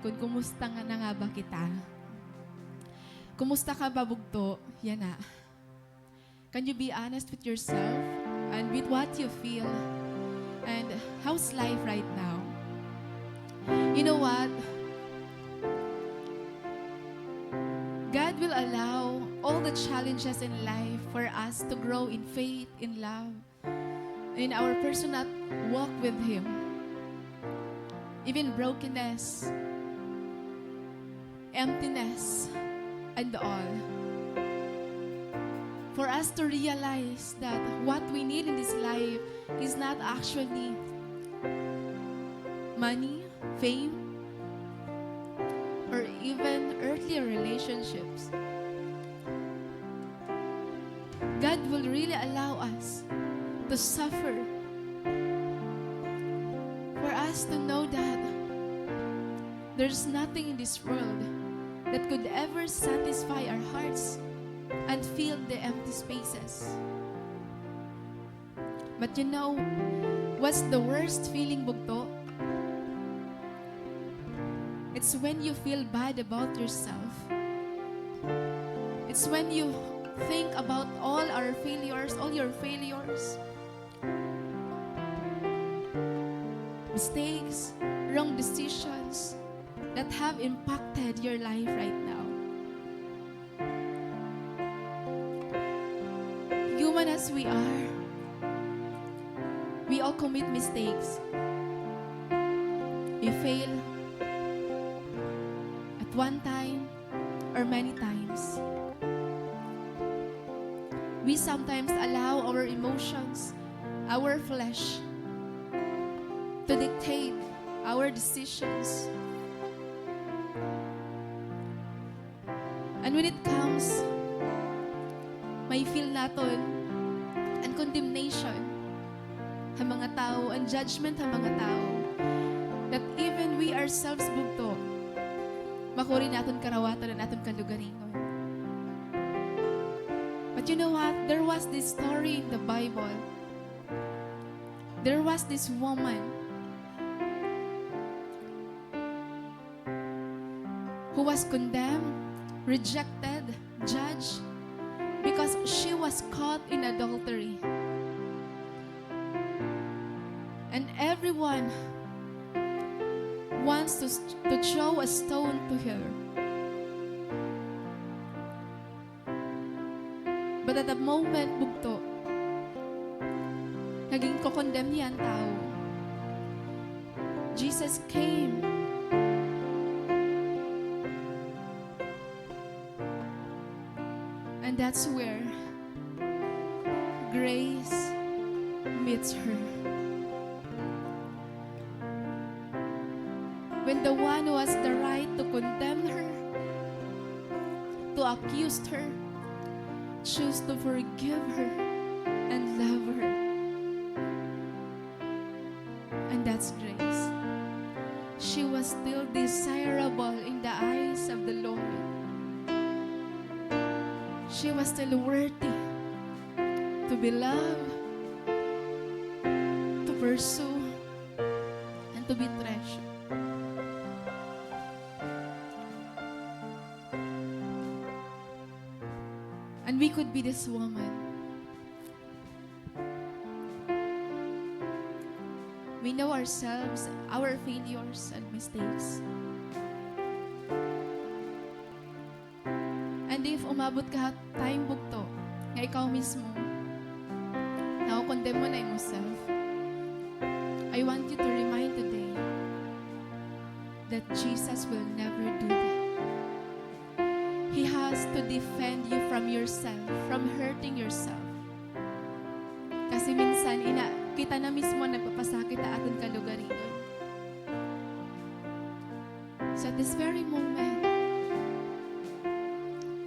kung kumusta nga na nga ba kita. Kumusta ka ba, bugto? Yan na. Can you be honest with yourself and with what you feel? And how's life right now? You know what? God will allow all the challenges in life for us to grow in faith, in love, in our personal walk with Him. Even brokenness, emptiness, and all. For us to realize that what we need in this life is not actually money, fame, or even earthly relationships. God will really allow us to suffer for us to know that there's nothing in this world that could ever satisfy our hearts and fill the empty spaces. But you know, what's the worst feeling, bugto? It's when you feel bad about yourself. It's when you think about all our failures, all your failures, mistakes, wrong decisions that have impacted your life right now. Human as we are, we all commit mistakes. We fail at one time or many times. We sometimes allow our emotions, our flesh, to dictate our decisions. And when it comes, may feel naton and condemnation ang mga tao, and judgment ang mga tao, that even we ourselves bugto, makuri naton karawatan na naton kalugaringon. But you know what? There was this story in the Bible. There was this woman who was condemned, rejected, judged, because she was caught in adultery. And everyone wants to throw a stone to her. But at the moment, bugto, naging kokondemn niya ang tao. Jesus came and that's where grace meets her. When the one who has the right to condemn her, to accuse her, choose to forgive her and love her. And that's grace. She was still desirable in the eyes of the Lord. She was still worthy to be loved, to pursue, and to be treasured. And we could be this woman. We know ourselves, our failures and mistakes. And if umabot ka time bugto, nga ikaw mismo, na-condemn mo na yourself, I want you to remind today that Jesus will never do that. He has to defend you from yourself, from hurting yourself. Kasi minsan, kita na mismo nagpapasakit na aton kalugaringon. So at this very moment,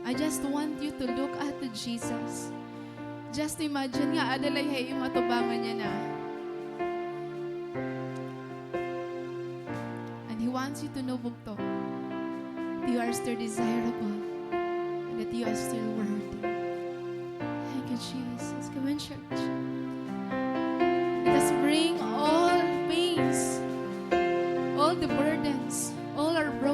I just want you to look at to Jesus. Just imagine nga, adalay hay yung matubangan niya na. And He wants you to know, bugto, that you are still desirable. That you are still worthy. Thank you, Jesus. Come on, church. Let us bring all pains, all the burdens, all our broken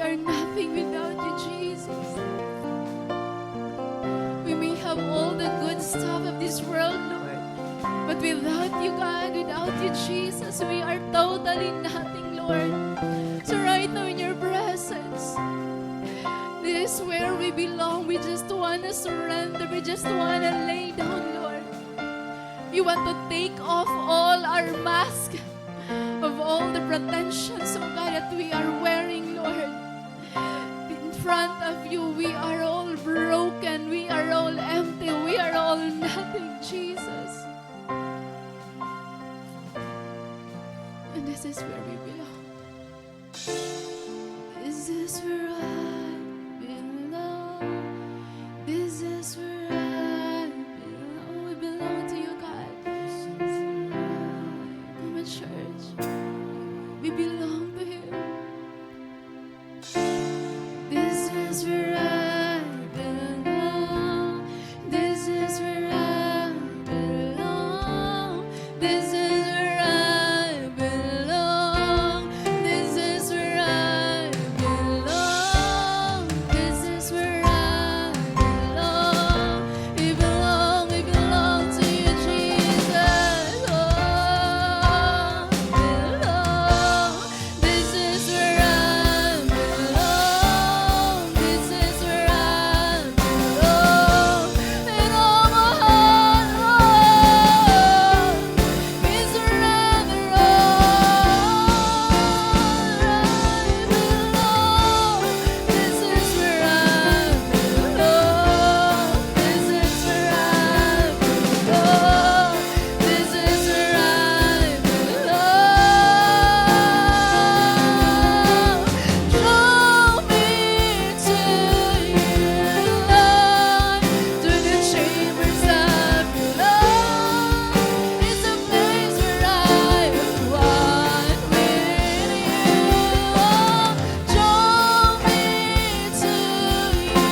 we are nothing without you, Jesus. We may have all the good stuff of this world, Lord, but without you, God, without you, Jesus, we are totally nothing, Lord. So right now in your presence, this is where we belong. We just want to surrender. We just want to lay down, Lord. You want to take off all our mask of all the pretensions, oh God, that we are wearing, Lord. In front of you, we are all broken. We are all empty. We are all nothing, Jesus. And this is where we belong. This is where I belong. This is where I belong. We belong to you, God. Come on, church. We belong to Him. This is where I belong. This is where I belong. This is where I belong. This is where I belong. This is where I belong. We belong to you, Jesus. Oh, belong. This is where I belong. This is where I belong. And all my heart, oh, is surrender all. This is where I belong. This is where I belong. This is where I belong. Draw me to you, Lord, to the chambers of your love. It's a place where I am one with you. Draw me to you,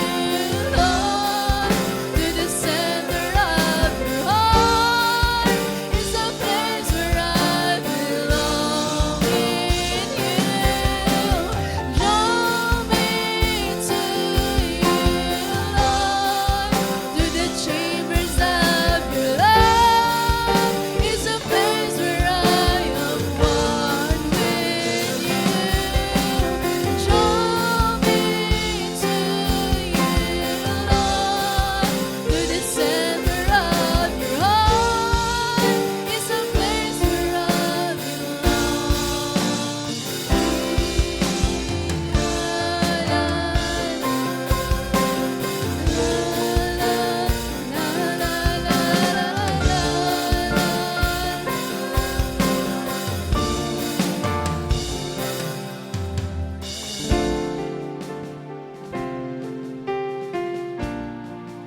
Lord, to the center of your heart. It's a place where I belong in you. Draw me to you, Lord, to the chambers of your love. It's a place where I am one with you. Draw me to you, Lord, to the center of your heart. It's a place where I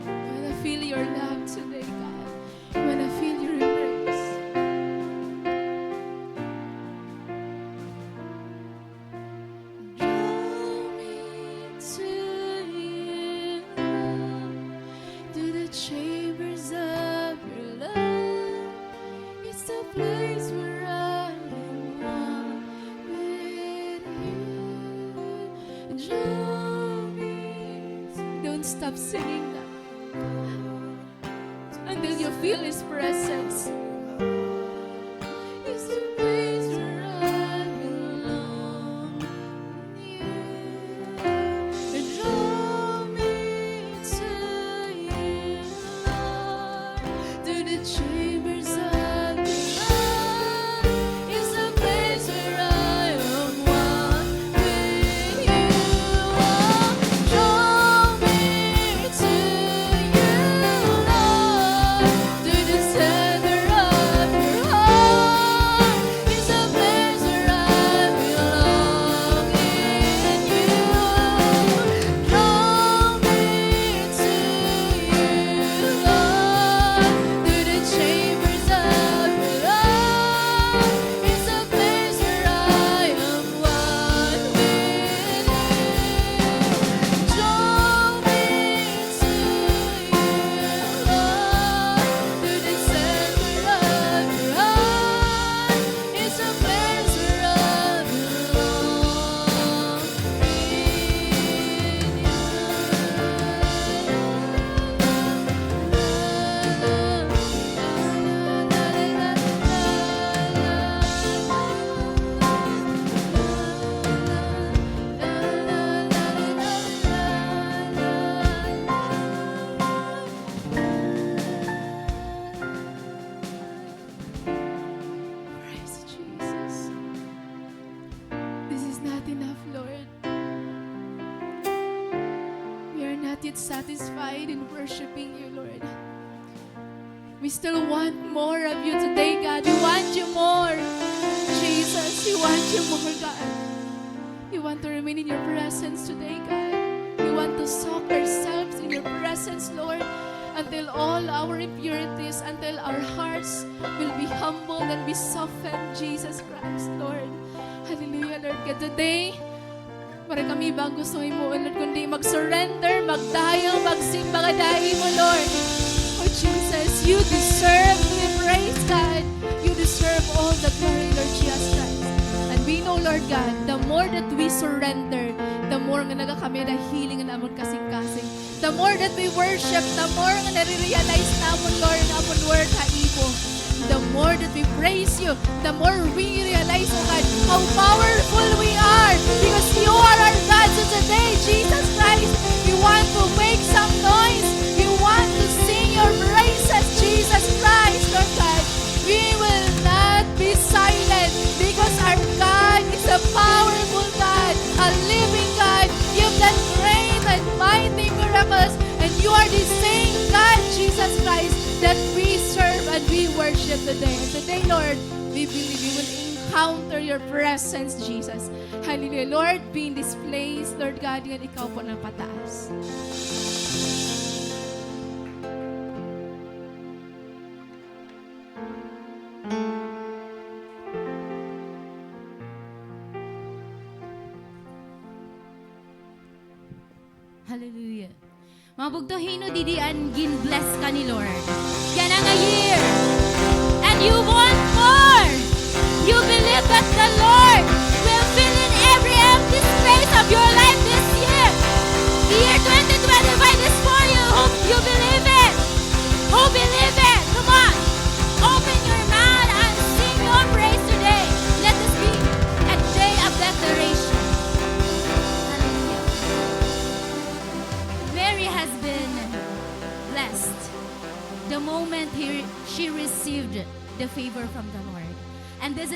I wanna feel your love today, God. I wanna feel your embrace. Draw me to you, to the chambers of your love. It's the place where I am one with you. Draw me. Don't stop singing that until you feel His presence. It's the place where I belong. You draw me to you, Lord, to the chambers of your love. It's the place where I am one with you. Draw me to you, Lord, to the center of your not yet satisfied in worshiping you, Lord. We still want more of you today, God. We want you more. Jesus, we want you more, God. We want to remain in your presence today, God. We want to soak ourselves in your presence, Lord, until all our impurities, until our hearts will be humbled and be softened, Jesus Christ, Lord. Hallelujah, Lord God. Today, para kami bang gusto mo, Lord, kundi mag-surrender, magdayo, magsimba ka dahil mo, Lord. Oh, Jesus, you deserve to be praised, God. You deserve all the glory, Lord Jesus Christ. And we know, Lord God, the more that we surrender, the more nga naga kami na healing na amon kasing-kasing. The more that we worship, the more nga nare-realize na amon, Lord, na amon word haibo. The more that we praise you, the more we realize, oh God, how powerful we are because you are our God. So today, Jesus Christ, we want to make some noise. We want to sing your praises, Jesus Christ, Lord God. We will not be silent because our God is a powerful God, a living God. You've done great and mighty miracles, and you are the same God, Jesus Christ, that we serve and we worship today. And today, Lord, we believe we will encounter your presence, Jesus. Hallelujah. Lord, be in this place. Lord God, yan ikaw po ng pataas. Hallelujah. Mga bugtohino, didian, gin-bless ka ni Lord. Yan ang a year. And you want more. You believe that the Lord will fill in every empty space of your life this year. The year 2025 is for you. Hope you believe it. Who believe it? Come on. Open your mouth and sing your praise today. Let this be a day of declaration. Hallelujah. Mary has been blessed the moment she received the favor from the Lord. And this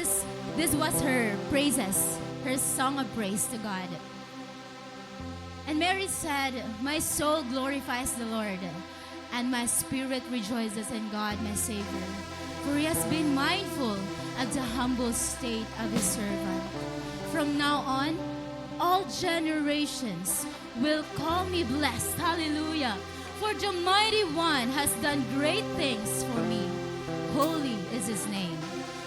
was her praises, her song of praise to God. And Mary said, "My soul glorifies the Lord, and my spirit rejoices in God, my Savior. For he has been mindful of the humble state of his servant. From now on, all generations will call me blessed." Hallelujah. For the Mighty One has done great things for me. Holy is his name.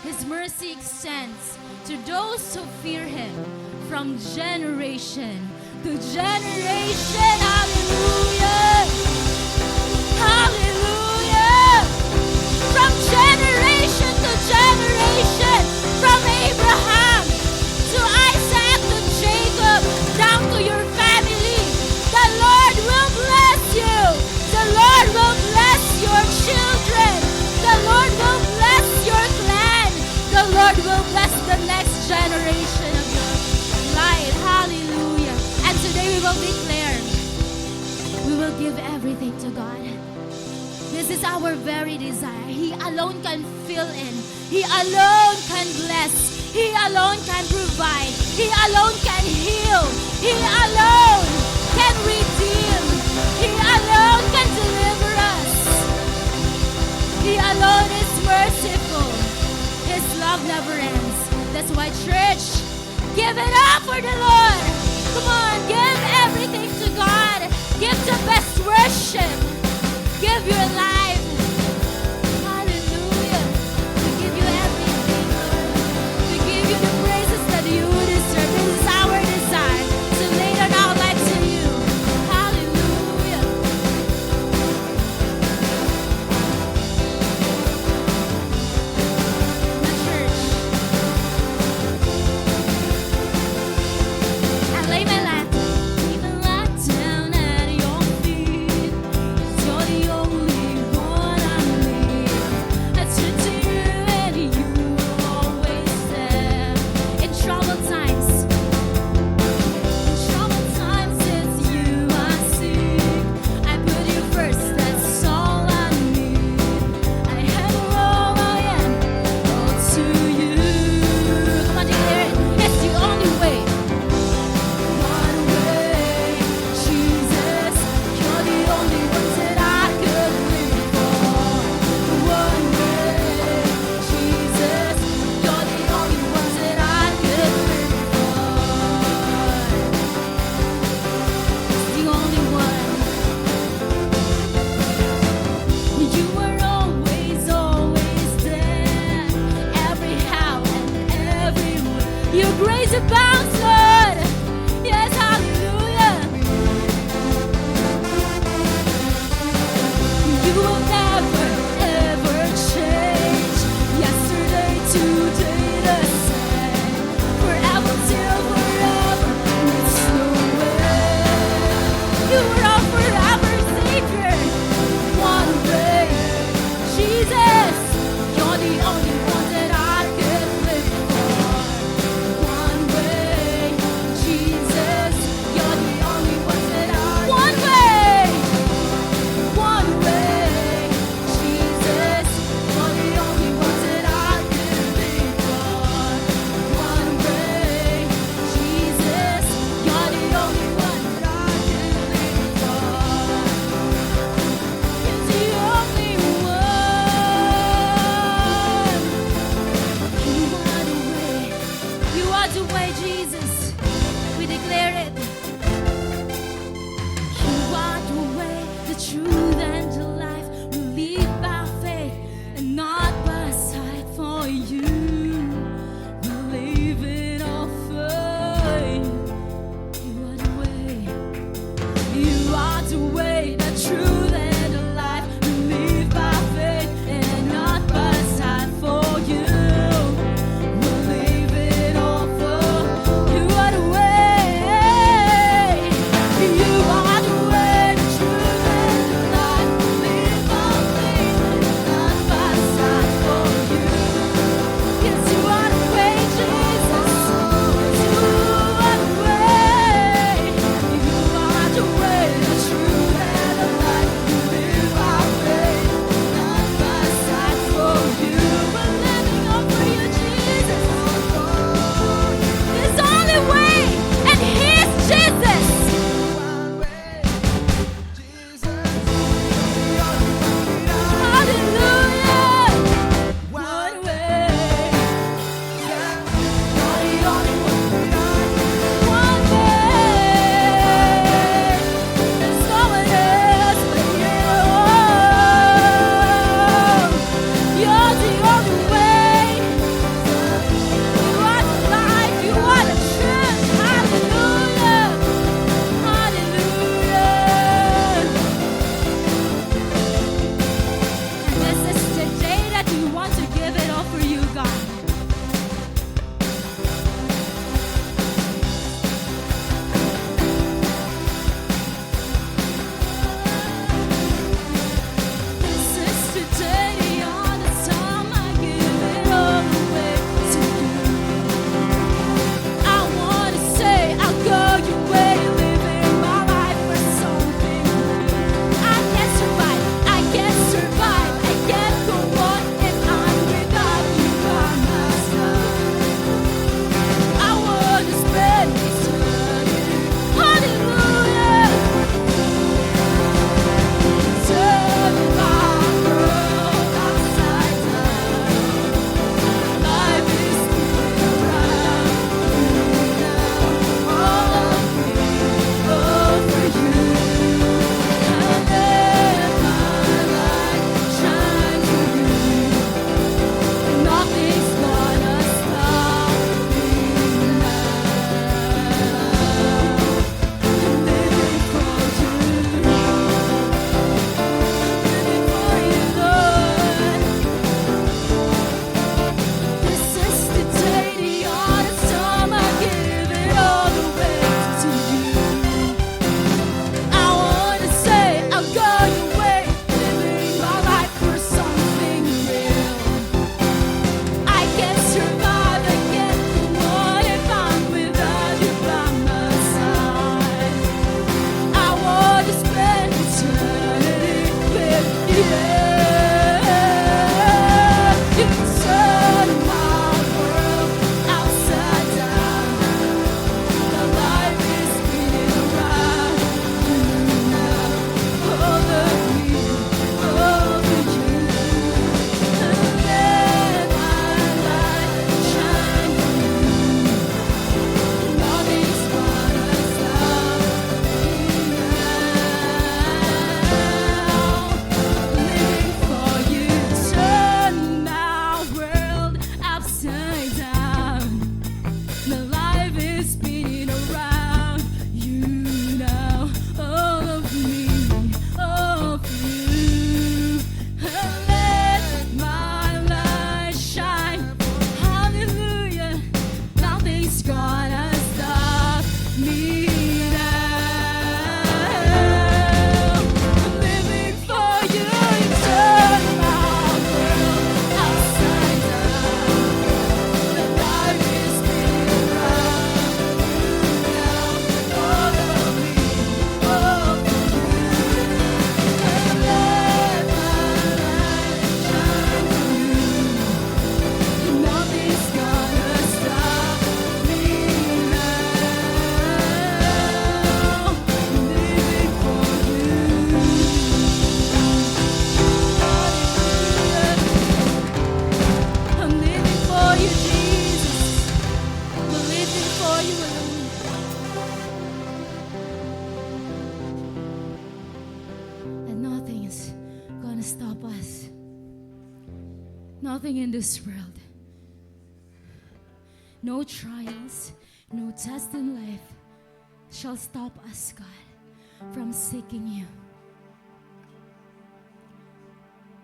His mercy extends to those who fear him from generation to generation. Hallelujah. Hallelujah. From generation to generation, from Abraham to Isaac to Jacob, down to your family, the Lord will bless you. The Lord will bless your children. The Lord will bless your clan. The Lord will bless the next generation of your life. Hallelujah. And today we will declare, we will give everything to God. This is our very desire. He alone can fill in. He alone can bless. He alone can provide. He alone can heal. He alone can redeem. He alone can deliver us. He alone is merciful. His love never ends. That's why, church, give it up for the Lord. Come on, give everything to God. Give the best worship. Give your life. Hallelujah. We give you everything, Lord. We give you the praises that you deserve. This is our desire to lay down our life to you. Hallelujah. The church. I lay my life, even life down at your feet. 'Cause you're the only the way, the truth, and the life. We live by faith and not by sight. For you, we leave it all for you are the way. You are the way, the truth, and the life. We live by faith and not by sight. For you, yes, you are the way, Jesus. You are the way. You are the way, the truth, and the life. We live by faith, not by sight. For you, we're living on for you, Jesus. There's only way, and He's Jesus. Hallelujah. One way. One way. There's no one else but you. You're the only way. You are the life. You are the truth. Hallelujah. Hallelujah. And this is the day that we want to give it all for you, God. This is the day, all the time I give it all away to you. I want to say I'll go your way, living my life for something new. I can't survive, I can't survive, I can't go on if I'm without you by my side. I want to spend eternity, hallelujah. Turn my world upside down. Life is spinning around you now. All of me, all for you. I let my light shine for you. Nothing's gonna stop me now. I'm living for you. Living for you, Lord. This is the day, the honest time I give it all away to you. I wanna say I'll go your way, living my life for something real. I can't survive, I can't go on if I'm without you by my side. I wanna spend eternity with you. You turn my world upside down. My life is spinning around you now. All of me, all for you. Let my light shine for you. Nothing's gonna stop me now. Living for you, turn my world upside down. My life is spinning around you now. All of me, all of you. Let my light shine. Hallelujah. Nothing's gonna stop me now. I'm living for you. Turn my world upside down. My life is spinning around you now. All of me, all for you. Let my light shine for you. Nothing's gonna stop me now. Living for you. I'm living for you, Jesus. I'm living for you alone. And nothing is gonna stop us. Nothing in this world. No trials, no test in life shall stop us, God. from seeking you.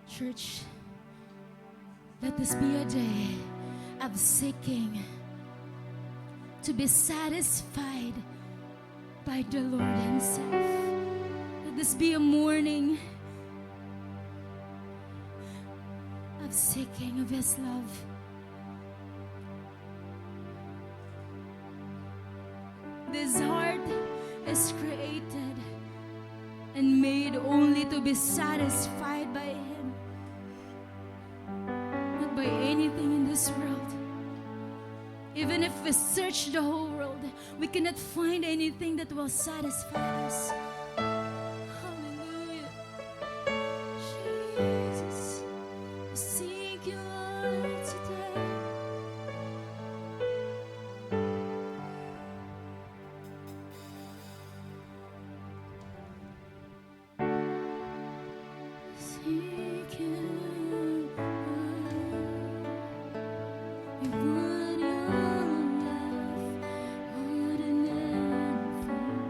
Church, let this be a day of seeking to be satisfied by the Lord Himself. Let this be a morning of seeking of His love. This heart is created and made only to be satisfied by Him, not by anything in this world. Even if we search the whole world, we cannot find anything that will satisfy us. Hallelujah. Jesus, we seek you, Lord, today. Seek you, Lord. We want your love more than anything.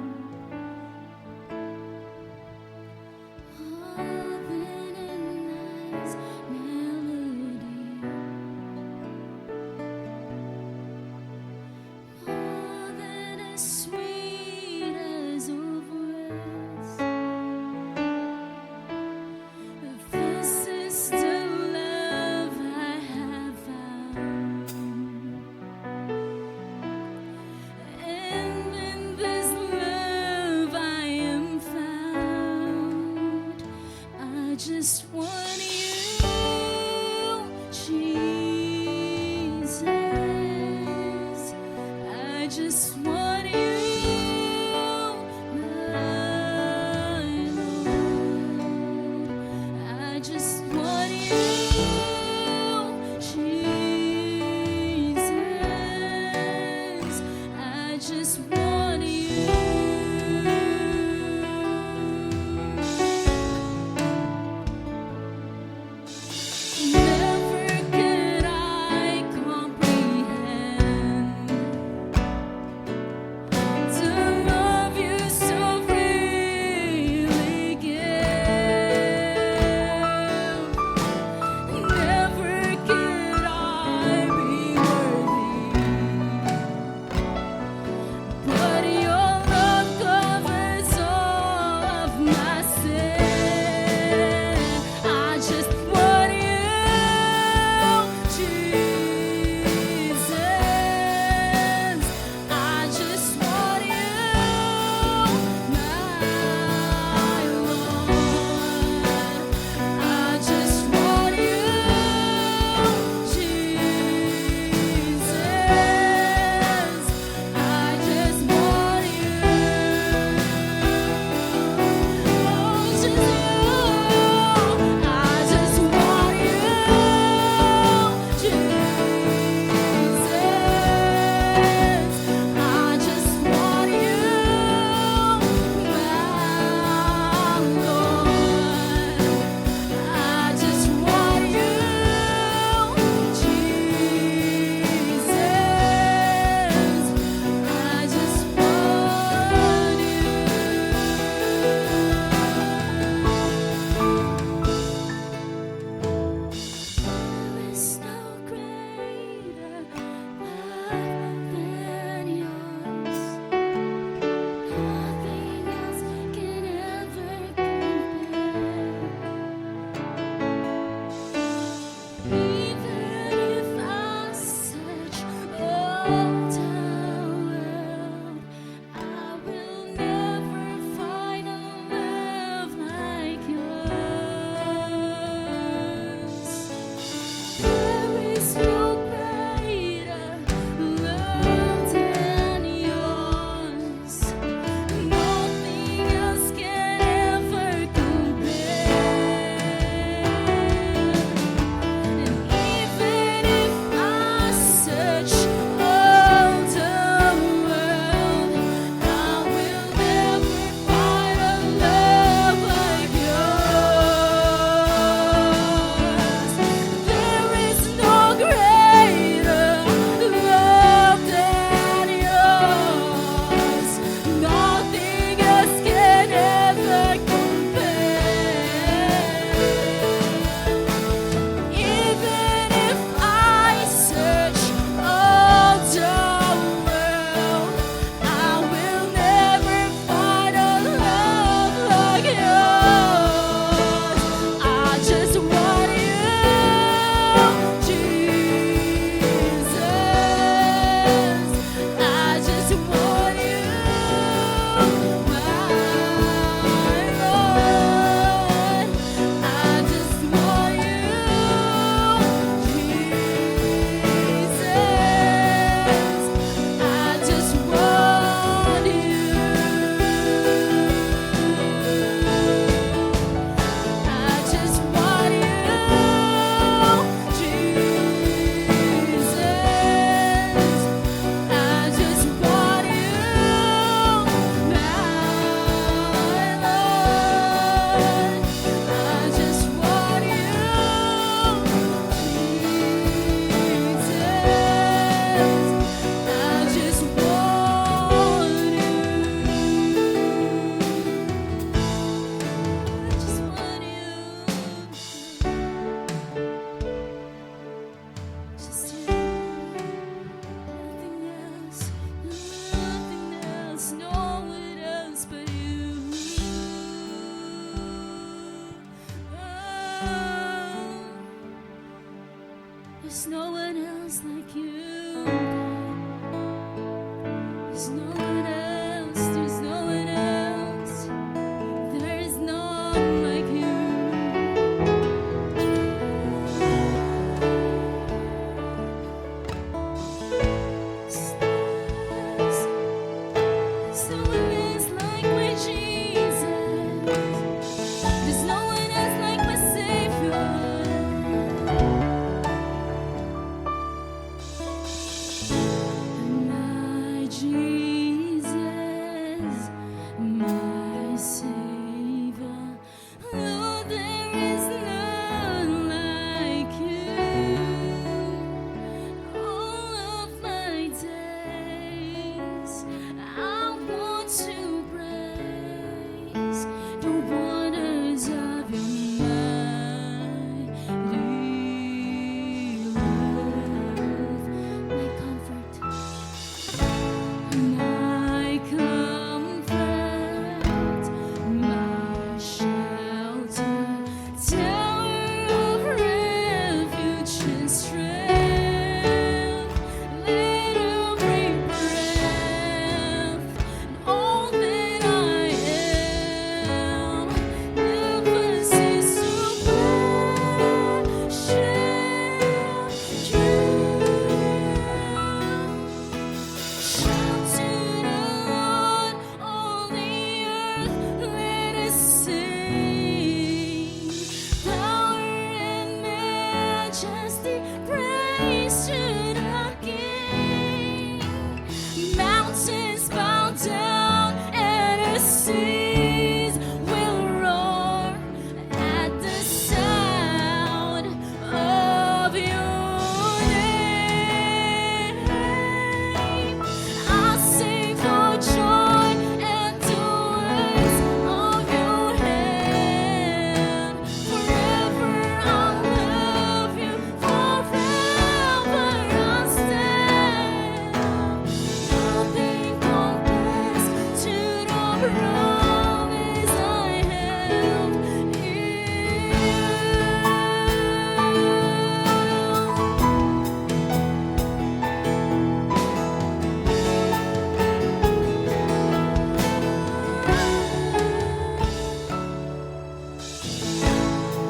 promise I have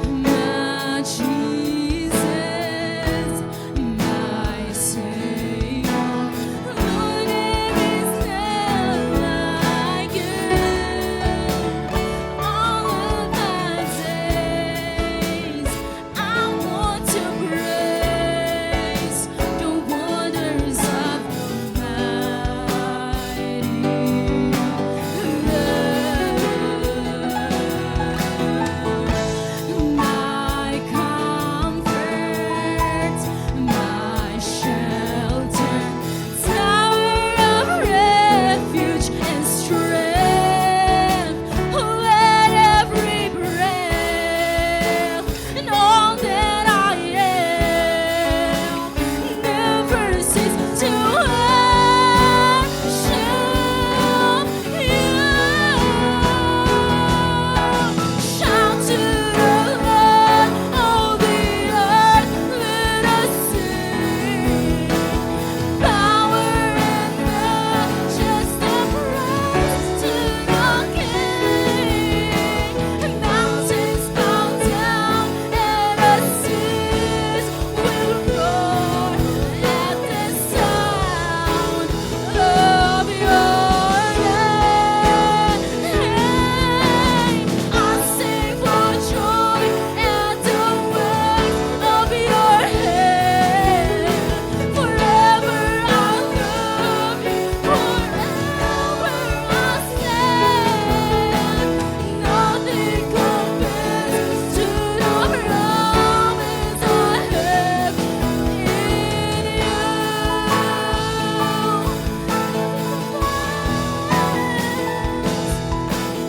my Jesus, my Savior. Lord, there is none like you. All of my days, I want to praise the wonders of my comfort, my shelter, tower of refuge and strength. Let every breath and all that I am never cease to worship you. Shout to the Lord, all the earth, let us sing. Power and majesty, praise to the King. Mountains bow down and the seas will roar at the sound of your name. I sing for joy at the work of your hand. Forever I love you, forever I stand. Nothing compares to the promise I have in you.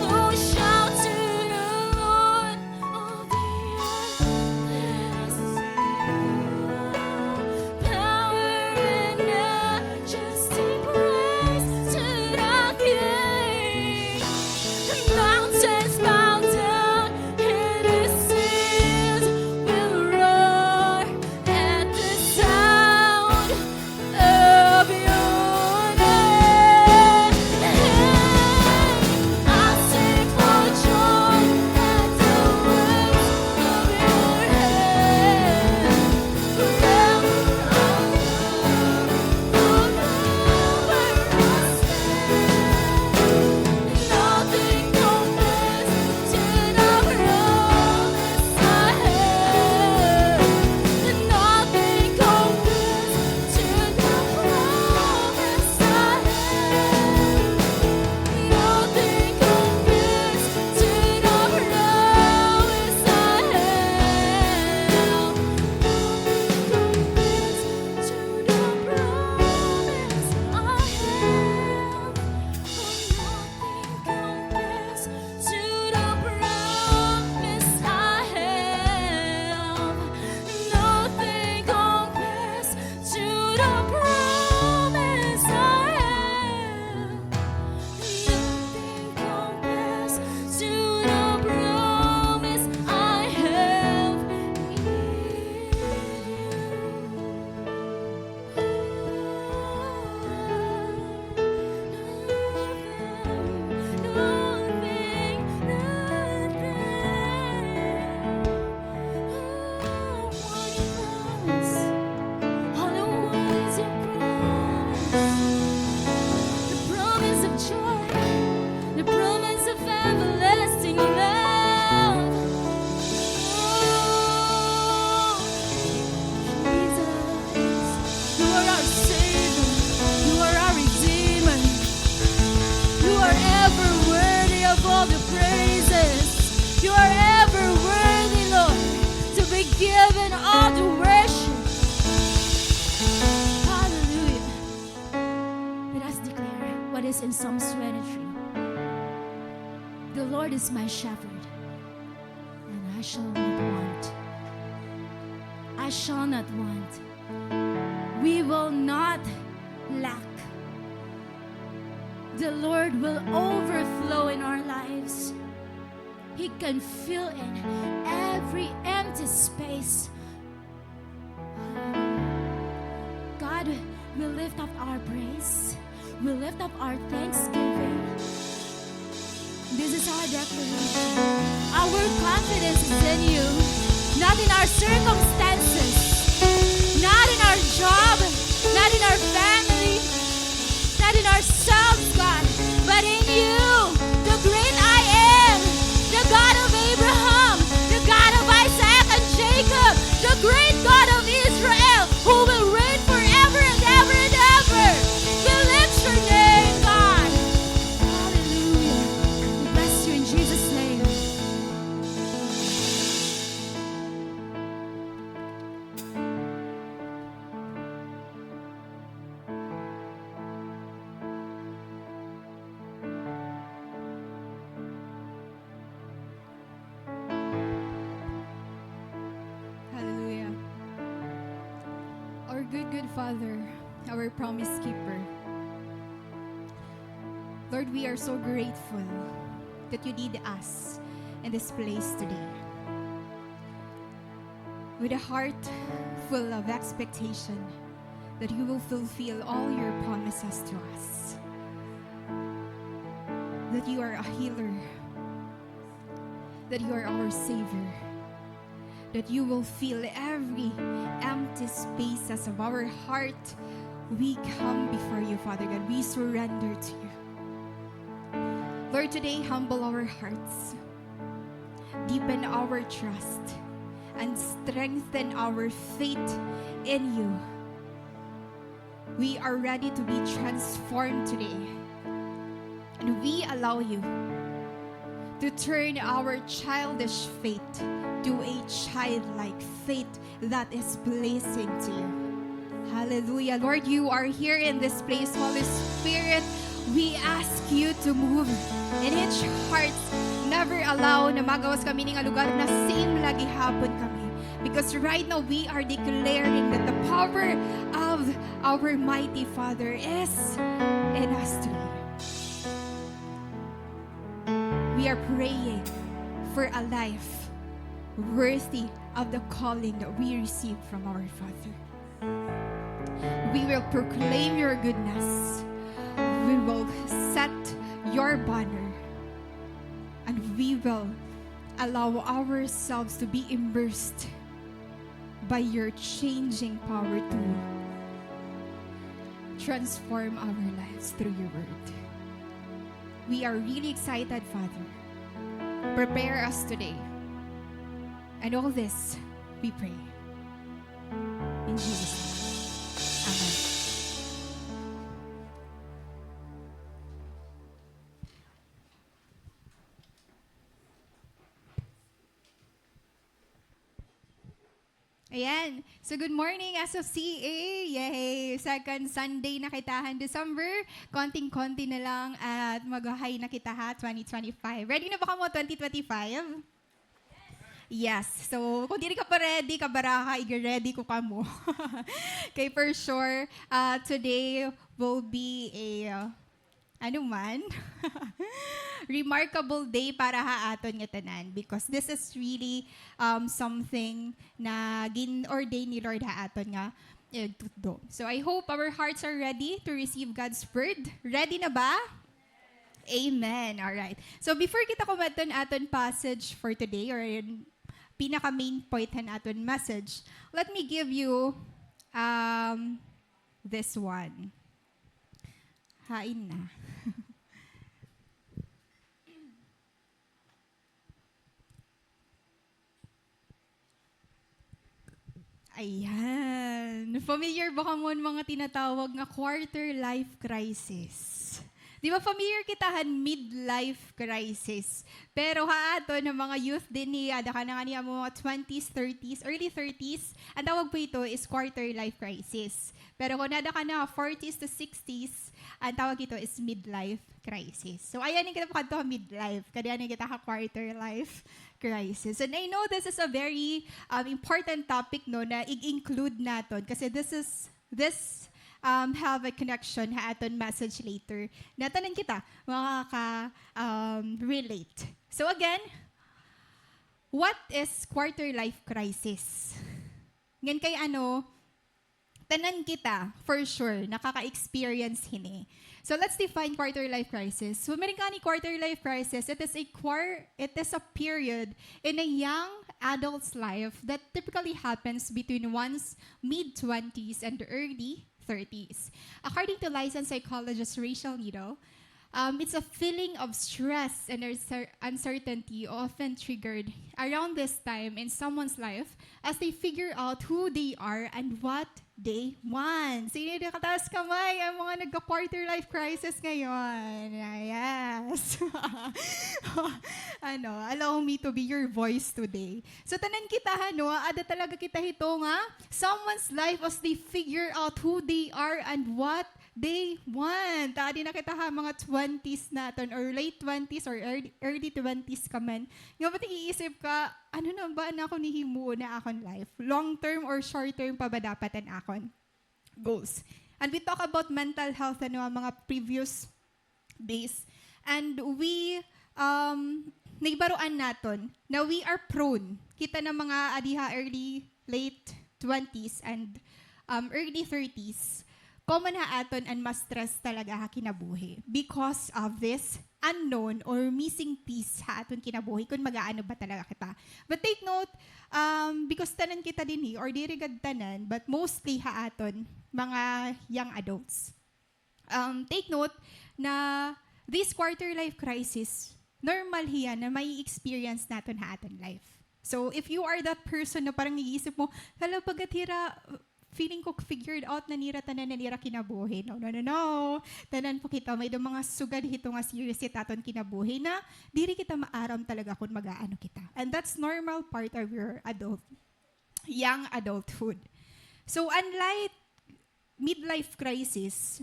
Oh, shout to the Lord, all the earth, let us sing. Power and majesty, praise to the King. Mountains bow down and the seas will roar at the sound of your name. I sing for joy at the works of your hand. Forever I love, forever I stand. Nothing compares to the promise I have. Nothing compares to the promise I have. Nothing compares to the promise I have. Nothing compares to the promise I have. Nothing compares to the promise I have. The promise of everlasting love. Jesus, you are our Savior, you are our Redeemer, you are ever worthy of all the praises, you are ever worthy, Lord, to be given all the worship. Hallelujah. Let us declare what is in Psalms 23. The Lord is my shepherd, and I shall not want. I shall not want. We will not lack. the Lord will overflow in our lives. He can fill in every empty space. God, we lift up our praise. We lift up our thanksgiving. This is our declaration. Our confidence is in you, not in our circumstances, not in our job, not in our family, not in ourselves, God, but in you, the great I am, the God of Abraham, the God of Isaac and Jacob, the great God of Israel, who will reign forever and ever and ever. We lift your name, God. Hallelujah. We bless you in Jesus' name. Hallelujah. Our good Father, our promise keeper. Lord, we are so grateful that you lead us in this place today. With a heart full of expectation that you will fulfill all your promises to us. That you are a healer. That you are our Savior. That you will fill every empty spaces of our heart. We come before you, Father God. We surrender to you. Lord, today, humble our hearts. Deepen our trust. And strengthen our faith in you. We are ready to be transformed today. And we allow you to turn our childish faith to a childlike faith that is pleasing to you. Hallelujah. Lord, you are here in this place. Holy Spirit, we ask you to move in each heart. Never allow na magawas kami ng lugar na same lagi hapon kami. Because right now we are declaring that the power of our mighty Father is in us today. We are praying for a life worthy of the calling that we receive from our Father. We will proclaim your goodness. We will set your banner. And we will allow ourselves to be immersed by your changing power to transform our lives through your word. We are really excited, Father. Prepare us today. And all this, we pray. In Jesus' name. Amen. Ayan. So, good morning, SFCA. Yay! Second Sunday na kitahan December. Konting-konti na lang at mag-high na kita ha, 2025. Ready na ba ka mo, 2025? Yes. So, kung di ka pa ready, kabaraha, i-ready ko ka mo. Okay, for sure, today will be a, remarkable day para haaton nga tanan because this is really something na gin-ordain ni Lord haaton nga tutdo. So I hope our hearts are ready to receive God's word. Ready na ba? Amen. All right. So before kita kumaton aton passage for today or pinaka main point han aton message, let me give you this one. Hain na. Ayan. Familiar ba ka mo mga tinatawag na quarter life crisis? Di ba familiar kitahan midlife crisis? Pero haato ng mga youth din ni ada ka na nga niya mga 20s, 30s, early 30s, ang tawag po ito is quarter life crisis. Pero kung nada ka na 40s to 60s, ang tawag ito is midlife crisis. So ayan yung kita po kanto midlife. Kaya yung kita ka quarter life crisis. And I know this is a very important topic no na i-include natin kasi this have a connection ha aton message later. Natanan kita, makaka-relate. So again, what is quarter life crisis? Ngan kay tanan kita, for sure, nakaka-experience hini. So let's define quarter life crisis. So meron ka ni quarter life crisis, it is a period in a young adult's life that typically happens between one's mid-20s and early 30s. According to licensed psychologist Rachel Nido, it's a feeling of stress and uncertainty often triggered around this time in someone's life as they figure out who they are and what they want. Sino na kataas kamay ang mga nagka-quarter life crisis ngayon? Yes. Allow me to be your voice today. So tanan kita ada talaga kita hito nga someone's life as they figure out who they are and what they want. Adi na kita mga 20s natin or late 20s or early 20s ka man. Nga ba't iisip ka, ano na ba na ako nihimuo na akong life? Long term or short term pa ba dapatan akon? Goals. And we talk about mental health mga previous days. And we, naibaruan naton na we are prone. Kita na mga adiha early, late 20s and early 30s. Common ha aton and mas stress talaga ha kinabuhi because of this unknown or missing piece ha aton kinabuhi kung magaano ba talaga kita. But take note, because tanan kita din or dirigad tanan, but mostly ha aton mga young adults. Take note na this quarter life crisis, normal hiya na may experience naton ha aton life. So if you are that person na parang iisip mo, hala pagatira, feeling ko figured out na nira tanan na nira kinabuhi. No. Tanan po kita, may mga sugad hito nga serious aton kinabuhi na diri kita maaram talaga kung magaano kita. And that's normal part of your young adulthood. So unlike midlife crisis,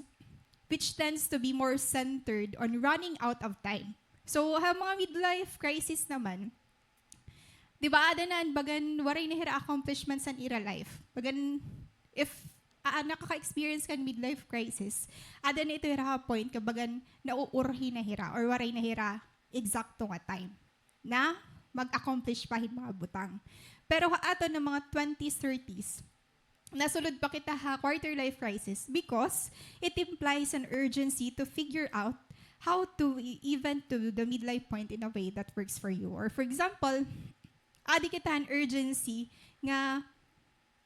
which tends to be more centered on running out of time. So mga midlife crisis naman, di ba, adanan, bagan, waray nahira accomplishments an ira life. Bagan, if nakaka-experience kan midlife crisis, ada na ito hira point kabagan nauurhi na hira or waray na hira exacto nga time na mag-accomplish pa mga butang. Pero ato ng mga 20s, 30s, nasulod pa kita quarter life crisis because it implies an urgency to figure out how to even to the midlife point in a way that works for you. Or for example, adi kita an urgency nga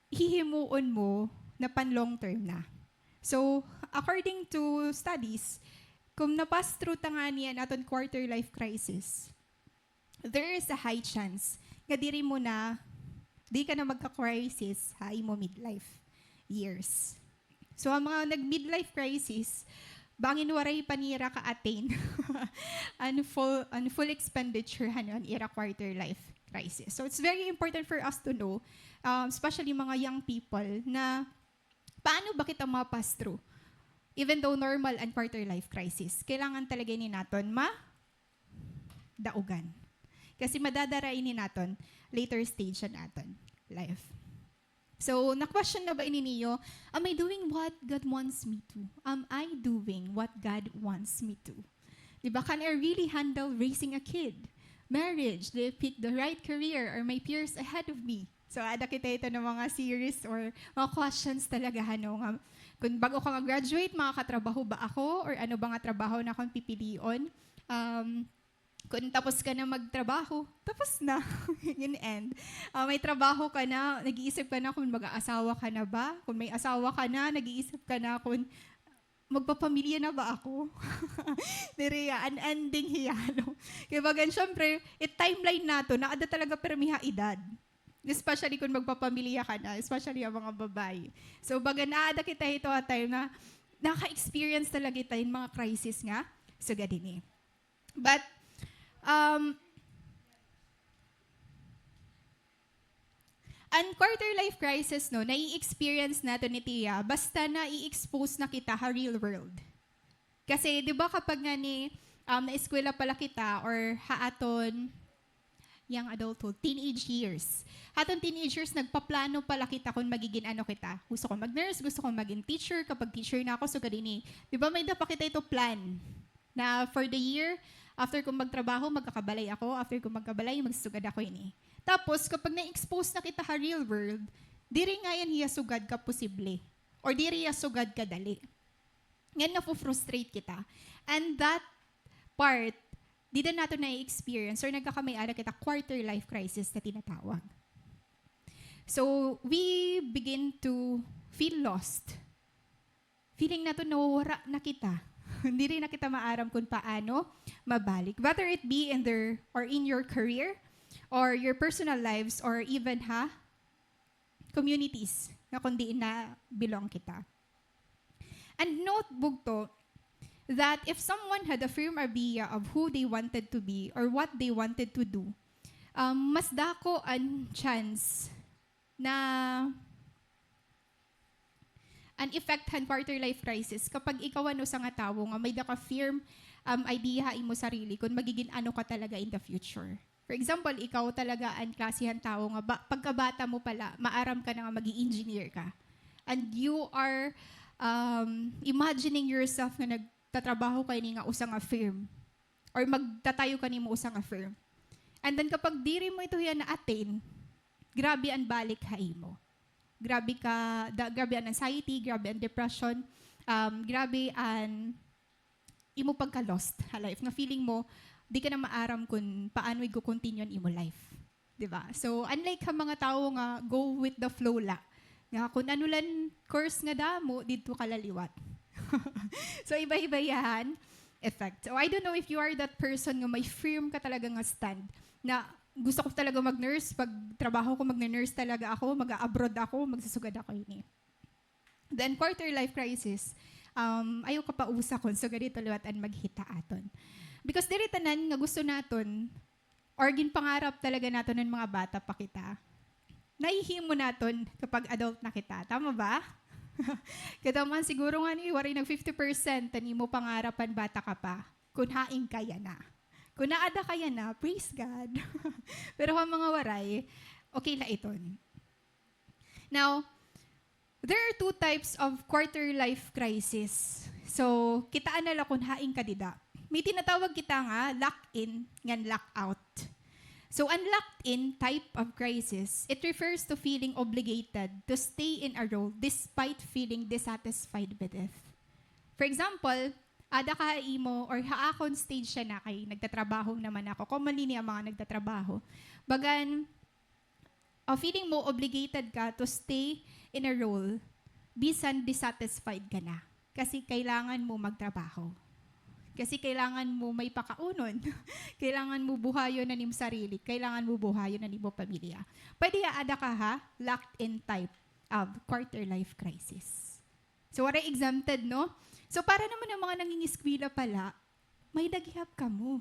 hihimuon mo na pan long term na. So, according to studies, kung napass through nga niyan aton quarter life crisis, there is a high chance nga di ka na magka-crisis imo midlife years. So, ang mga nag-midlife crisis, bangin waray panira ka-attain ang full expenditure an ira quarter life crisis. So it's very important for us to know, especially mga young people, na paano ba kita ma-pass through? Even though normal and quarter life crisis, kailangan talaga ni naton daugan. Kasi madadarain ni naton later stage na naton life. So, na-question na ba ini niyo, am I doing what God wants me to? Am I doing what God wants me to? Diba, can I really handle raising a kid? Marriage, do I pick the right career or my peers ahead of me? So, ada kita ito ng mga series or mga questions talaga, kung bago ka graduate, makakatrabaho ba ako? Or ano ba nga trabaho na akong pipilion? Kung tapos ka na magtrabaho, tapos na. In end. May trabaho ka na, nag-iisip ka na kung mag-aasawa ka na ba? Kung may asawa ka na, nag-iisip ka na kung magpapamilya na ba ako? Direya, unending hiyalo. Kaya bagan, syempre, timeline nato, na ada talaga permiha edad. Especially kung magpapamilya ka na, especially ang mga babae. So, baga naada kita ito at time na naka-experience talaga tayo mga crisis nga, so gadini. But, ang quarter life crisis, nai-experience nato ni Tia, basta na-i-expose na kita sa real world. Kasi, di ba kapag nga na-eskwela pala kita or haaton, young adulthood, teenage years. Hatong teenage years, nagpaplano pala kita kung magiging ano kita. Gusto ko mag-nurse, gusto ko maging teacher. Kapag teacher na ako, so ganini. Di ba may dapa kita ito plan na for the year, after kong magtrabaho, magkakabalay ako. After kong magkabalay, magsugad ako ini. Tapos, kapag na-expose na kita sa real world, di rin nga yan hiya sugad ka posible. Or di rin hiya sugad ka dali. Ngayon na-frustrate kita. And that part, di na nato na-experience or nagkakamay-ara kita quarter life crisis na tinatawag. So, we begin to feel lost. Feeling na to nawawara na kita. Hindi rin na kita maaram kung paano mabalik. Whether it be in your career, or your personal lives, or even communities na kundi na belong kita. And note bugto, that if someone had a firm idea of who they wanted to be or what they wanted to do, mas dako ang chance na an effectan quarter life crisis kapag ikaw ano sa nga tawo nga may daka firm idea imo sarili kung magiging ano ka talaga in the future. For example, ikaw talaga ang klasihan tao nga pagkabata mo pala, maaram ka na nga magi-engineer ka. And you are imagining yourself na nagtatrabaho kayo ni nga usang nga firm. Or magtatayo ka ni mo usang nga firm. And then kapag diri mo ito yan na-attain, grabe ang balik hai mo. Grabe ang anxiety, grabe ang depression, grabe ang imo pagka-lost sa life. Nga feeling mo, di ka na maaram kung paano i-continue ang imo life. Diba? So, unlike ka mga tao nga go with the flow la. Nga kung ano lang course nga damo, dito ka laliwat. So, iba-iba yan effect. So, I don't know if you are that person nga may firm ka talaga nga stand na gusto ko talaga mag-nurse. Pag trabaho ko, mag-nurse talaga ako, mag-abroad ako, magsusugad ako yun eh. Then, quarter life crisis, ayaw ka pa usa kon so ganito liwat an maghita aton. Because diri tanan nga gusto naton or ginpangarap talaga naton ng mga bata pa kita. Naihimo naton kapag adult na kita. Tama ba? Kada man siguro nga ni wari nag 50% tani mo pangarapan bata ka pa. Kung haing kaya na. Kung naada kaya na, praise God. Pero ang mga waray, okay na iton. Now, there are two types of quarter life crisis. So, kitaan na lang kung haing kadida. May tinatawag kita nga lock-in ngan lock-out. So, an locked-in type of crisis, it refers to feeling obligated to stay in a role despite feeling dissatisfied with it. For example, ada ka imo or haakon stage siya na kay nagtatrabaho naman ako. Commonly niya mga nagtatrabaho. Bagan, feeling mo obligated ka to stay in a role bisan dissatisfied ka na. Kasi kailangan mo magtrabaho. Kasi kailangan mo may pakaunon. Kailangan mo buhayon na nim sarili. Kailangan mo buhayon na nim pamilya. Pwede ada ka locked-in type of quarter life crisis. So, wala exempted, no? So, para naman ang mga nangingiskwila pala, may daghihap ka mo.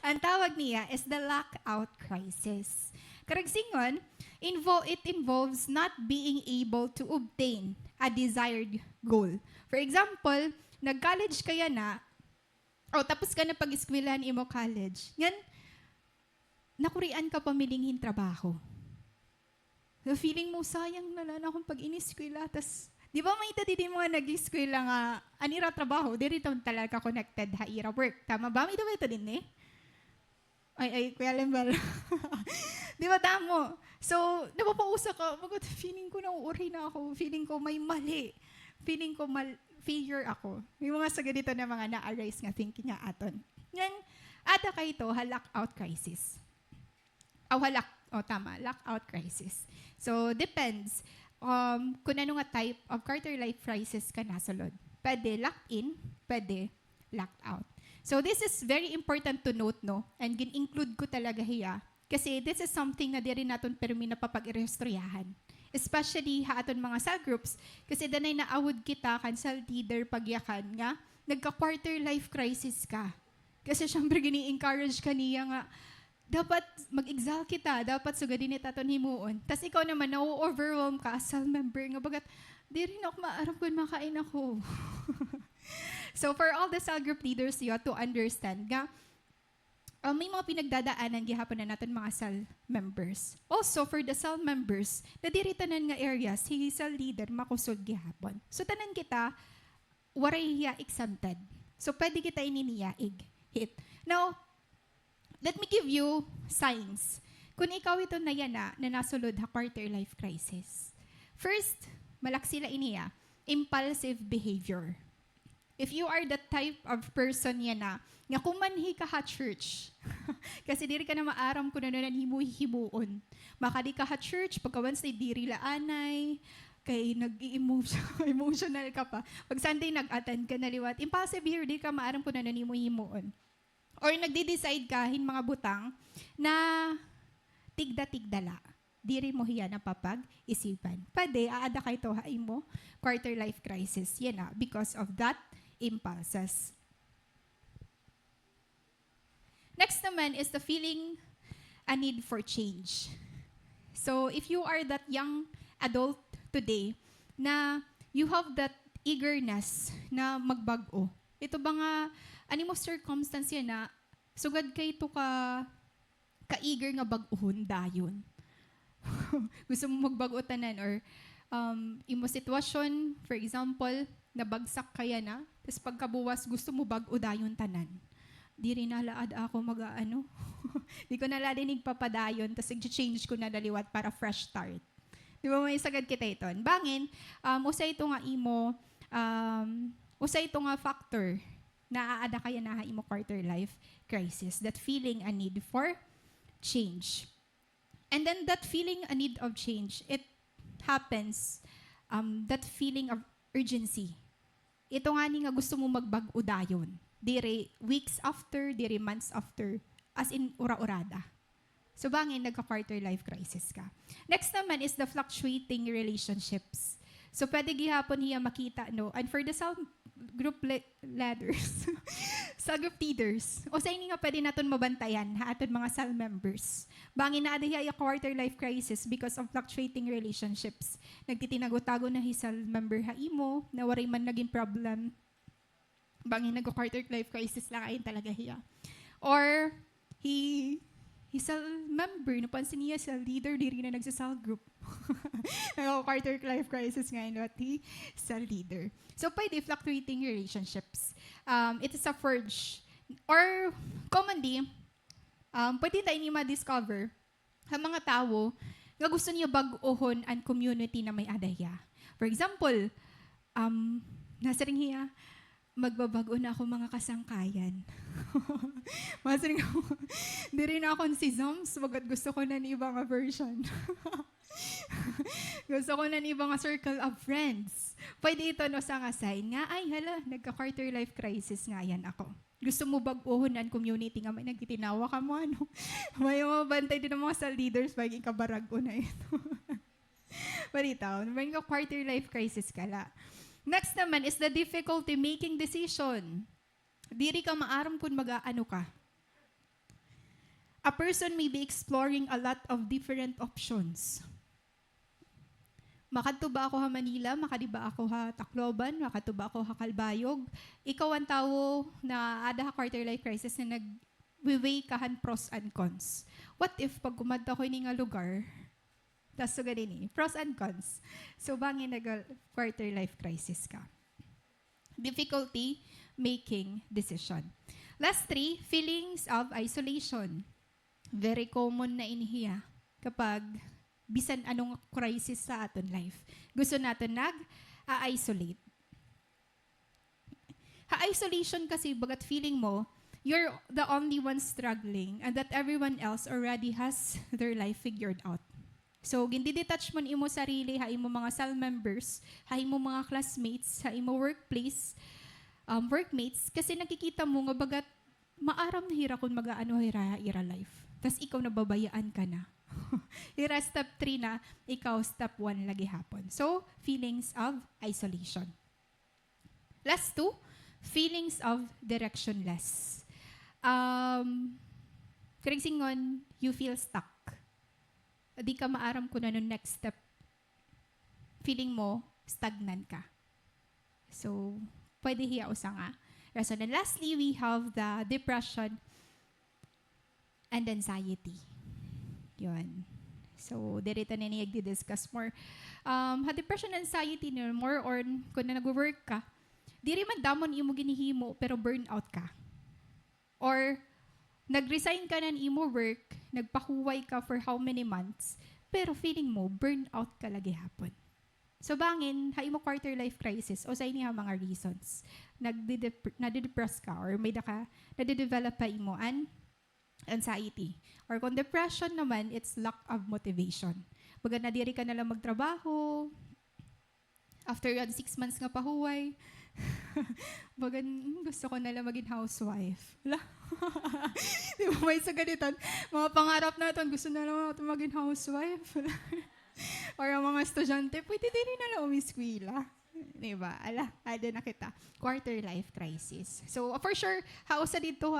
Ang tawag niya is the lockout crisis. Karagsingon, it involves not being able to obtain a desired goal. For example, nag-college kaya na, o tapos ka na pag-eskwelahan imo college, yan, nakurian ka pamilinghin trabaho. So, feeling mo, sayang na lang akong pag-iniskwela, tas, di ba may tadi mga nag-eskwela nga, anira trabaho, di rin talaga connected haira work. Tama ba? May ito din eh? Ay, kuya Lembal. Di ba tamo? So, napapausa ka, feeling ko nauuray na ako, feeling ko may mali, feeling ko failure ako. May mga sa ganito na mga na-arise nga thinking nga aton. Yan, ada ka ito, lockout crisis. Lockout crisis. So, depends kung ano nga type of quarter life crisis ka nasulod. Pwede locked in, pwede locked out. So, this is very important to note, no? And gin-include ko talaga hiya. Kasi this is something na di rin natin permi na papag-irestoryahan. Especially aton mga cell groups. Kasi danay na awod kita, cancel leader, pagyakan nga, nagka-quarter life crisis ka. Kasi syempre gini-encourage ka niya nga, dapat mag-exal kita, dapat sugadin ito aton himuon. Tas ikaw naman, na-overwhelm ka as cell member nga, bagat, di rin ako maaram kung makain ako. So for all the cell group leaders, you have to understand nga, may mga pinagdadaanan gihapon na natin mga cell members. Also, for the cell members, na diri tanan nga areas, si cell leader makusog gihapon. So, tanan kita, waray hiya exempted. So, pwede kita ininiyaig. Hit. Now, let me give you signs. Kung ikaw ito na yan na nasulod ha quarter life crisis. First, malaksila iniya, impulsive behavior. If you are the type of person yan na, nga kumanhi ka ha church, kasi diri ka na maaram kung ano himuon. Makadi ka ha church, pagka once na diri laanay, kay nag-emotional ka pa. Pag Sunday nag-attend ka na liwat, impulsive behavior, di ka maaram kung ano himuon. Or nagde-decide ka, mga butang, na tigda-tigdala. Diri mo hiya na papag-isipan. Pwede, aada ka ito hain mo, quarter life crisis. Yan na, because of that impulses. Next naman is the feeling a need for change. So, if you are that young adult today, na you have that eagerness na magbago, ito ba nga, mo circumstance yan na, sugad kay ito ka-eager nga baguhon dayon. Gusto mo magbago tanan or imo sitwasyon, for example, nabagsak kaya na, tapos pagkabuwas gusto mo bago dayon tanan. Di rin nalaad ako mag-ano. Di ko naladinig papadayon, tapos i-change ko na daliwat para fresh start. Di ba may sagad kita ito? Bangin, usay ito nga imo, usay ito nga factor na aada kaya na imo quarter life crisis, that feeling a need for change. And then that feeling a need of change, it happens, that feeling of urgency. Ito nga ni nga gusto mo magbago dayon. Dire weeks after, dire months after, as in ura-urada. So bangin, nagka-quarter life crisis ka. Next naman is the fluctuating relationships. So pwede gihapon niya makita, no? And for the group leaders, sa group leaders, o sa ini nga pwede natin mabantayan, ha, aton mga cell members. Bangin na ada hiya quarter life crisis because of fluctuating relationships. Nagtitinago-tago na hi cell member ha imo, na waray man naging problem. Bangin nag-quarter life crisis lang ayon talaga hiya. Or, cell member, napansin niya sa leader, di rin na nagsasal group. Nag-quarter life crisis ngayon, what cell leader. So, pwede fluctuating relationships. It is a forge. Or, commonly, pwede tayo niya ma-discover ang mga tao nga gusto niya baguhon ang community na may adaya. For example, nasa ring hiya, magbabago na ako mga kasangkayan. Masaring ako, di rin ako si Zoms, wagad gusto ko na ni ibang version. Gusto ko na ni ibang circle of friends. Pwede ito no sa nga sign nga, ay hala, nagka-quarter life crisis nga yan ako. Gusto mo baguhon ang community nga may nagtitinawa ka mo, ano? May mabantay din ng mga cell leaders, baging kabarago na ito. Palitaw, may quarter life crisis ka la. Next naman is the difficulty making decision. Diri ka maaram kung mag-aano ka. A person may be exploring a lot of different options. Makadto ba ako ha Manila? Makadi ba ako ha Tacloban? Makadto ba ako ha Calbayog? Ikaw ang tao na ada ha quarter life crisis na nag-weigh kahan pros and cons. What if pag kumadta ko ini nga lugar, tas so ganini, pros and cons. So bangin nag-quarter life crisis ka. Difficulty making decision. Last 3, feelings of isolation. Very common na inihiya kapag bisan anong crisis sa aton life. Gusto natin nag-isolate. Ha-isolation kasi bagat feeling mo, you're the only one struggling and that everyone else already has their life figured out. So, gindi-detach mo imo sarili, ha imo mga cell members, ha imo mga classmates, ha imo workmates, kasi nakikita mo nga bagat maaram na hira kung mag-aano hira life. Tapos ikaw nababayaan ka na. Hira step 3 na, ikaw step 1 lagi hapon. So, feelings of isolation. Last 2, feelings of directionless. Karigsingon, you feel stuck. Di ka maaram kung ano next step. Feeling mo, stagnant ka. So, pwede hiya usa nga. So then lastly, we have the depression and anxiety. Yun. So, dirito na niya di-discuss more. Depression and anxiety no, more on kung na nag-work ka, diri man damon imo ginihimo pero burnout ka. Or nag-resign ka ng imo work, nagpahuway ka for how many months, pero feeling mo burnout ka lagi hapon. So bangin, ha imo quarter life crisis o sa ini mga reasons. Nade-depress ka or may nade-develop pa imo anxiety. Or kung depression naman, it's lack of motivation. Baga na diri ka na lang magtrabaho, after 6 months nga pahuway, baga gusto ko na lang maging housewife. Wala. Di ba may sa ganitan? Mga pangarap natin, gusto na lang natin maging housewife. Or ang mga estudyante, pwede din na lang umiskwila. Di ba? Ada na kita. Quarter life crisis. So, for sure, hausa dito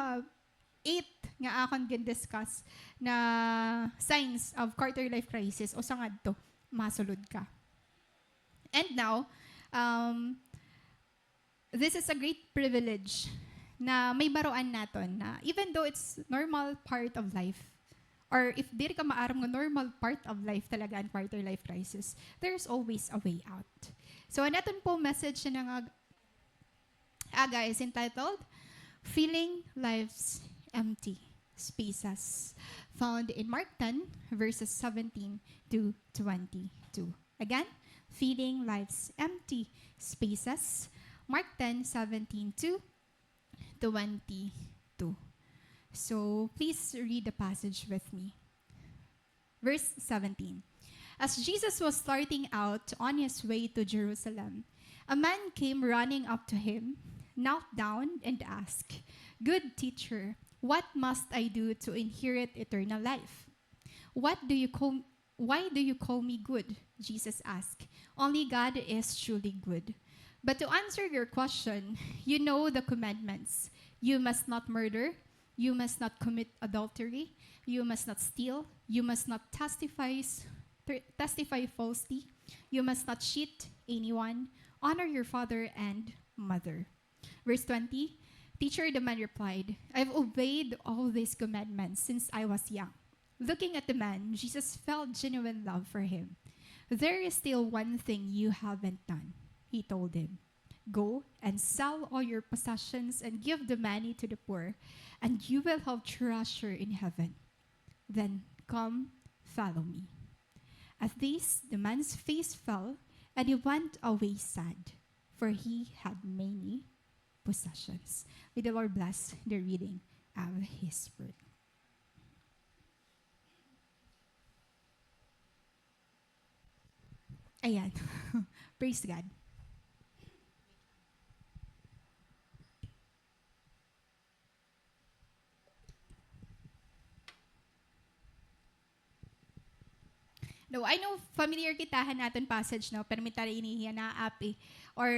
8 nga akong discuss na signs of quarter life crisis o sangad to, masulod ka. And now, this is a great privilege na may baroan naton na even though it's normal part of life, or if diri ka maaram nga normal part of life talaga ang quarter life crisis, there's always a way out. So, naton po message na nga is entitled, Feeling Life's Empty Spaces, found in Mark 10, verses 17 to 22. Again, Feeling Life's Empty Spaces, Mark 10, 17 to 22. So, please read the passage with me. Verse 17. As Jesus was starting out on his way to Jerusalem, a man came running up to him, knelt down, and asked, "Good teacher, what must I do to inherit eternal life?" Why do you call me good? Jesus asked. Only God is truly good. But to answer your question, you know the commandments. You must not murder. You must not commit adultery. You must not steal. You must not testify falsely. You must not cheat anyone. Honor your father and mother. Verse 20. Teacher, the man replied, I've obeyed all these commandments since I was young. Looking at the man, Jesus felt genuine love for him. There is still one thing you haven't done, he told him. Go and sell all your possessions and give the money to the poor, and you will have treasure in heaven. Then come, follow me. At this, the man's face fell, and he went away sad, for he had many possessions. May the Lord bless the reading of His word. Ayan. Praise God. No, I know familiar kitahan natin passage no, pero may tari inihiya na api. Or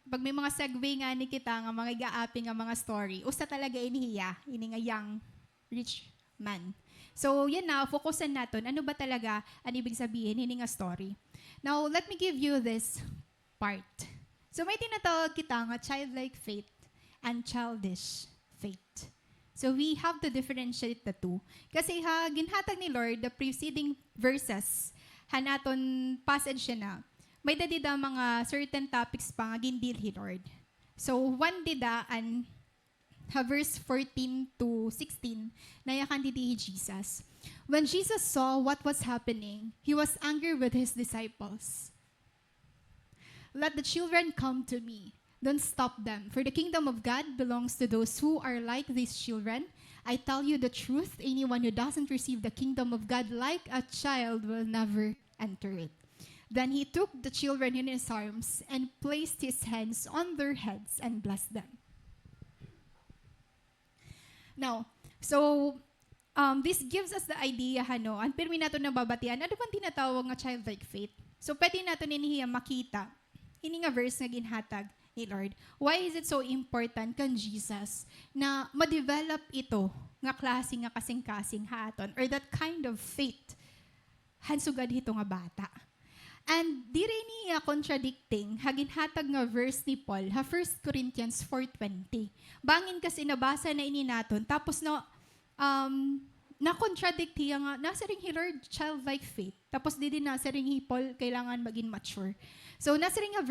pag may mga segue nga ni kita nga mga gaapi nga mga story, usa talaga inihiya, ini nga young rich man. So, yan na, focusan natin, ano ba talaga ang ibig sabihin, ini nga story. Now, let me give you this part. So, may tinatawag kita nga childlike faith and childish faith. So, we have to differentiate the two. Kasi ginhatag ni Lord, the preceding verses, hanaton passage siya na, may dadida mga certain topics pa nga gindilhi Lord. So, one dida and verse 14 to 16, nayakan didihi Jesus. When Jesus saw what was happening, he was angry with his disciples. Let the children come to me. Don't stop them, for the kingdom of God belongs to those who are like these children. I tell you the truth, anyone who doesn't receive the kingdom of God like a child will never enter it. Then he took the children in his arms and placed his hands on their heads and blessed them. Now, so this gives us the idea, ang pirmi nato nababatian, ano bang tinatawag nga childlike faith? So, pwede nato ninihiya makita, ini nga verse nga ginhatag ni Lord. Why is it so important kan Jesus na ma-develop ito nga klase nga kasing-kasing haton or that kind of faith hansugad hito nga bata. And diri niya contradicting haginhatag nga verse ni Paul, 1 Corinthians 4:20. Bangin kasi nabasa na ini naton tapos na na-contradict hiya nga, nasa ring hi Lord, childlike faith. Tapos di din nasa ring hi Paul, kailangan maging mature. So, nasa ring nga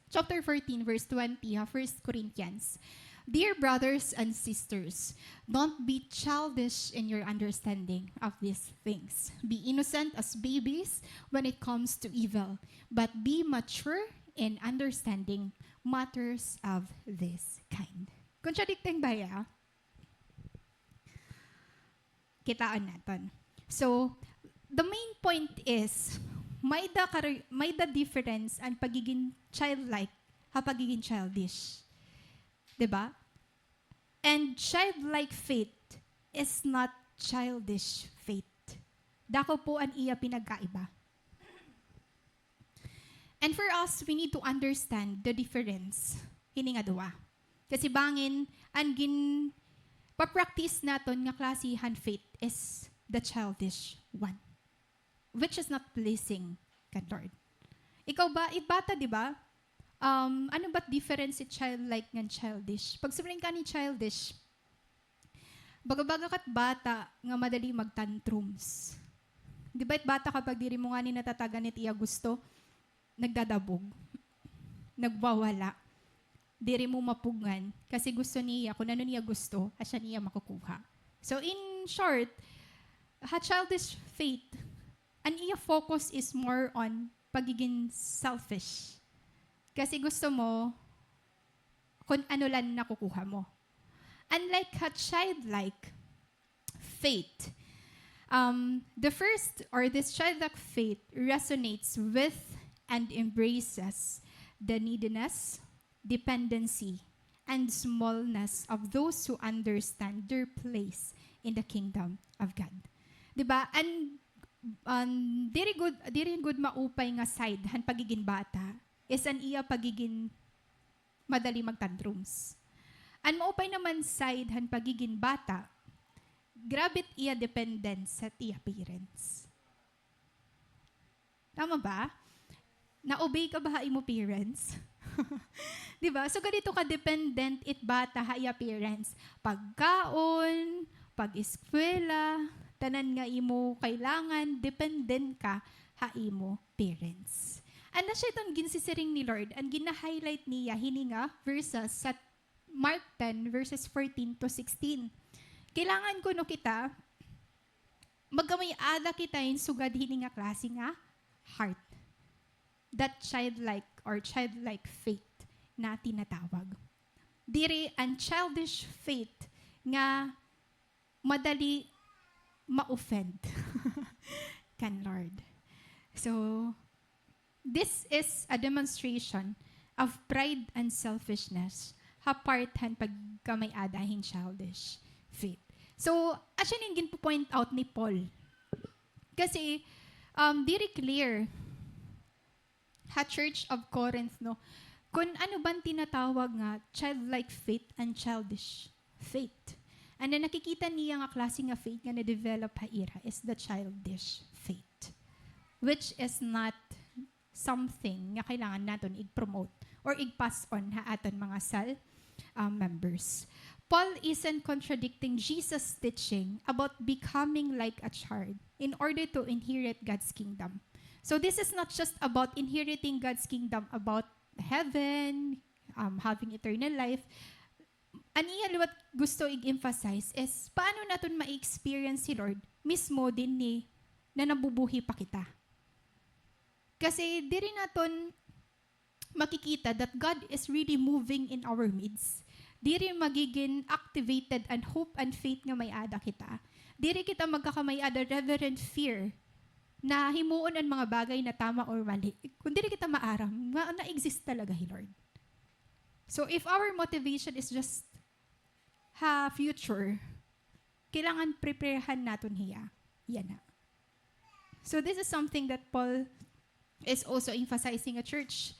chapter 14, verse 20, 1 Corinthians. Dear brothers and sisters, don't be childish in your understanding of these things. Be innocent as babies when it comes to evil, but be mature in understanding matters of this kind. Contradicting ba ya? Kitaan natin. So, the main point is, may the difference ang pagiging childlike ha pagiging childish. 'Di ba? And childlike faith is not childish faith. Dako po ang iya pinagkaiba. And for us, we need to understand the difference. Hini nga duwa. Kasi bangin, ang papractice naton nga klasihan faith is the childish one, which is not pleasing kay Lord. Ikaw ba, ibata, di ba? Ano ba't difference si childlike ng childish? Pag sabihin ka ni childish, baga-baga kat bata nga madali magtantrums. Di ba bata kapag diri mo nga ni natatagan it iya gusto, nagdadabog, nagwawala, diri mo mapugan, kasi gusto niya, kung ano niya gusto, asya niya makukuha. So in short, childish faith, ang iya focus is more on pagiging selfish. Kasi gusto mo, kung ano lang nakukuha mo. Unlike a childlike faith, this childlike faith resonates with and embraces the neediness, dependency, and smallness of those who understand their place in the kingdom of God. Diba? And diri good maupay nga side han pagiging bata is an iya pagiging madali magtantrums. Ang maupay naman side han pagiging bata, grabit iya dependence sa iya parents. Tama ba? Na-obey ka ba imo parents? Diba? So ganito ka dependent it bata ha iya parents. Pagkaon, pag-eskwela, tanan nga imo kailangan, dependent ka ha imo parents. And na siya itong ginsisiring ni Lord, and gina-highlight niya, hininga verses sa Mark 10, verses 14 to 16. Kailangan ko no kita, magkamay-ada kita yung sugad hininga klase nga, heart. That childlike or childlike faith na tinatawag. Diri ang childish faith nga madali ma-offend kan Lord. So, this is a demonstration of pride and selfishness haparthan pagkamay-ada hin childish faith. So, asya ning ginpo-point out ni Paul. Kasi, diri clear ha Church of Corinth, no? Kung ano bang tinatawag nga childlike faith and childish faith. And na nakikita niya nga klase nga faith nga na-develop ha ira is the childish faith. Which is not something nga kailangan natin i-promote or i-pass on ha aton mga members. Paul isn't contradicting Jesus' teaching about becoming like a child in order to inherit God's kingdom. So this is not just about inheriting God's kingdom, about heaven, having eternal life. Aniya what gusto i-emphasize is paano natin ma-experience si Lord mismo din ni na nabubuhi pa kita. Kasi di rin natin makikita that God is really moving in our midst. Di rin magiging activated and hope and faith nga may ada kita. Di rin kita magkakamay ada reverent fear na himuon ang mga bagay na tama or mali. Kung di rin kita maaram, na-exist talaga hi Lord. So if our motivation is just future, kailangan preparehan natin hiya. Yan na. So this is something that Paul is also emphasizing a church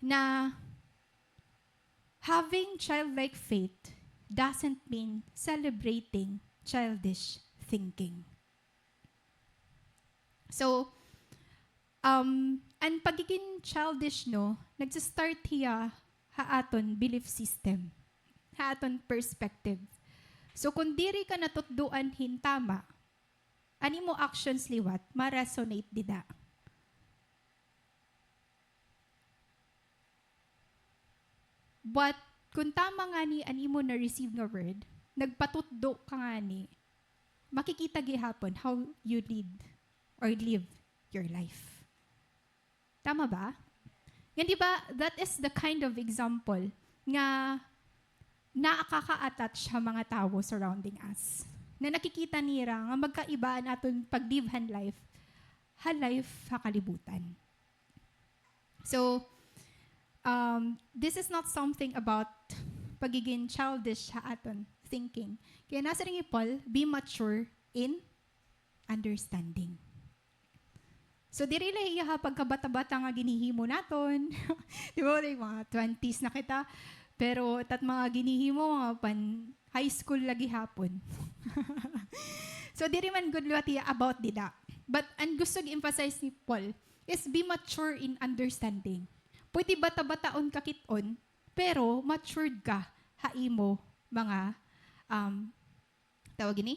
na having childlike faith doesn't mean celebrating childish thinking. So, ang pagiging childish, no, nagsa-start hiya ha aton belief system, ha aton perspective. So kung diri ka natutduan hintama, ani mo actions liwat, ma-resonate dida. But kung tama nga ni ani mo na-receive nga word, nagpatutdo ka nga ni, makikita gihapon how you lead or live your life. Tama ba? Yan di ba, that is the kind of example nga nakaka-attach sa mga tao surrounding us. Na nakikita nira nga magkaibaan aton pag-livehan life, kalibutan. So, this is not something about pagiging childish sa aton thinking. Kaya nasa rin Paul, be mature in understanding. So, di rin iya pagkabata-bata nga ginihimo naton. Di ba, mga 20s na kita. Pero, mga ginihimo, mga high school lagi hapon. So, di rin man good luwati about dida. But, ang gusto gi-emphasize ni Paul is be mature in understanding. Pwede bata-bataon kakiton, pero matured ka, haimo mga, tawag ini?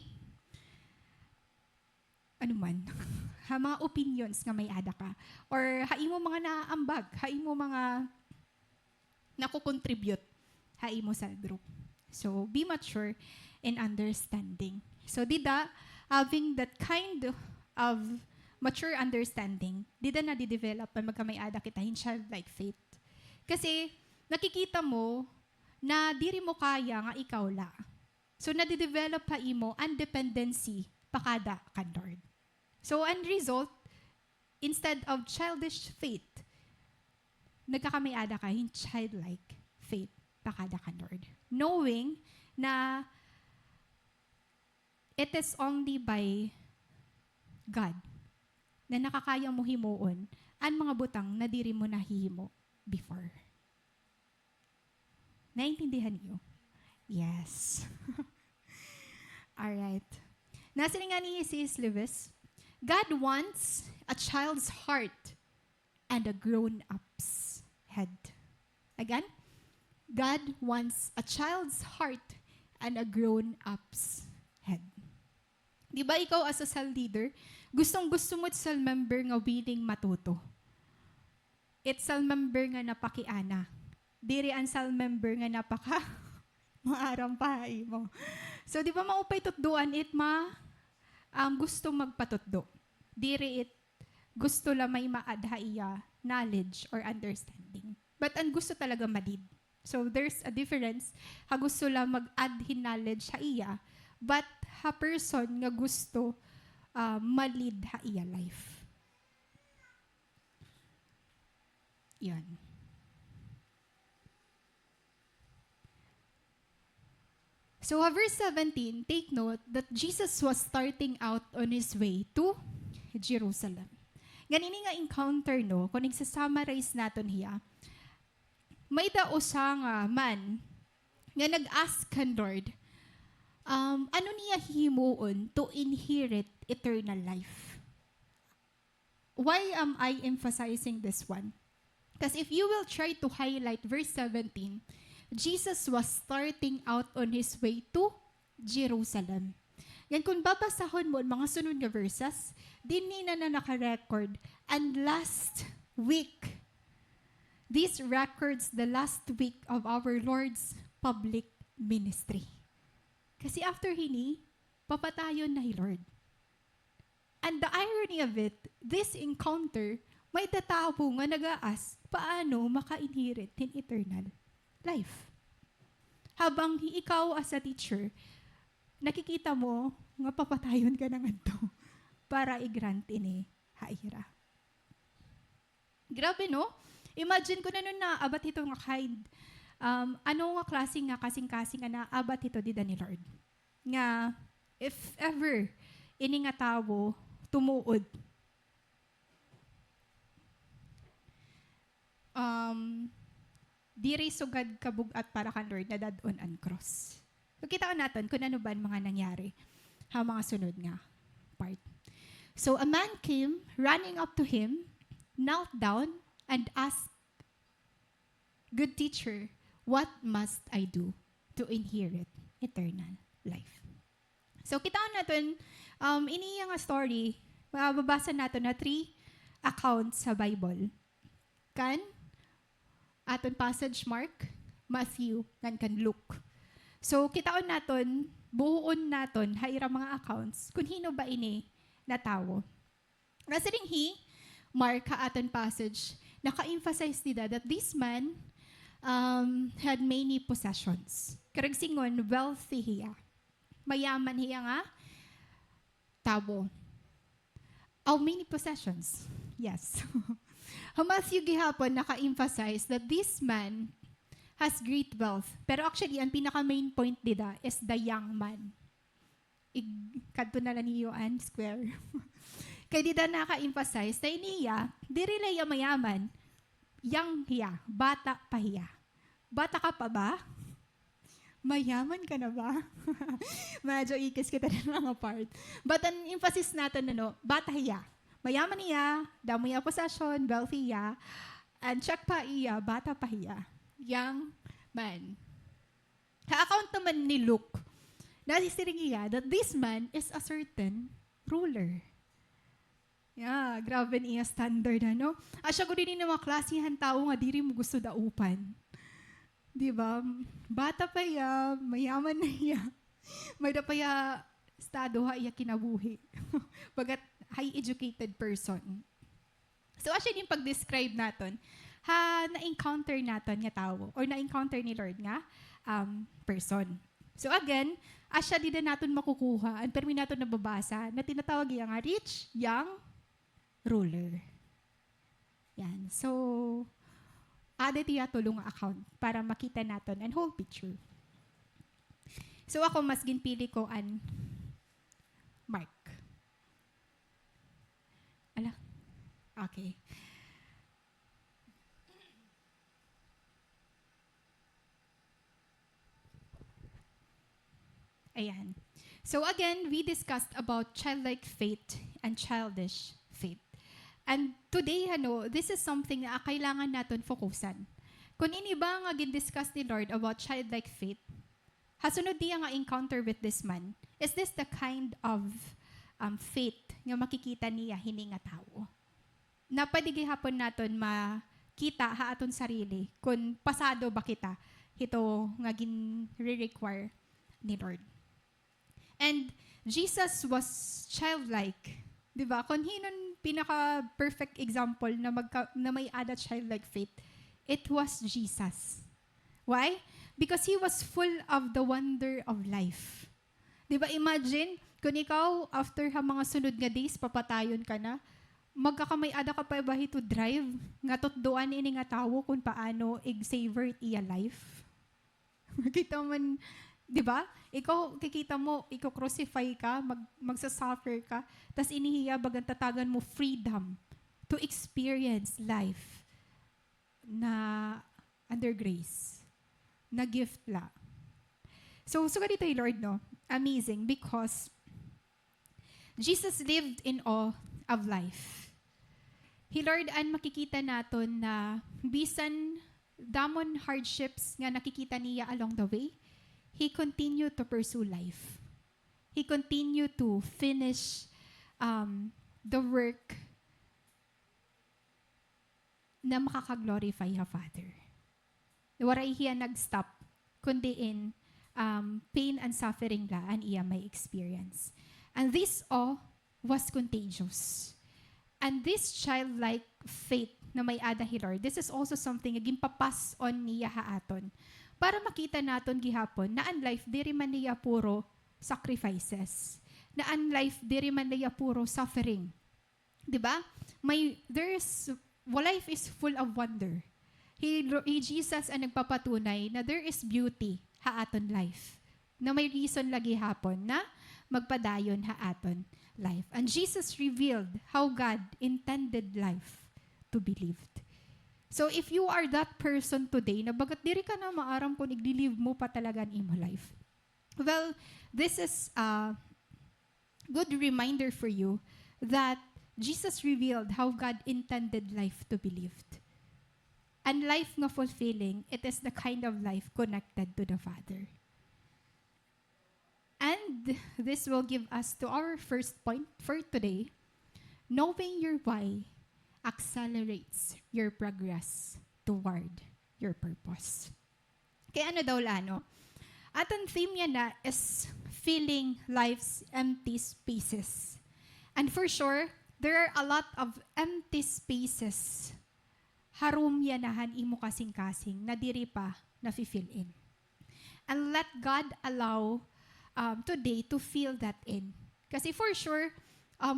Ano man? Mga opinions nga may ada ka. Or haimo mga naaambag, haimo mga nakukontribute, haimo sa group. So, be mature in understanding. So, dida, having that kind of mature understanding, dida na di-develop pa magkamay ada kita in childlike faith. Kasi, nakikita mo na diri mo kaya nga ikaw la. So, nadi-develop pa imo ang dependency pakada kan Lord. So, ang result, instead of childish faith, nagkakamayada ka in childlike faith pakada kan Lord. Knowing na it is only by God na nakakaya mo himuon ang mga butang na diri mo nahihimo before. Naintindihan niyo? Yes. Alright. Nasa nga ni C.S. Lewis, God wants a child's heart and a grown-up's head. Again, God wants a child's heart and a grown-up's head. Di ba ikaw as a cell leader, gustong-gusto mo cell member nga willing matuto. It's cell member nga napakiana. Diri ang cell member nga napaka maarampahay mo. So, di ba maupay tutduan it gusto magpatutdo. Diri it gusto lang may maadha iya knowledge or understanding. But ang gusto talaga madid. So, there's a difference. Ha gusto lang mag-add knowledge sa iya, but ha person nga gusto malid ha iya life. Yan. So, verse 17, take note that Jesus was starting out on his way to Jerusalem. Ganini nga encounter, no? Kung nagsasummarize natin hiya, may dausa nga man nga nag-ask kan Lord, ano niya himuon to inherit eternal life? Why am I emphasizing this one? Because if you will try to highlight verse 17, Jesus was starting out on his way to Jerusalem. Yan, kung babasahon mo mga sunod na verses, din na naka-record. And last week, these records the last week of our Lord's public ministry. Kasi after hini, papatayon na hi Lord. And the irony of it, this encounter, may tatao nga nag-aas, paano maka-inherit in eternal life. Habang ikaw as a teacher, nakikita mo nga papatayon ka na ngadto para i-grant ini haira. Grabe, no? Imagine ko na nun na abat ito nga kind. Ano nga klaseng nga kasing-kasing nga na abat ito dida ni Lord. Nga, if ever, ini nga tao tumuod. Diri sugad kabugat para kan Lord na dadon ang cross. So, kita ko natin kung ano ba mga nangyari ha mga sunod nga part. So, a man came running up to him, knelt down, and asked, "Good teacher, what must I do to inherit eternal life. So, kitaan natin, iniya nga story, mababasa natin na 3 accounts sa Bible. Kan, aton passage Mark, Matthew, kan Luke. So, kitaon naton, buuon naton, hayra mga accounts, kung hino ba ini na tao. Nasa ring Mark, aton passage, naka-emphasize nila that this man had many possessions. Karagsingon, wealthy hiya. Mayaman hiya nga, tao. How many possessions? Yes. Matthew gihapon naka-emphasize that this man has great wealth. Pero actually, ang pinaka-main point nila is the young man. Kadto na lang ni Yoan Square. Kaya dito naka-emphasize na iniya, di rin mayaman, young hiya, bata pa hiya. Bata ka pa ba? Mayaman ka na ba? Medyo ikis kita na mga part. But ang emphasis natin, bata hiya. Mayaman hiya, damo hiya possession, wealthy hiya, and check pa hiya, bata pa hiya. Young man. Ka-account naman ni Luke, nasisiring hiya that this man is a certain ruler. Yeah, grabe niya standard, Asya ko din ng mga klasihan tao nga diri mo gusto daupan. Di ba? Bata pa ya, mayaman na ya. May da pa ya estado ha iya kinabuhi. Bagat high educated person. So asya din pag-describe naton, na-encounter naton nga tao or na-encounter ni Lord nga person. So again, asya din naton makukuha, ang permi naton nababasa na tinatawag yang rich, young, ruler. Yan. So, added iya tulong account para makita natin ang whole picture. So, ako mas ginpili ko an Mark. Ala? Okay. Ayan. So again, we discussed about childlike faith and childish faith. And today, this is something na kailangan natin fokusan. Kung ini ba nga gin-discuss ni Lord about childlike faith, hasunod niya nga encounter with this man, is this the kind of faith nga makikita niya hini nga tao? Na pwede gihapon natin makita ha aton sarili kung pasado ba kita ito nga gin-require ni Lord. And Jesus was childlike. Diba? Kung hinon pinaka-perfect example na may ada childlike faith, it was Jesus. Why? Because He was full of the wonder of life. Diba? Imagine, kung ikaw, after mga sunod nga days, papatayon ka na, magkakamay ada ka pa ba to drive, nga tutduan ini nga tao kung paano i-savor iya life. Makita man, di ba? Ikaw, kikita mo, ikaw crucify ka, magsasuffer ka, tas inihiya bagang tatagan mo freedom to experience life na under grace, na gift la. So ganito yung Lord, amazing, because Jesus lived in awe of life. Lord, an makikita naton na bisan damon hardships nga nakikita niya along the way, He continued to pursue life. He continued to finish the work na makakaglorify ha Father. Waray hiya nag-stop, kundi in pain and suffering la an iya may experience. And this awe was contagious. And this childlike faith na may ada hi Lord, this is also something na gimpapas on niya haaton. Para makita naton gihapon na ang life diri man niya puro sacrifices. Na ang life diri man niya puro suffering. 'Di ba? Life is full of wonder. Jesus ang nagpapatunay na there is beauty haaton life. Na may reason lagi hapon na magpadayon haaton life. And Jesus revealed how God intended life to be lived. So if you are that person today, na bagat diri ka na maaram kung i-live mo pa talaga ang imo life. Well, this is a good reminder for you that Jesus revealed how God intended life to be lived. And life nga fulfilling, it is the kind of life connected to the Father. And this will give us to our first point for today. Knowing your why accelerates your progress toward your purpose. Kaya ano daw Lano? Atong theme niya na is filling life's empty spaces. And for sure, there are a lot of empty spaces. Harum yanahan imo kasing-kasing na diri pa na fill in. And let God allow today to fill that in. Kasi for sure,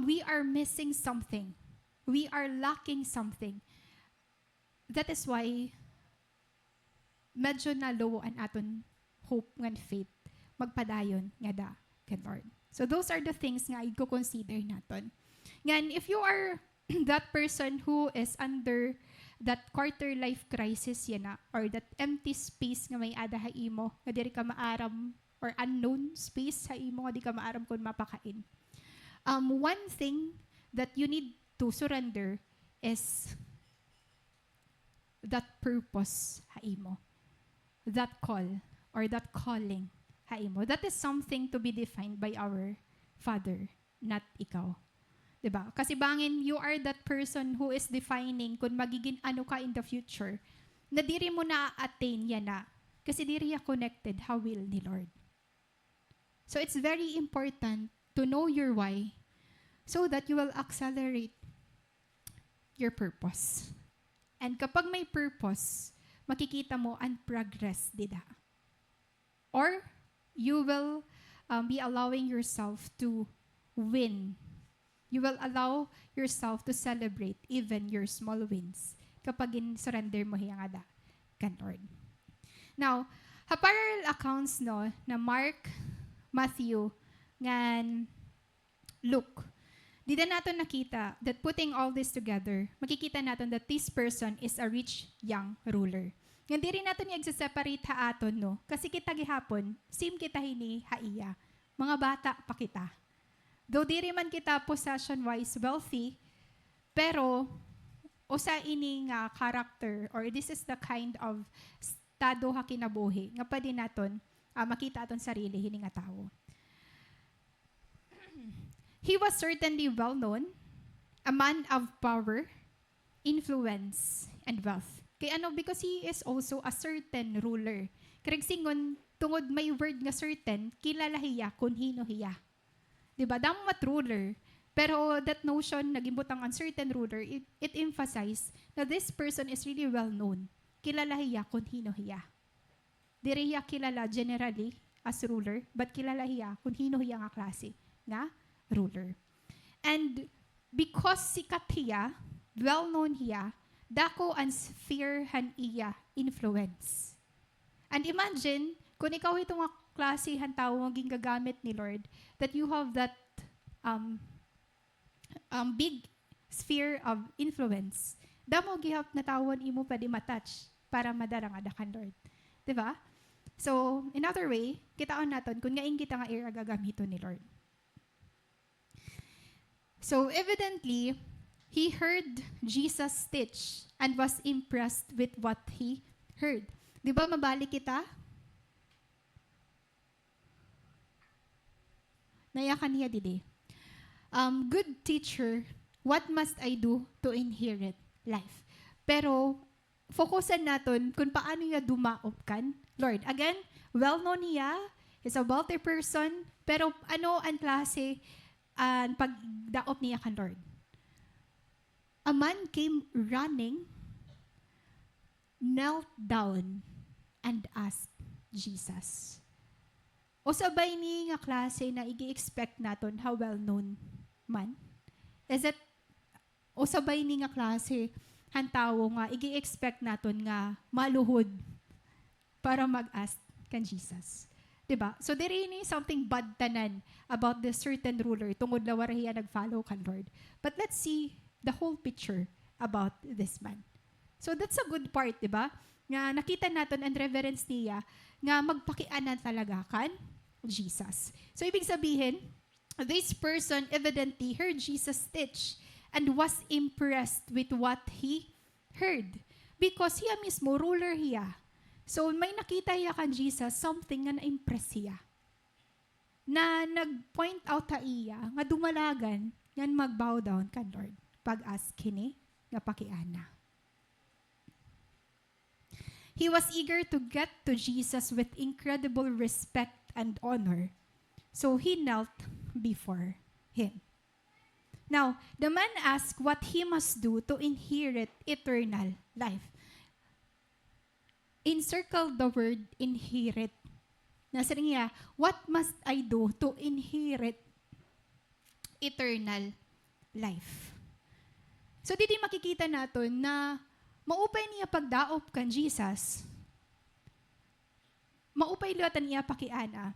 we are missing something. We are lacking something. That is why medyo na low an aton hope and faith magpadayon nga da kan Lord. So those are the things nga i-consider naton. Ngan if you are that person who is under that quarter life crisis yan na, or that empty space nga may ada ha imo nga diri ka maaram, or unknown space ha imo nga di ka maaram kung mapakain. One thing that you need to surrender is that purpose ha imo, that call or that calling ha imo. That is something to be defined by our Father, not ikaw. Diba? Kasi bangin, you are that person who is defining kung magiging ano ka in the future, na diri mo na-attain yan na. Kasi diri ya connected how will ni Lord. So it's very important to know your why so that you will accelerate your purpose. And kapag may purpose, makikita mo ang progress dida. Or you will be allowing yourself to win. You will allow yourself to celebrate even your small wins kapag in-surrender mo hiyang kan Lord. Now, parallel accounts no na Mark, Matthew, ngan Luke. Dito natin nakita that putting all this together, makikita natin that this person is a rich young ruler. Nga di rin natin i-separate ha aton no, kasi kita gihapon, same kita hini haiya. Mga bata pa kita. Though di man kita possession-wise wealthy, pero usa ini nga character or this is the kind of estado ha kinabuhi nga pa din naton makita aton sarili hini nga tawo. He was certainly well known, a man of power, influence, and wealth. Kaya ano, because he is also a certain ruler. Karag singon, tungod may word nga certain, kilala hiya kung hino hiya. Diba? Damat ruler. Pero that notion, nagimbutang uncertain ruler, it emphasized na this person is really well known. Kilala hiya kung hino hiya. Diri hiya kilala generally as ruler, but kilala hiya kung hino hiya nga klase nga ruler. And because sikat hiya, well known hiya, dako ang sphere han iya influence. And imagine, kung ikaw itong klase han tao maging gagamit ni Lord, that you have that big sphere of influence. Damo gihap na tawon imo pa di matouch para madarang adakan Lord. Diba? So, in other way, kitaon naton kung ngayon kita nga ira gagamito ni Lord. So, evidently, he heard Jesus teach and was impressed with what he heard. Di ba mabalik kita? Nayakan niya didi. Good teacher, what must I do to inherit life? Pero, fokusan natin kung paano niya dumaop kan. Lord, again, well-known niya, he's a wealthy person, pero ano ang klase ang pagdaop niya kan Lord? A man came running, knelt down, and asked Jesus. O sabay ni nga klase na i-expect naton how well-known man? Is it, o sabay ni nga klase hantawo nga i-expect naton nga maluhod para mag-ask kan Jesus? Diba? So there is something bad tanan about this certain ruler tungod lawar hiya nag-follow kan Lord. But let's see the whole picture about this man. So that's a good part, diba? Nga nakita naton ang reverence niya nga magpakianan talaga kan Jesus. So ibig sabihin, this person evidently heard Jesus teach and was impressed with what he heard. Because hiya mismo, ruler hiya. So may nakita hiya kan Jesus, something nga na-impress hiya. na nag-point out ta iya nga dumalagan yan mag-bow down kan Lord pag-ask kini nga pakiana. He was eager to get to Jesus with incredible respect and honor, so he knelt before him. Now, the man asked what he must do to inherit eternal life. Encircle the word inherit. Nasa niya, what must I do to inherit eternal life? So, didi makikita natin na maupay niya pagdaop kan Jesus. Maupay luwatan niya pakiana.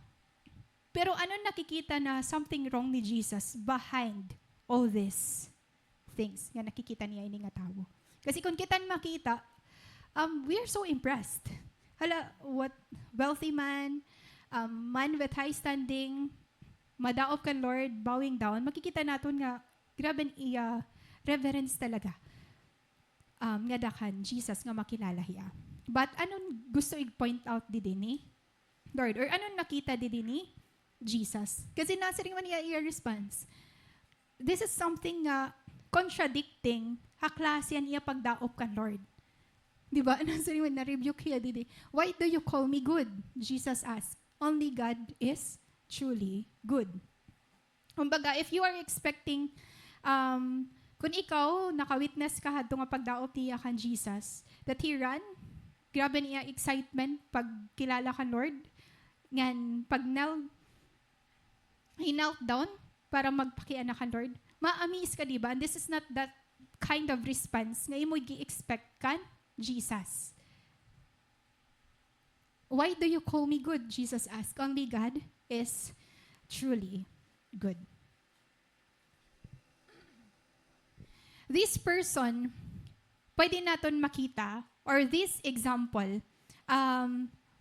Pero ano nakikita na something wrong ni Jesus behind all these things nga nakikita niya ini nga tao. Kasi kung kitan makita, we are so impressed. Hala, what wealthy man, man with high standing, madaop kan Lord, bowing down, makikita natin nga, grabe iya, reverence talaga. Nga dakan, Jesus nga makilala hiya. But anong gusto i-point out di ni Lord? Or anong nakita di ni Jesus? Kasi nasa rin man iya response. This is something contradicting haklasian iya pagdaop kan Lord. Diba? Nasa rin man na-rebuke hiya di. Why do you call me good? Jesus asked. Only God is truly good. Kumbaga, if you are expecting, kung ikaw, naka-witness ka hadto nga pagdaop niya kan Jesus, that he ran, grabe niya excitement pag kilala kan Lord, ngan pag he knelt down para magpakiana kan Lord, ma-amaze ka diba? And this is not that kind of response nga imo gi-expect kan Jesus. Why do you call me good? Jesus asked. Only God is truly good. This person, pwede natin makita, or this example,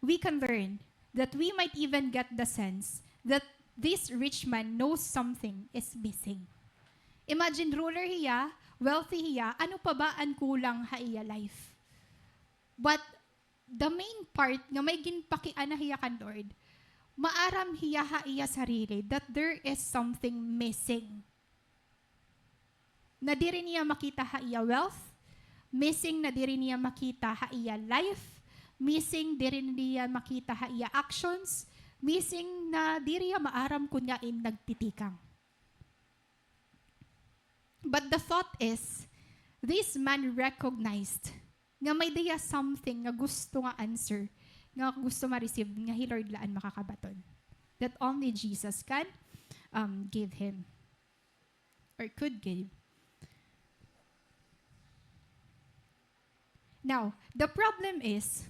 we can learn that we might even get the sense that this rich man knows something is missing. Imagine ruler hiya, wealthy hiya, ano pa ba ang kulang ha iya life? But the main part nga may ginpakiana hiya kan Lord, maaram hiya ha iya sarili that there is something missing. Na diri niya makita ha iya wealth, missing na diri niya makita ha iya life, missing diri niya makita ha iya actions, missing na diri niya maaram kunyain nagtitikang. But the thought is, this man recognized nga may diya something nga gusto nga answer, nga gusto ma-receive, nga hi Lord laan makakabaton. That only Jesus can give him, or could give. Now, the problem is,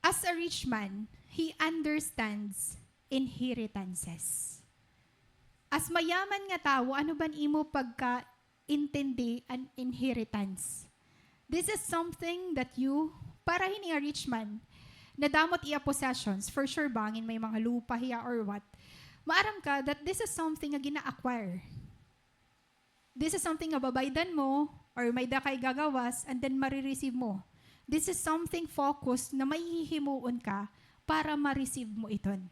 as a rich man, he understands inheritances. As mayaman nga tao, ano ban imo pagka-intindi an inheritance? This is something that you, para hini a rich man, nadamot iya possessions, for sure bangin may mga lupa hiya or what, maaram ka that this is something nga gina-acquire. This is something nga babaydan mo, or may dakay gagawas, and then marireceive mo. This is something focused na may hihimuon ka para ma-receive mo iton.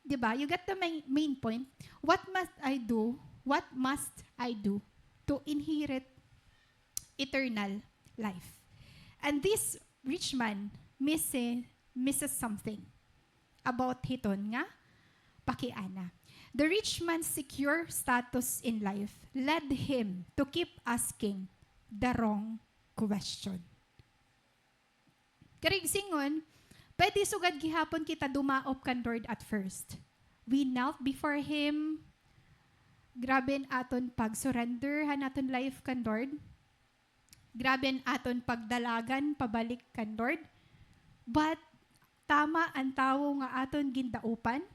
Diba? You get the main point? What must I do? What must I do to inherit eternal life? And this rich man misses something about hiton nga pakiana. The rich man's secure status in life led him to keep asking the wrong question. Karigsingon, pwede sugad gihapon kita dumaop kan Lord at first. We knelt before Him. Grabe aton pag-surrender hanaton life kan Lord. Grabe aton pagdalagan pabalik kan Lord. But tama ang tawo nga aton gindaupan.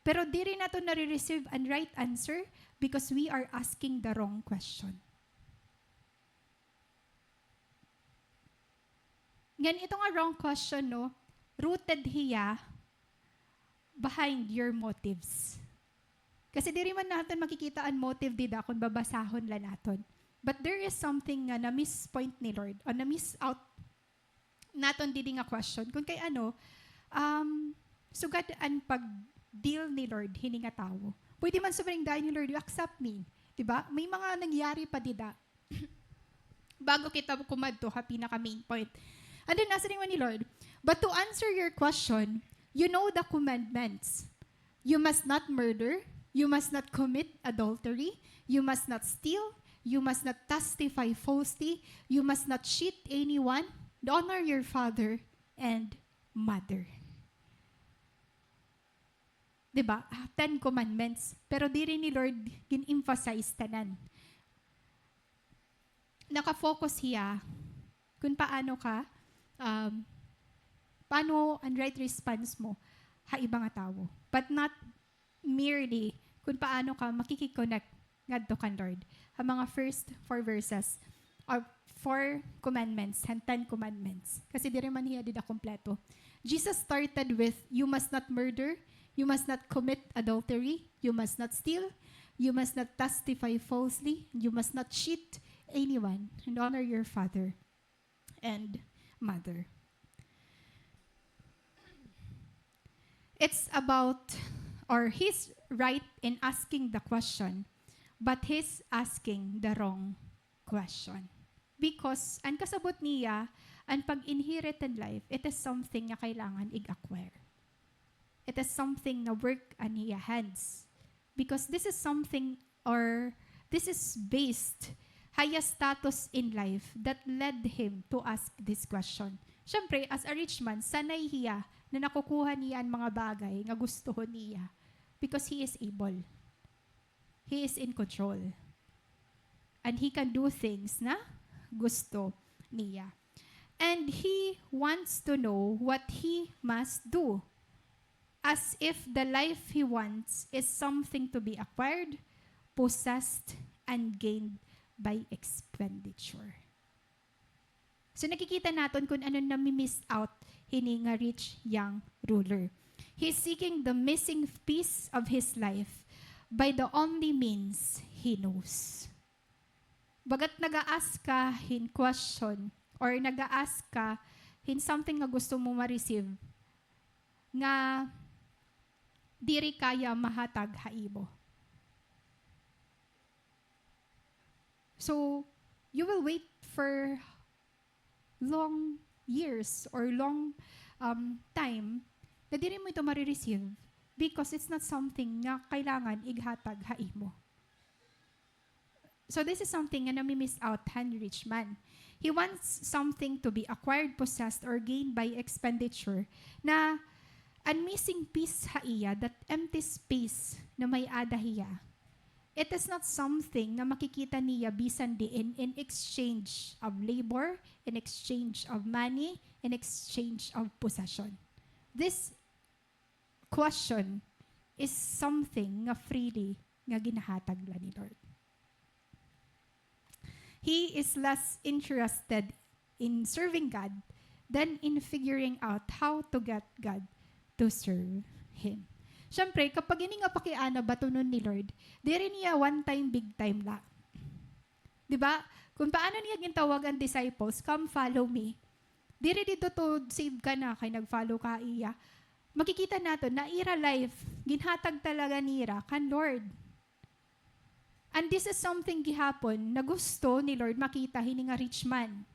Pero diri nato nare-receive an right answer because we are asking the wrong question. Ngan ito nga wrong question, no? Rooted hiya behind your motives. Kasi diri man natin makikita ang motive dida kung babasahon la naton. But there is something nga na miss point ni Lord o na miss out naton didi nga question. Kung kay ano, sugad ang pag deal ni Lord, hini nga tao. Pwede man sobrang dahil ni Lord, you accept me. Diba? May mga nangyari pa dida. Bago kita kumadto, pinaka main point. And then, nasa rin ni Lord, but to answer your question, you know the commandments. You must not murder. You must not commit adultery. You must not steal. You must not testify falsely. You must not cheat anyone. Honor your father and mother. Diba? 10 commandments. Pero di rin ni Lord gin-emphasize tanan. Nakafocus siya kung paano ka, paano ang right response mo ha ibang tao. But not merely kung paano ka makikiconnect ngadto kan Lord. Ang mga first 4 verses or 4 commandments and 10 commandments. Kasi di rin man hiya dida kompleto. Jesus started with, you must not murder, you must not commit adultery, you must not steal, you must not testify falsely, you must not cheat anyone, and honor your father and mother. It's about, or he's right in asking the question, but he's asking the wrong question. Because, ang kasabot niya, ang pag-inherited life, it is something na kailangan i-acquire. It is something na work on niya hands. Because this is something, or this is based highest status in life that led him to ask this question. Siyempre, as a rich man, sanay hiya na nakukuha niya ang mga bagay nga gustuhon niya because he is able. He is in control. And he can do things na gusto niya. And he wants to know what he must do. As if the life he wants is something to be acquired, possessed, and gained by expenditure. So nakikita natin kung ano nami-miss out hini nga rich young ruler. He's seeking the missing piece of his life by the only means he knows. Bagat nag-a-ask ka in question or nag-a-ask ka in something nga gusto mo ma-receive nga diri kaya mahatag haibo. So, you will wait for long years or long time na diri mo ito marireceive because it's not something na kailangan ighatag haimo. So, this is something na nami-miss out hand rich man. He wants something to be acquired, possessed, or gained by expenditure na ang missing piece haiya, that empty space na may ada hiya, it is not something na makikita niya bisan diin in exchange of labor, in exchange of money, in exchange of possession. This question is something nga freely nga ginahatag la ni Lord. He is less interested in serving God than in figuring out how to get God to serve Him. Siyempre, kapag ini nga pakiana batunon ni Lord, di rin niya one time, big time la. Diba? Kung paano niya gintawag ang disciples, come follow me. Di rin dito to save ka na, kay nag-follow ka iya. Makikita nato na ira life, ginhatag talaga nira kan Lord. And this is something gihapon na gusto ni Lord makita hini nga rich man.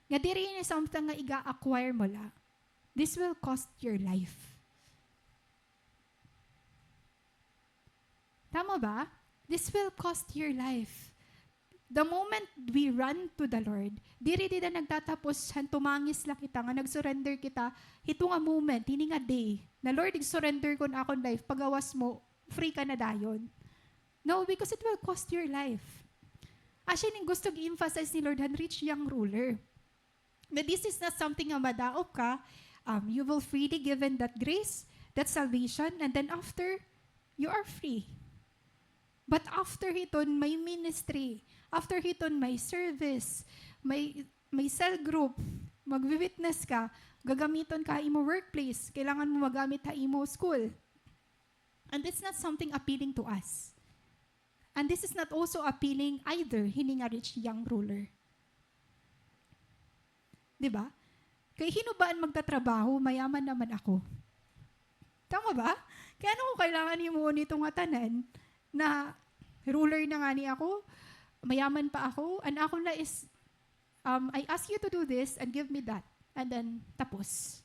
Nga di rin niya something nga iga-acquire mo la. This will cost your life. Tama ba? This will cost your life. The moment we run to the Lord, diri na nagtatapos, tumangis lang kita, nga nag-surrender kita, ito nga moment, hindi nga day, na Lord, surrender ko na akong life, pagawas mo, free ka na dayon. No, because it will cost your life. Actually, gusto i-emphasize ni Lord, han rich young ruler. But this is not something nga madaop ka, you will freely given that grace, that salvation, and then after, you are free. But after hiton, may ministry. After hiton, may service. May cell group. Mag-witness ka. Gagamiton ka imo workplace. Kailangan mo magamit ha imo school. And it's not something appealing to us. And this is not also appealing either hini nga rich young ruler. Diba? Kay hinubaan magtatrabaho, mayaman naman ako. Tama ba? Kaya ano ko kailangan mo nito nga tanan na ruler na nga ni ako, mayaman pa ako, and ako na is, I ask you to do this and give me that. And then, tapos.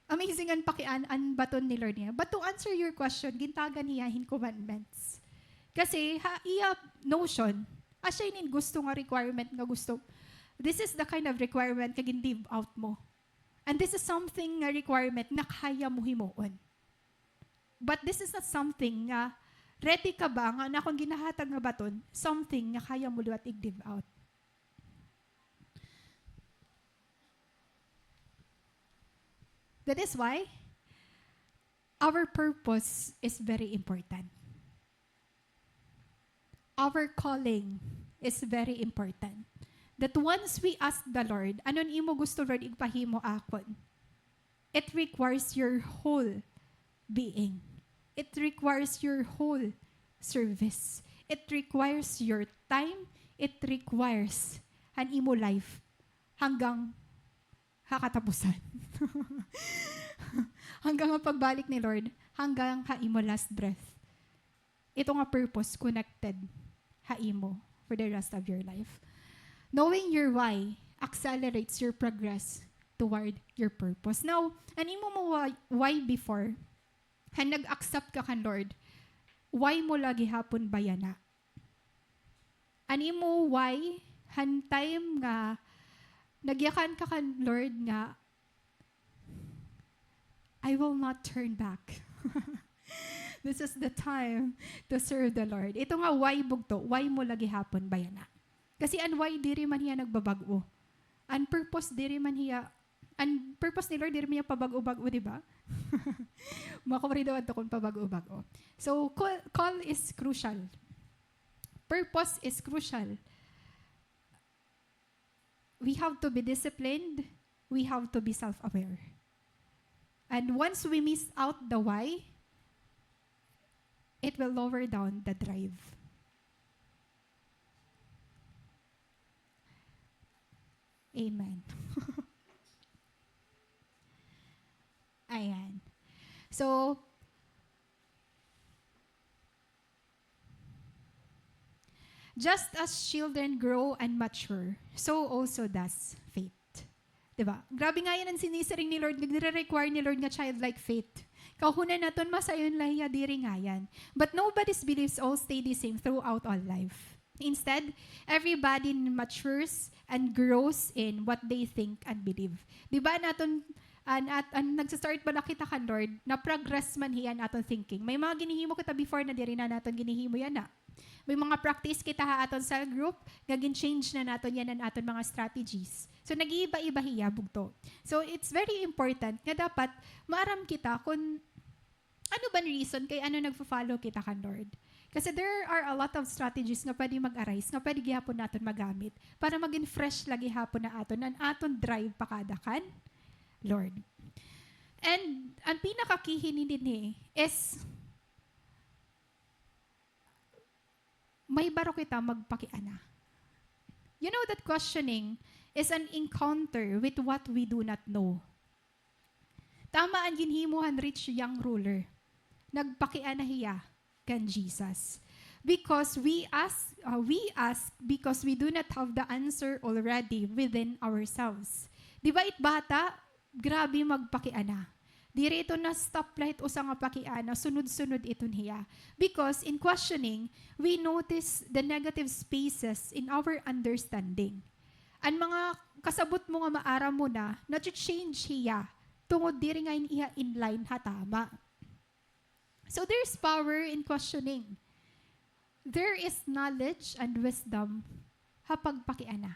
Amazing ang pakian ang baton ni Lord niya. But to answer your question, gintagan niya hin commandments. Kasi, iya notion, asya yun gusto nga requirement nga gusto. This is the kind of requirement kag live out mo. And this is something nga requirement na kaya mo himuon. But this is not something nga ready ka ba nga na kung ginahatag nga baton, something nga kaya mo luwat i-live out. That is why our purpose is very important. Our calling is very important. That once we ask the Lord, anon imo gusto Lord igpahimo akon? It requires your whole being. It requires your whole service. It requires your time. It requires an imo life hanggang kakatapusan. Hanggang ang pagbalik ni Lord, hanggang haimo last breath. Ito nga purpose connected haimo for the rest of your life. Knowing your why accelerates your progress toward your purpose. Now, animo mo why before? Han nag-accept ka kan Lord, why mo lagi hapon bayana? Animo why han time nga nagyakan ka kan Lord nga, I will not turn back. This is the time to serve the Lord. Ito nga why bugto, why mo lagi hapon bayana? Kasi an why diri man hiya nagbabago. An purpose diri man hiya, an purpose ni Lord diri man hiya pabago-bago, di ba? Makawari daw ato kung pabago-bago. So call is crucial. Purpose is crucial. We have to be disciplined. We have to be self-aware. And once we miss out the why, it will lower down the drive. Amen. Ayan. So, just as children grow and mature, so also does faith. Diba? Grabe nga yan ang sinisiring ni Lord, nagre-require ni Lord nga childlike faith. Kahunan naton masayon lahiya diri nga yan. But nobody's beliefs all stay the same throughout all life. Instead, everybody matures and grows in what they think and believe. Diba naton, nagsastart ba na kita kan Lord, na progress man hiyan aton thinking. May mga ginihimo kita before na diri na naton ginihimo yan na. May mga practice kita ha aton cell group, gagin change na naton yan ang aton mga strategies. So nag-iiba-iba hiya bugto. So it's very important nga dapat maaram kita kung ano ba reason kay ano nagfo-follow kita kan Lord. Kasi there are a lot of strategies nga pwede mag-arise, nga pwede gihapon naton magamit para maging fresh lagi hapon na aton, ang aton drive pakada kan Lord. And ang pinakakihinin din is may baro kita magpakiana. You know that questioning is an encounter with what we do not know. Tama ang ginhimuhan rich young ruler. Nagpakiana hiya kan Jesus. Because we ask because we do not have the answer already within ourselves. Di ba bata, grabe magpakiana. Diri ito na stoplight usa nga pakiana, sunod-sunod iton hiya. Because in questioning, we notice the negative spaces in our understanding. Ang mga kasabot mo nga maara mo na change hiya, tungod diri nga iya inline hatama. So there's power in questioning. There is knowledge and wisdom hapagpakiana.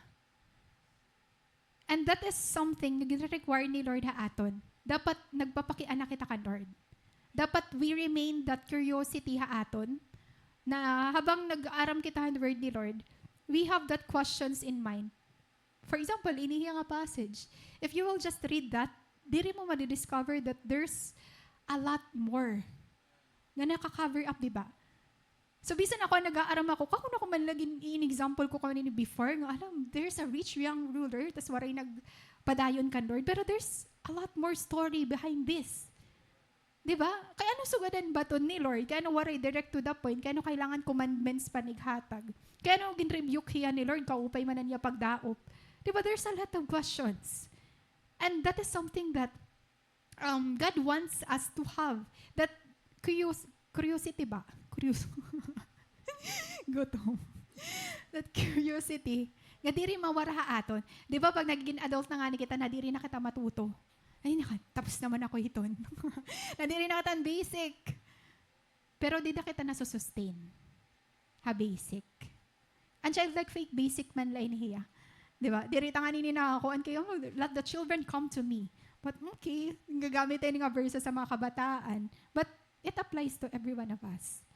And that is something na gina-require ni Lord haaton. Dapat nagpapakiana kita kan Lord. Dapat we remain that curiosity haaton na habang nag-aaram kita ang word ni Lord, we have that questions in mind. For example, inihiya nga passage. If you will just read that, diri mo madidiscover that there's a lot more nga nakaka-cover up, di ba? So, bisan ako, nag-aaram ako, kakuna ko man lagi in-example ko kanina before, nga alam, there's a rich young ruler, tas waray nagpadayon kan Lord, pero there's a lot more story behind this. Di ba? Kaya ano sugadan baton ni Lord? Kaya ano waray direct to the point? Kaya ano kailangan commandments panighatag? Kaya ano ginrebuke hiya ni Lord? Kaupay man na niya pagdaop. Di ba? There's a lot of questions. And that is something that God wants us to have. That curiosity ba? Gutom. That curiosity. Nga diri mawaraha aton. Di ba pag nagiging adult na nga ni kita, na diri na kita matuto. Ay, tapos naman ako iton. Nadiri na kita basic. Pero di na kita nasusustain. Ha, basic. Ang childlike faith, basic man lain hiya. Di ba? Diri tanganin na ako, and kayo, let the children come to me. But okay, gagamit tayo nga verses sa mga kabataan. But it applies to every one of us.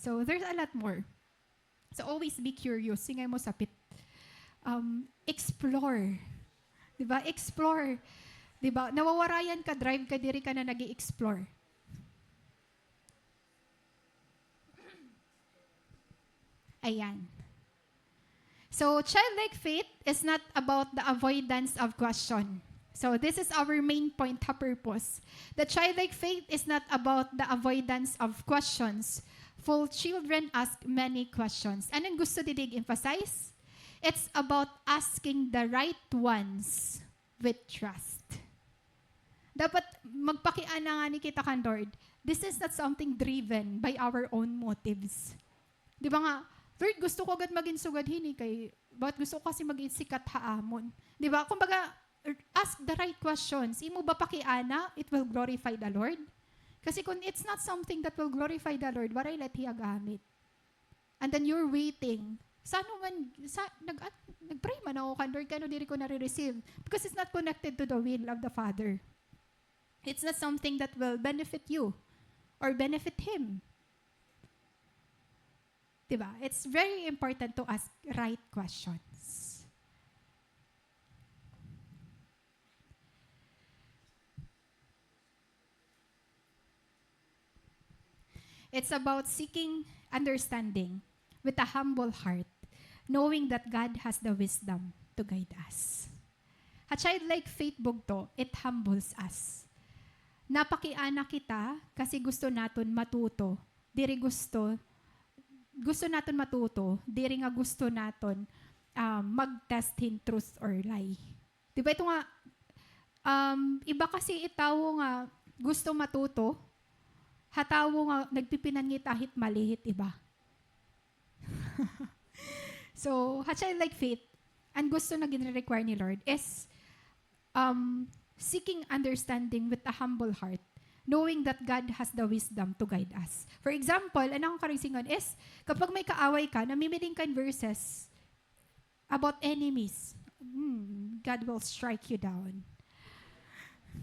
So, there's a lot more. So, always be curious. Singay mo sapit. Explore. Di ba? Explore. Diba? Nawawarayan ka, drive ka, diri ka na nag-i-explore. Ayan. So, childlike faith is not about the avoidance of question. So, this is our main point, ha, purpose. The childlike faith is not about the avoidance of questions. For children ask many questions. Anong gusto didig emphasize? It's about asking the right ones with trust. Dapat magpakiana nga ni kita kan Lord. This is not something driven by our own motives. Di ba nga, Lord, gusto ko agad maging sugad hini kay, but gusto ko kasi maging sikat haamon. Di ba? Kumbaga, ask the right questions. Imo ba pakiana, it will glorify the Lord? Kasi kung it's not something that will glorify the Lord, waray let hiya gamit. And then you're waiting. Nag-pray man ako kan Lord, kano diri ko nare-receive? Because it's not connected to the will of the Father. It's not something that will benefit you or benefit Him. Diba? It's very important to ask right questions. It's about seeking understanding with a humble heart, knowing that God has the wisdom to guide us. A childlike faith bugto, it humbles us. Napakiana kita kasi gusto naton matuto. Diri gusto naton matuto. Diri nga gusto naton mag-test in truth or lie. Diba ito nga, iba kasi itawo nga gusto matuto, hatawo nga nagpipinan tahit malihit iba. So, childlike faith, ang gusto na gine-require ni Lord is seeking understanding with a humble heart, knowing that God has the wisdom to guide us. For example, anong karisingon is, kapag may kaaway ka, namimiling ka in verses about enemies, God will strike you down.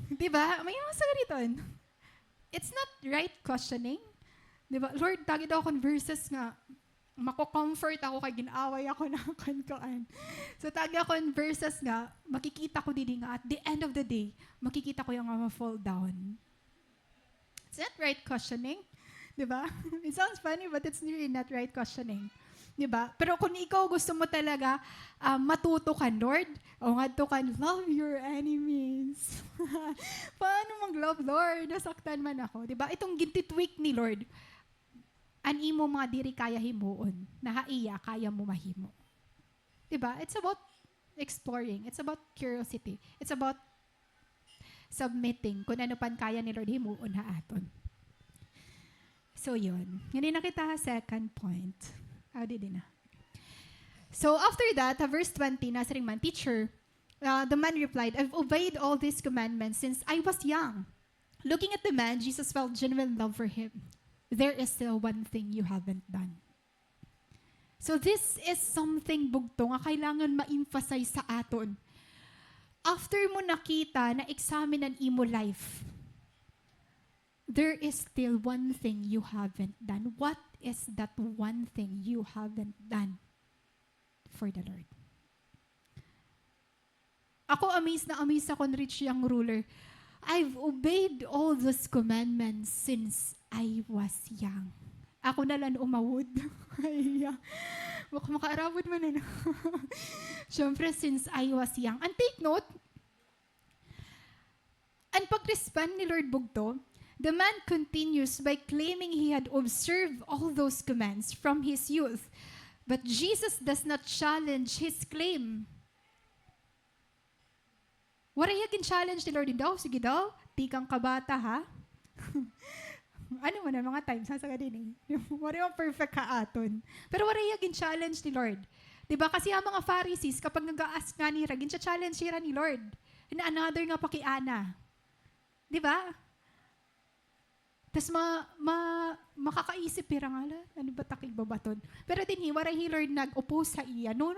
Diba? May mga sa ganito. It's not right questioning. Diba? Lord, tagi daw akong verses nga, mako-comfort ako kay ginaaway ako na kankaan. So tagi ako in verses nga, makikita ko didi nga at the end of the day, makikita ko yung ma-fall down. It's not right questioning. Diba? It sounds funny, but it's really not right questioning. Diba? Pero kung ikaw gusto mo talaga matuto kan Lord, o nga to kan, love your enemies. Paano mag-love, Lord? Nasaktan man ako. Diba? Itong gintitweak ni Lord, imo mga diri kaya himuon, nahaiya kaya mo mahimo. Diba? It's about exploring. It's about curiosity. It's about submitting kung ano pan kaya ni Lord himuon ha aton. So yun. Ngayon na kita second point. Di na. So after that, verse 20, nasa ring man, teacher, the man replied, I've obeyed all these commandments since I was young. Looking at the man, Jesus felt genuine love for him. There is still one thing you haven't done. So this is something bugto nga kailangan ma-emphasize sa aton. After mo nakita na examine ang imo life, there is still one thing you haven't done. What is that one thing you haven't done for the Lord? Ako amazed ako rich young ruler. I've obeyed all those commandments since I was young. Ako na lang umawod. Makaarabod man na. Siyempre, since I was young. And take note, ang pag-respond ni Lord Bugto, The man continues by claiming he had observed all those commands from his youth. But Jesus does not challenge his claim. Wala yung challenge ni Lord daw. Sige daw, di kang kabata ha. Ano mo na mga times, nasa ka din eh. Wala yung perfect ka-aton. Pero wala yung challenge ni Lord. Diba? Kasi ang mga Pharisees, kapag nag-ask nga ni Ragin, challenge siya ni Lord. And another nga pakiana. Diba? Tapos makakaisip pirang ano ba takig babaton? Pero din waray hi Lord nag-upo sa iya. No.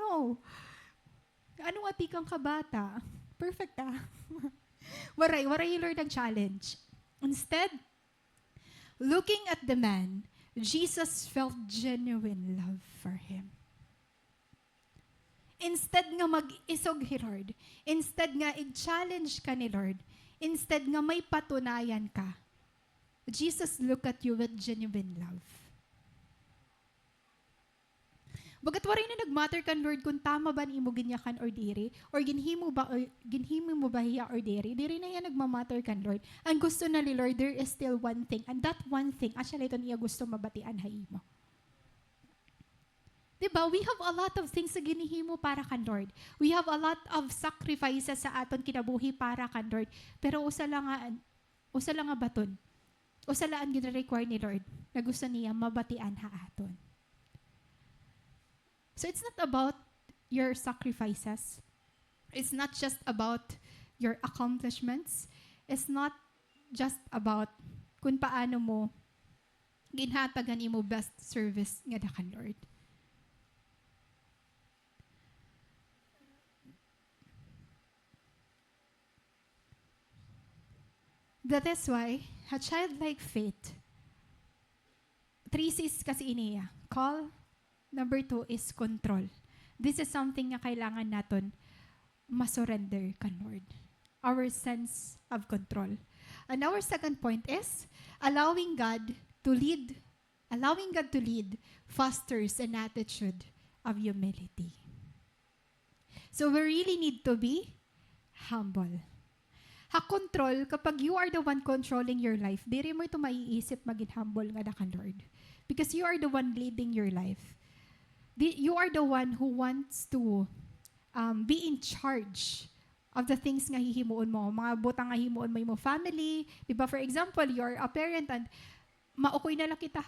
Ano ati kang kabata? Perfect waray hi Lord nag-challenge. Instead, looking at the man, Jesus felt genuine love for him. Instead nga mag-isog hi Lord, instead nga i-challenge ka ni Lord, instead nga may patunayan ka, Jesus look at you with genuine love. Bagat waray na nagmatter kan Lord kung tama ba ni imo ginyakan or diri or ginhimo mo ba hiya or diri na yan nagmamatter kan Lord. Ang gusto na ni Lord, there is still one thing, and that one thing actually ito niya gusto mabatian ha imo. Diba? We have a lot of things sa ginihimo para kan Lord. We have a lot of sacrifices sa aton kinabuhi para kan Lord. Pero usa lang nga baton. O sa laan gina-require ni Lord na gusto niya mabatian ha aton. So it's not about your sacrifices. It's not just about your accomplishments. It's not just about kung paano mo ginhatagan imo best service nga kan Lord. That is why, a childlike faith, 3 C's kasi iniya. Call. Number 2 is control. This is something na kailangan natin masurrender kan Lord. Our sense of control. And our second point is, allowing God to lead fosters an attitude of humility. So we really need to be humble. Ha-control, kapag you are the one controlling your life, diri mo ito maiisip maging humble nga da kan Lord. Because you are the one leading your life. You are the one who wants to be in charge of the things nga hihimuon mo. Mga butang nga himuon mo yung family. Diba, for example, you're a parent and maukoy na lang kita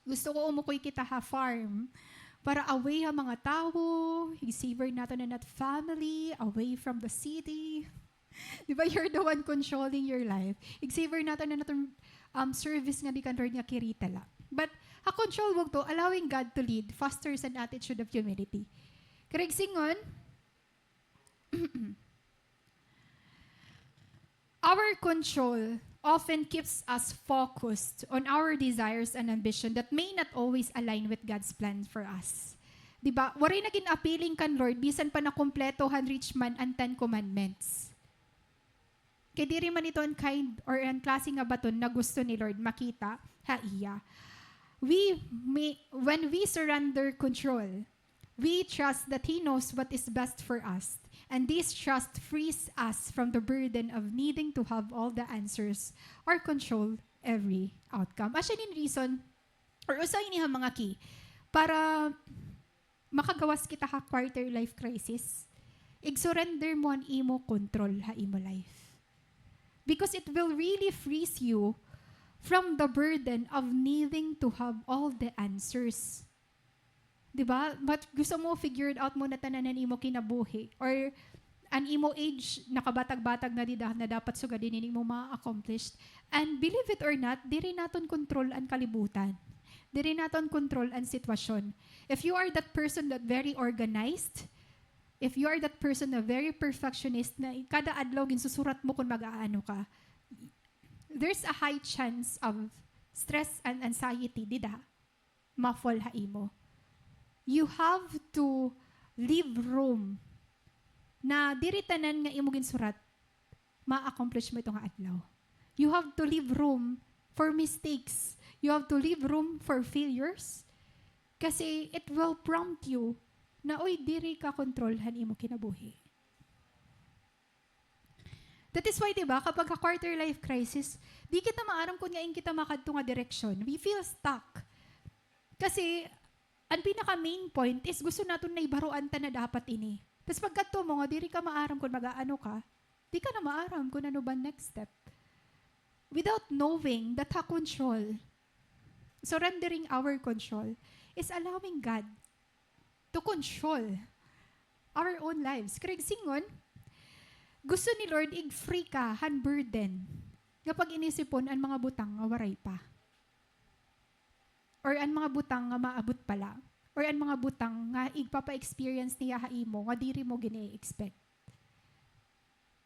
gusto ko umukoy kita farm. Para away ha mga tao, i-savor natin na family, away from the city. Diba, you're the one controlling your life. I-savor natin na service nga di kan Lord nga kiritala. But, ha-control wag to, allowing God to lead, fosters an attitude of humility. Kareg singon, our control often keeps us focused on our desires and ambition that may not always align with God's plan for us. Diba? Waray naging appealing kan Lord, bisan pa na kumpleto han reach man ang 10 commandments. Kaya diri man ito ang kind or ang klase nga baton na gusto ni Lord makita, iya. When we surrender control, we trust that He knows what is best for us. And this trust frees us from the burden of needing to have all the answers or control every outcome. Asya din reason, or usay niya mga key, para makagawas kita quarter life crisis, ig-surrender mo ang imo control ha imo life. Because it will really frees you from the burden of needing to have all the answers. Diba? But gusto mo figured out mo na tananan imo kinabuhi or an imo age nakabatag-batag na dida na dapat sugadin mo ma-accomplished. And believe it or not, diri naton control ang kalibutan. Diri naton control ang sitwasyon. If you are that person that very organized, if you are that person na very perfectionist na kada adlaw ginsusurat mo kung mag-aano ka, there's a high chance of stress and anxiety dida ma-fall ha imo. You have to leave room na diri tanan nga imo ginsurat ma-accomplish mo itong adlaw. You have to leave room for mistakes. You have to leave room for failures kasi it will prompt you na oy diri ka kontrolhan imo kinabuhi. That is why, diba, kapag ka-quarter life crisis, di kita maaram kung ngayon kita makadto nga direksyon. We feel stuck. Kasi, ang pinaka-main point is gusto natin na ibaruan ta na dapat ini. Tapos pagkadto mo, diri ka maaram kung mag-aano ka, di ka na maaram kung ano ba next step. Without knowing that ha control, surrendering our control, is allowing God to control our own lives. Kaya singon, gusto ni Lord ig-free ka, han burden, kapag inisipon ang mga butang nga waray pa. Or ang mga butang nga maabot pala. Or ang mga butang nga igpapa-experience niya haimo, nga diri mo gini-expect.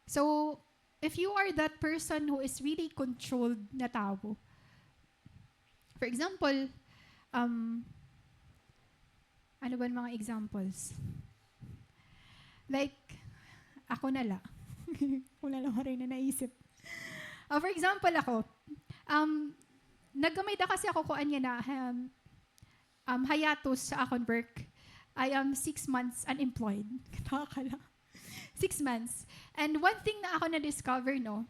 So, if you are that person who is really controlled na tao, for example, ano ba mga examples? Like, ako na lang. Ako na lang rin na naisip. For example, ako, naggamay da kasi ako kung anya na hayatos sa akong work. I am 6 months unemployed. Nakakala. 6 months. And one thing na ako na-discover, no,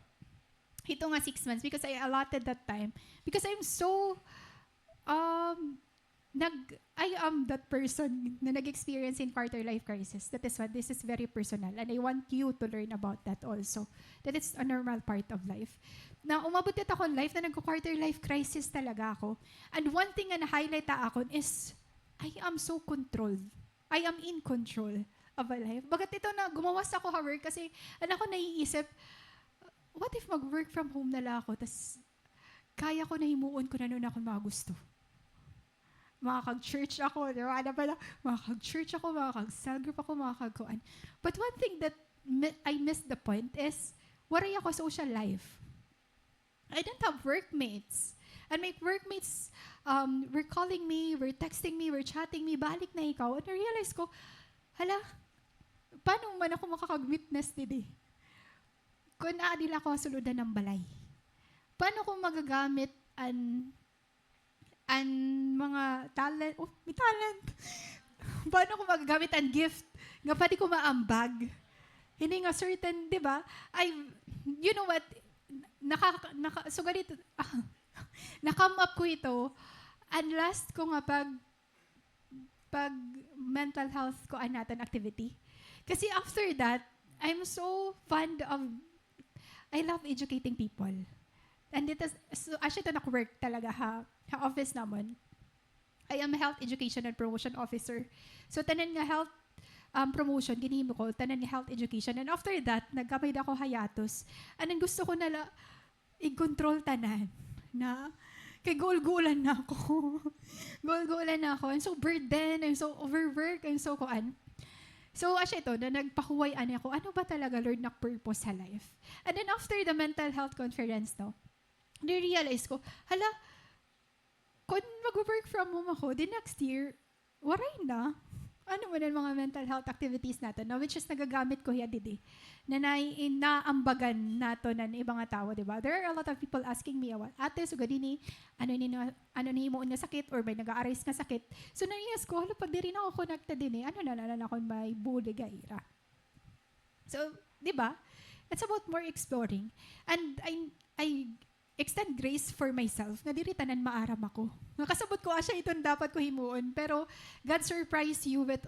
ito nga 6 months because I allotted that time. Because I'm so, I am that person na nag-experience in quarter life crisis. That is what, this is very personal. And I want you to learn about that also. That is a normal part of life. Na umabot dito ako in life na nag-quarter life crisis talaga ako. And one thing na na-highlight ako is, I am so controlled. I am in control of my life. Bagat ito na gumawas ako ha work kasi ano ako naiisip, what if mag-work from home na lang ako, tas kaya ko na himuon ko na noon ako mga gusto. Makakag-church ako, diba? Ano ba na? Makakag-church ako, makakag-cell group ako, makakag-kuan. But one thing that I missed the point is, waray ako social life. I don't have workmates. And my workmates were calling me, were texting me, were chatting me, balik na ikaw. And I-realize ko, hala, paano man ako makakag-witness didi? Kung naadil ako suludan ng balay. Paano ko magagamit ang mga talent? Oh, may talent. Paano ko magagamit ang gift? Nga pwede ko maambag. Hindi nga certain, di ba? You know what? So ganito, na-come up ko ito, and last ko nga pag mental health ko natin activity. Kasi after that, I'm so fond of, I love educating people. And it is, so actually ito nak-work talaga ha office naman. I am a health education and promotion officer. So tanan nga health promotion, ginimo ko, tanan nga health education. And after that, nagkapay ako hayatos. Anong gusto ko na i-control tanan na kay goal-goalan na ako. Goal-goalan na ako. I'm so burdened, I'm so overworked, I'm so kuan. So, asya ito, na nagpahuwayan ako, ano ba talaga, Lord, na purpose sa life? And then after the mental health conference, no, na-realize ko, hala, kung mag-work from home ako, the next year, waray na. Ano mo na mga mental health activities natin, no? Which is nagagamit ko ya didi. Na naambagan nato na ibang tao, di ba? There are a lot of people asking me, ate, so ganini, ano ni mo nga sakit or may nag-aaris nga sakit. So na-realize ko, pag di rin ako connected din ano na ako may bulig ira. So, di ba? It's about more exploring. And I extend grace for myself na diri tanan maaram ako. Nakasabot ko asya iton dapat ko himuon, pero God surprise you with,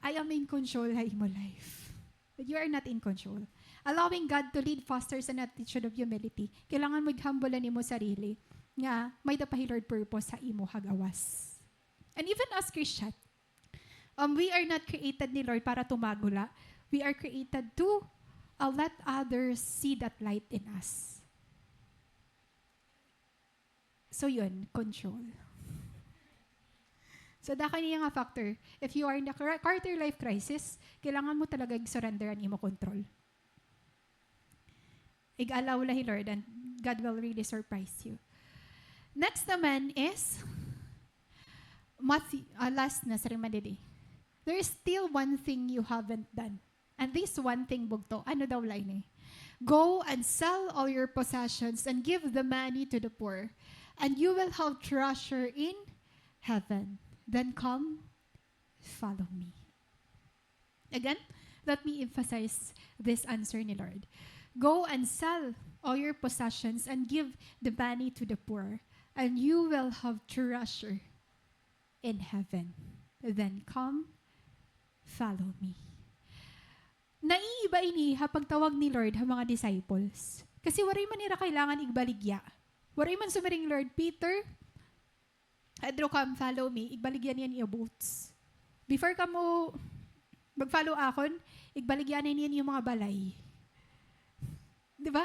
I am in control ha imo life. But you are not in control. Allowing God to lead fosters an attitude of humility. Kailangan mag-humblean nimo sarili nga may Lord purpose sa imo hagawas. And even as Christian, we are not created ni Lord para tumagula. We are created to let others see that light in us. So yun, control. So daka niya nga factor, if you are in the quarter life crisis, kailangan mo talaga i-surrender ang imo control. Ig-allow lahi Lord and God will really surprise you. Next naman is, last na sa Rimadidi. There is still one thing you haven't done. And this one thing, bugto, ano daw line eh? Go and sell all your possessions and give the money to the poor, and you will have treasure in heaven. Then come, follow me. Again, let me emphasize this answer ni Lord. Go and sell all your possessions and give the money to the poor, and you will have treasure in heaven. Then come, follow me. Naiiba ini hapag tawag ni Lord ang mga disciples. Kasi waray man nila kailangan igbaligya. Waray man sumaring Lord, Peter, Pedro, come, follow me. Igbaligyan yan yung boats. Before ka mo mag-follow akon, igbaligyan yan yung mga balay. Di ba?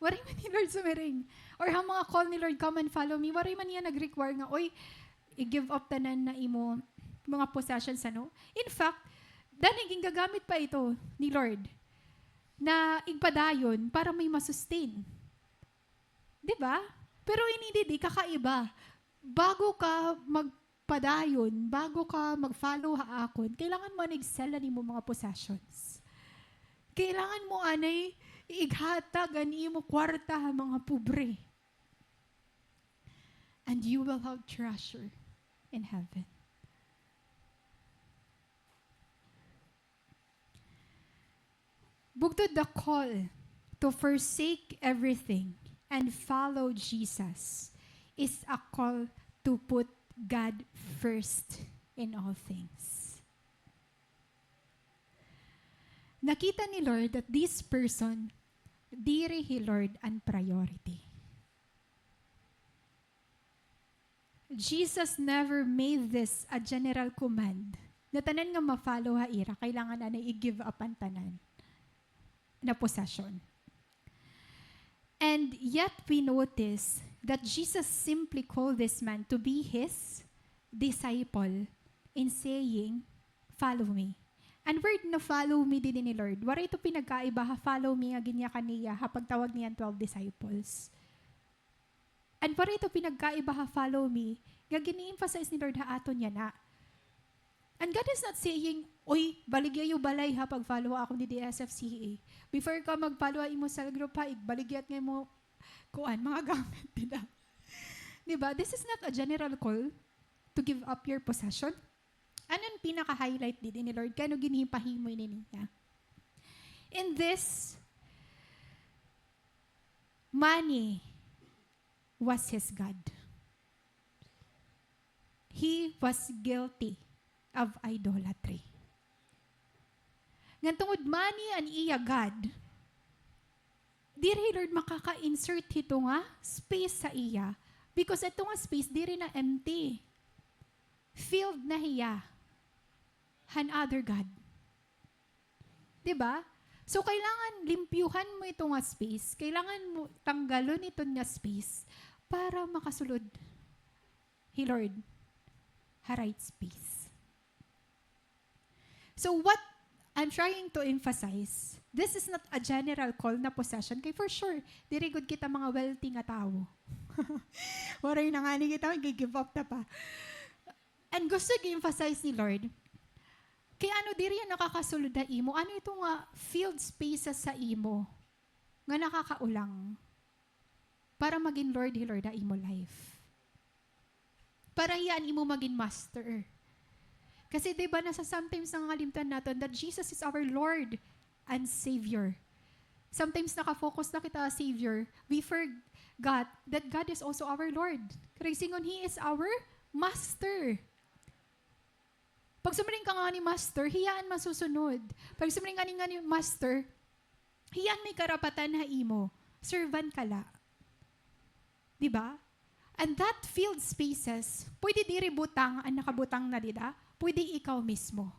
Waray man ni Lord sumaring. Or ang mga call ni Lord, come and follow me, waray man yan nag-require nga, oy, i-give up tanan na imo mga possessions, ano? In fact, daniging gagamit pa ito ni Lord na igpadayon para may masustain. Diba? Pero inididi, kakaiba. Bago ka magpadayon, bago ka mag-follow haakon, kailangan mo nag-sell mo mga possessions. Kailangan mo anay ighatag ani mo kwarta ha mga pobre. And you will have treasure in heaven. Bugtod the call to forsake everything and follow Jesus is a call to put God first in all things. Nakita ni Lord that this person, diri he Lord ang priority. Jesus never made this a general command na tanan nga ma-follow ha ira, kailangan na i-give up ang tanan na possession. And yet we notice that Jesus simply called this man to be his disciple in saying, follow me. And word na follow me din ni Lord. Wala ito pinagkaiba ha, follow me nga ginya kaniya ha, pagtawag niyan 12 disciples. And wala ito pinagkaiba ha, follow me, nga gini-emphasize ni Lord ha, aton niya na. And God is not saying, oy, baligya yung balay ha, pag-follow ako ni DSFCA. Before ka mag-follow mo sa group ha, baligyan nga mo, kuan, mga gamit nila. Diba? This is not a general call to give up your possession. Anong pinaka-highlight din ni Lord? Kano ginipahimoy niya? In this, money was his God. He was guilty of idolatry. Nga tungod money an iya God, diri Lord makaka-insert ito nga space sa iya because ito nga space diri na empty. Filled na hiya han other God. Diba? So kailangan limpyuhan mo ito nga space, kailangan mo tanggalon ito nga space para makasulod. Hey Lord, right space. So what I'm trying to emphasize, this is not a general call na possession. Kaya for sure, diri good kita mga wealthy nga tao. Waray na nga ni kita, give up na pa. And gusto i-emphasize ni Lord, kaya ano diri yan nakakasulod na imo, ano ito nga field spaces sa imo, nga nakakaulang, para maging Lord na imo life. Para yan imo maging master. Kasi diba nasa sometimes nangalimtan natin that Jesus is our Lord and Savior. Sometimes nakafocus na kita Savior. We forgot that God is also our Lord. Kasi He is our Master. Pag sumaling ka nga ni Master, hiyaan masusunod. Pag sumaling ka ni Master, hiyaan may karapatan na imo. Servant ka la. Diba? And that filled spaces, pwede diri butang, ang nakabutang na dida, pwede ikaw mismo.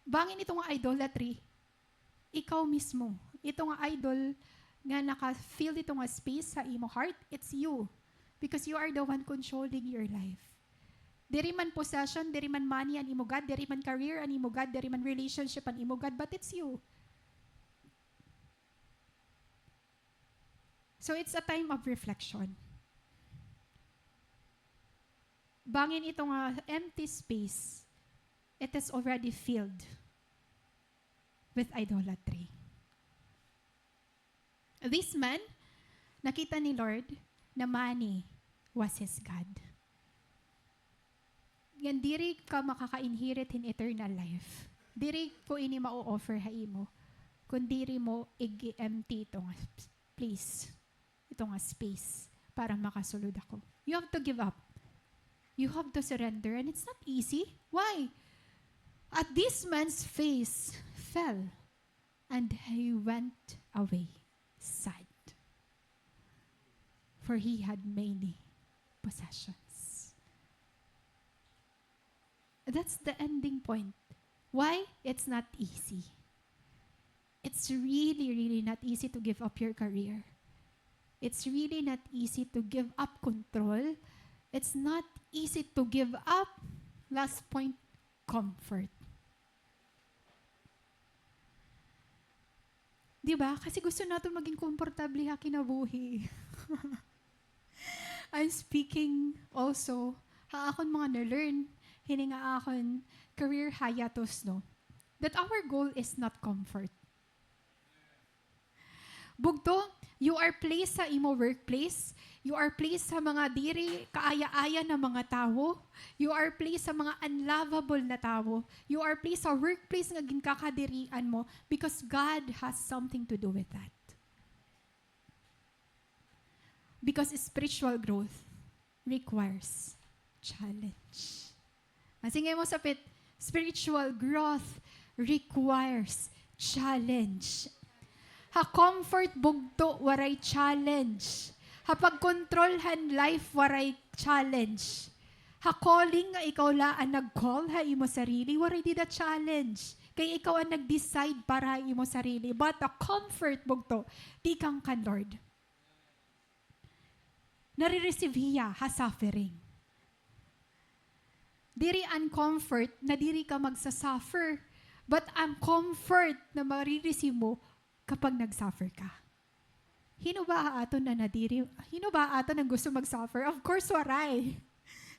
Bangin itong idolatry, ikaw mismo. Itong idol nga naka-fill itong space sa imo heart, it's you. Because you are the one controlling your life. Diri man possession, diri man money an imo God, diri man career an imo God, diri man relationship an imo God, but it's you. So it's a time of reflection. Bangin itong empty space, it is already filled with idolatry. This man, nakita ni Lord na money was his God. Yan, diri ka makaka-inherit in eternal life. Diri ko ini ma-offer ha imo. kung diri mo ig-empty ito nga place, ito nga space, para makasulod ako. You have to give up. You have to surrender, and it's not easy. Why? At this man's face fell, and he went away sad, for he had many possessions. That's the ending point. Why? It's not easy. It's really, really not easy to give up your career. It's really not easy to give up control. It's not easy to give up, last point, comfort. Diba? Kasi gusto natin maging komportable ha kinabuhi. I'm speaking also, ha akon mga na-learn, hininga akon career hiatus, no? That our goal is not comfort. Bugto, you are placed sa imo workplace, you are placed sa mga diri kaaya-aya na mga tao, you are placed sa mga unlovable na tao, you are placed sa workplace nga ginkakadirian mo because God has something to do with that. Because spiritual growth requires challenge. Sige mo sapit, spiritual growth requires challenge. Ha comfort bugto waray challenge. Ha pagkontrolhan life waray challenge. Ha calling nga ikaw laan nag-call ha imo sarili waray di da challenge. Kay ikaw ang nag-decide para imo sarili. But a comfort bugto di kang kan Lord. Nare-receive hiya ha suffering. Diri ang comfort na diri ka magsasuffer. But ang comfort na marireceive mo kapag nag-suffer ka. Hino ba aton na nadiri? Hino ba aton ang gusto mag-suffer? Of course, waray.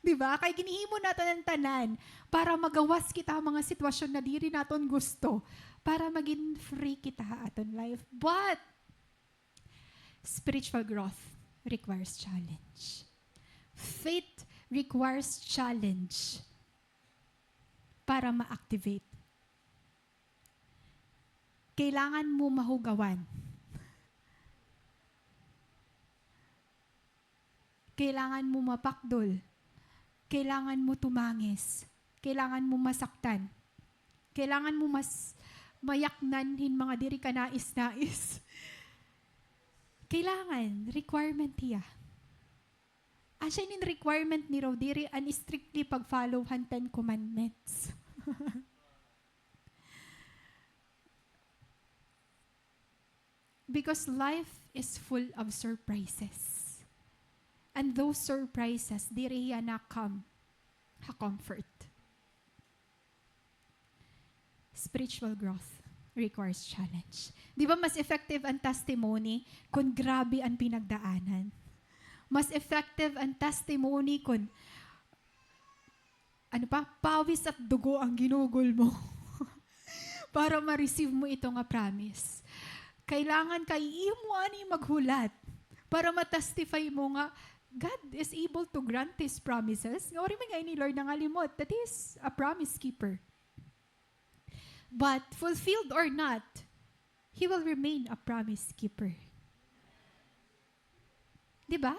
Diba? Kay ginihimo natin ang tanan para magawas kita ang mga sitwasyon na diri naton gusto. Para maging free kita aton life. But, spiritual growth requires challenge. Faith requires challenge para ma-activate. Kailangan mo mahugawan. Kailangan mo mapakdol. Kailangan mo tumangis. Kailangan mo masaktan. Kailangan mo mas mayaknan hin mga diri ka nais-nais. Kailangan, requirement niya. Asya nin requirement ni raw diri an strictly pag-follow han 10 commandments. Because life is full of surprises. And those surprises, diri na come ha comfort. Spiritual growth requires challenge. Di ba mas effective ang testimony kung grabe ang pinagdaanan? Mas effective ang testimony kung pawis at dugo ang ginugol mo para ma-receive mo ito nga promise. Kailangan kay imo ani maghulat para ma-testify mo nga God is able to grant His promises. Nga ori nga ni Lord nangalimot that is a promise keeper. But fulfilled or not, He will remain a promise keeper. Diba?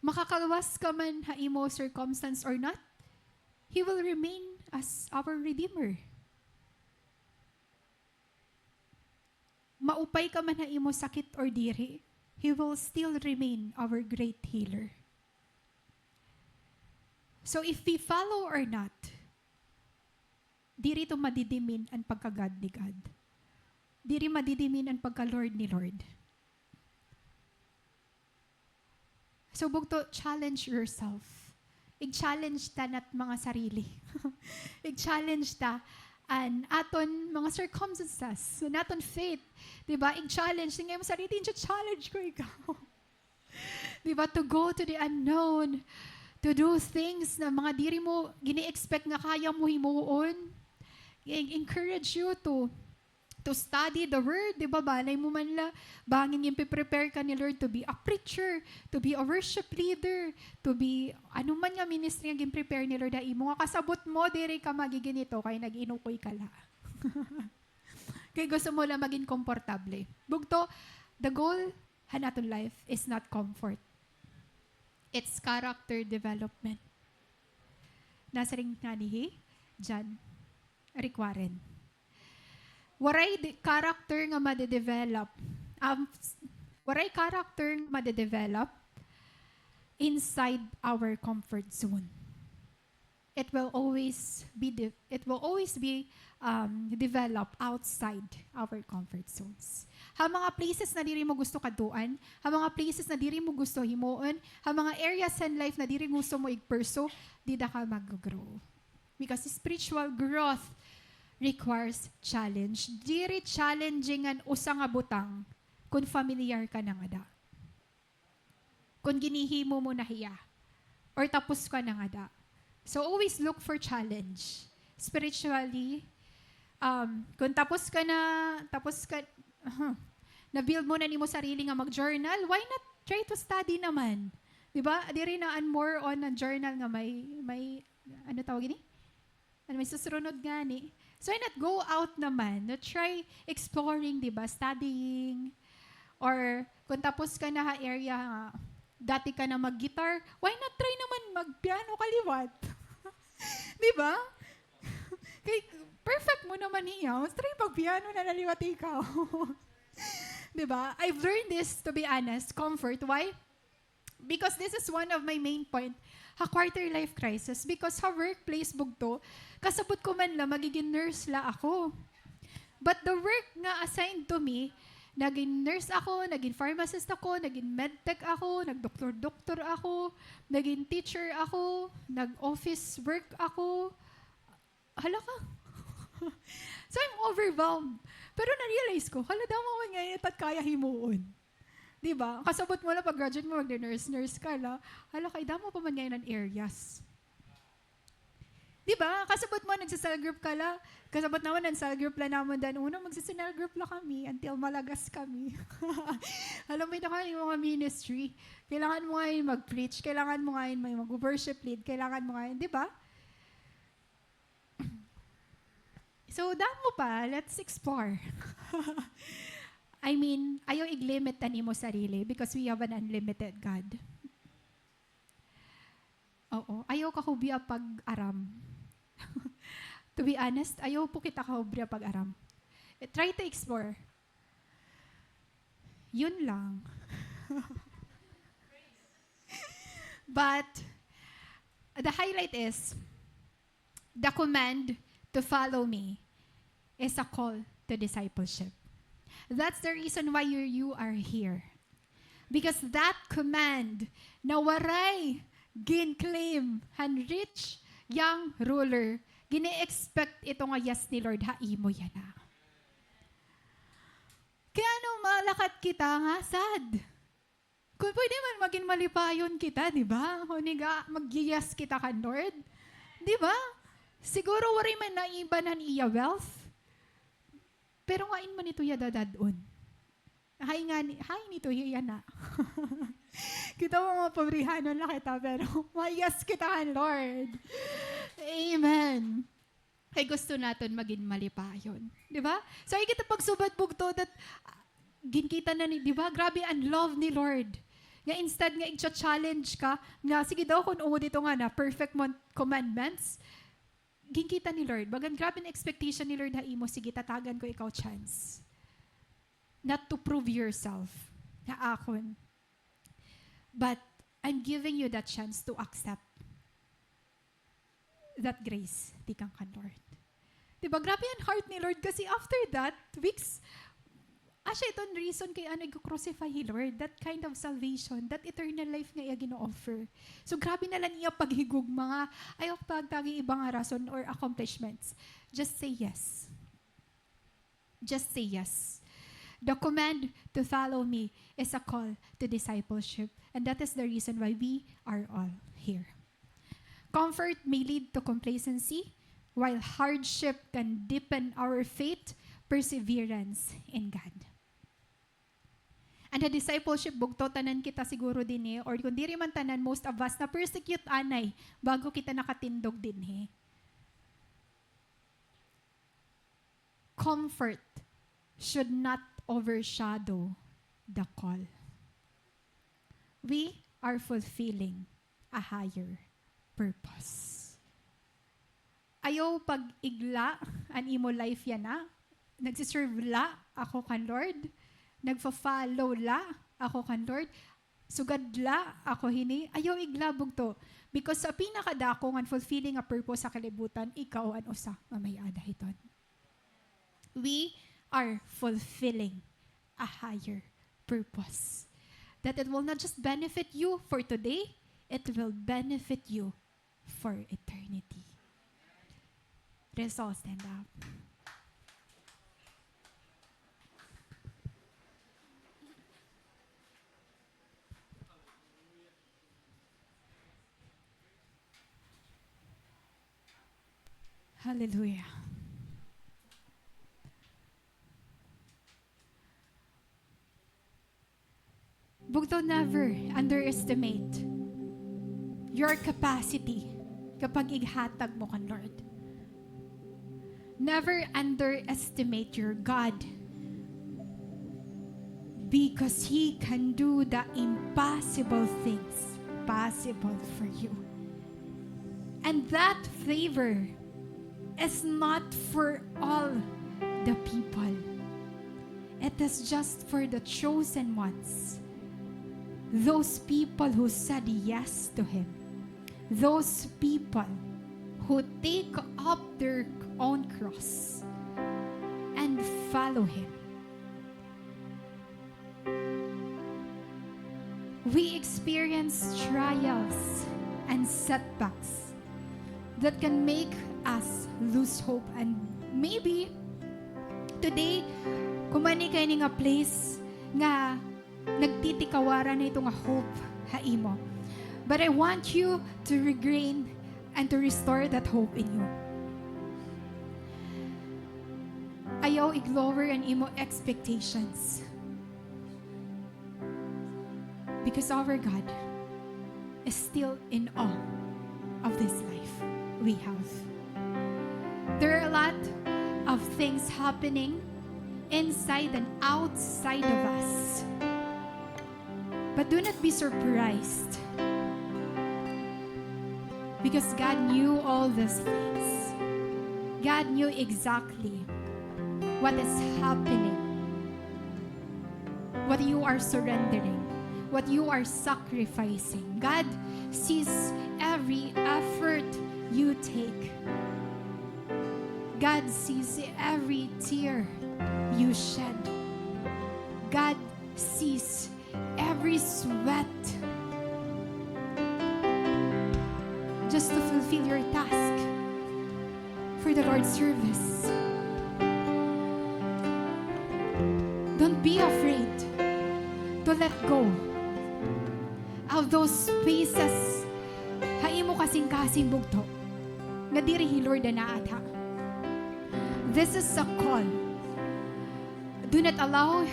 Makakaluwas ka man ha imo circumstance or not, He will remain as our Redeemer. Maupay ka man ha imo sakit or diri, He will still remain our great healer. So if we follow or not, diri to madidimin ang pagka-God ni God. Diri madidimin ang pagka-Lord ni Lord. So bugto, challenge yourself. I-challenge ta nat mga sarili. I-challenge ta an aton mga circumstances. So naton faith. Diba? I-challenge. Tingnan mo sarili, challenge ko ikaw. Diba? To go to the unknown. To do things na mga diri mo gini-expect nga kaya mo himuon. I-encourage you to study the word, di ba? Balay mo man la, bangin yung prepare ka ni Lord to be a preacher, to be a worship leader, to be, ano man nga ministry ang prepare ni Lord, imo nga kasabot mo, diri ka magiginito, kaya nag-inukoy ka la. Kaya gusto mo lang maging komportable. Bugto, the goal hanaton life is not comfort. It's character development. Nasa ring nga ni John, requiren. Waray character nga madedevelop. Waray character nga madedevelop inside our comfort zone. It will always be developed outside our comfort zones. Ha mga places na diri mo gusto kaduan, ha mga places na diri mo gusto himuon, ha mga areas in life na diri gusto mo igperso, di da ka mag-grow. Because spiritual growth requires challenge. Diri challenging an usa nga butang kung familiar ka na nga da. Kung ginihimo mo na hiya or tapos ka na nga da. So always look for challenge. Spiritually, kung tapos ka, na-build mo na ni mo sarili nga mag-journal, why not try to study naman? Diba? Di rin na more on a journal nga may ano tawag ini? Ano may susunod nga ni. So why not go out naman, na try exploring, diba? Studying, or kung tapos ka na area nga, dati ka na mag-guitar, why not try naman mag-piano kaliwat? Diba? Kay, perfect mo naman niya. Try pag-piano na naliwat ikaw. Diba? I've learned this, to be honest, comfort. Why? Because this is one of my main point. Ha quarter life crisis. Because sa workplace bugto, kasabot ko man lang, magiging nurse la ako. But the work nga assigned to me, naging nurse ako, naging pharmacist ako, naging medtech ako, nag-doktor-doktor ako, naging teacher ako, nag-office work ako. Hala ka. So I'm overwhelmed. Pero na-realize ko, hala daw mo ngayon at kaya himuon. Diba? Kasabot mo na pag-graduate mo, mag-nurse ka la. Hala kay damo pa man ngayon ng areas. Diba? Kasabot mo, nagsasal group ka la. Kasabot naman ng cell group la naman dan. Una, magsisinal group la kami until malagas kami. Alam mo, ito ka yung mga ministry. Kailangan mo ngayon mag-preach. Kailangan mo ngayon may mag-worship lead. Kailangan mo ngayon, diba? So, damo pa. Let's explore. I mean, ayaw i-limit mo sarili because we have an unlimited God. Oo. Ayaw ka hubiya pag-aram. To be honest, ayaw po kita ka hubiya pag-aram. Try to explore. Yun lang. But, the highlight is, the command to follow me is a call to discipleship. That's the reason why you are here. Because that command na waray gin-claim han rich young ruler, gine-expect ito nga yes ni Lord, haimo yan na. Kaya ano malakat kita nga sad. Kung pwede man maging malipayon kita, di ba? Huniga, mag-yes kita kan Lord. Di ba? Siguro waray man naibanan iya wealth. Pero ngain man ito yadadadon. Hay nito yan na. Kita mo mga pabrihanon lang kita, pero mayas kita kan Lord. Amen. Ay gusto natin maging malipayon. Di ba? So ay kita pagsubad bugto that ginkita na ni, di ba? Grabe ang love ni Lord. Nga instead nga i-challenge ka, nga sige daw kung dito nga na perfect commandments, ginkita ni Lord. Bagan grabe na expectation ni Lord haimo, sige tatagan ko ikaw chance. Not to prove yourself na akon. But I'm giving you that chance to accept that grace. Tikang kan Lord. Diba? Grabe ang heart ni Lord kasi after that, weeks, siya itong reason kaya nag-crucify ni Lord, that kind of salvation, that eternal life nga iya gino-offer. So grabe na lang iya paghigug mga ayaw pagtagi ibang rason or accomplishments. Just say yes. Just say yes. The command to follow me is a call to discipleship. And that is the reason why we are all here. Comfort may lead to complacency, while hardship can deepen our faith, perseverance in God. And the discipleship, bugto tanan kita siguro din or kung di rin man tanan, most of us na persecute anay bago kita nakatindog din comfort should not overshadow the call. We are fulfilling a higher purpose. Ayaw pag-igla, an imo life yan na. Nagsiserve la, ako kan Lord. Nagfa-follow la, ako kan Lord. Sugad la, ako hini. Ayaw iglabog to. Because sa pinakadako nga fulfilling a purpose sa kalibutan, ikaw an usa mamayada hiton. We are fulfilling a higher purpose. That it will not just benefit you for today, it will benefit you for eternity. Let's all stand up. Hallelujah. Bugto, never underestimate your capacity kapag ighatag mo kan Lord. Never underestimate your God because He can do the impossible things possible for you. And that favor is not for all the people. It is just for the chosen ones. Those people who said yes to Him. Those people who take up their own cross and follow Him. We experience trials and setbacks that can make us lose hope, and maybe today kumani kay ni nga place nga nagtitikawaran na ito nga hope haimo. But I want you to regain and to restore that hope in you. Ayaw iglower ang imo expectations. Because our God is still in awe of this life we have. There are a lot of things happening inside and outside of us. But do not be surprised. Because God knew all these things. God knew exactly what is happening, what you are surrendering, what you are sacrificing. God sees every effort you take. God sees every tear you shed. God sees every sweat just to fulfill your task for the Lord's service. Don't be afraid to let go of those spaces haimo kasing-kasing bugto nga diri Lord na ata. This is a call. Do not allow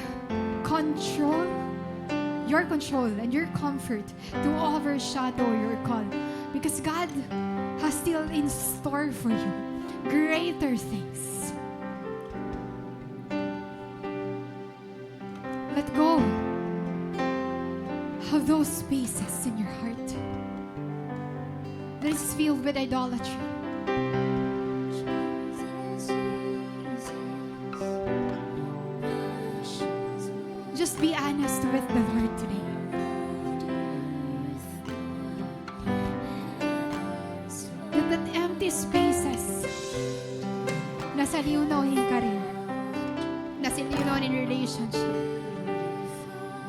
your control and your comfort to overshadow your call, because God has still in store for you greater things. Let go of those spaces in your heart that is filled with idolatry. Just be honest with the Lord today. That empty spaces, nasa liunaw in career, nasa liunaw in relationship,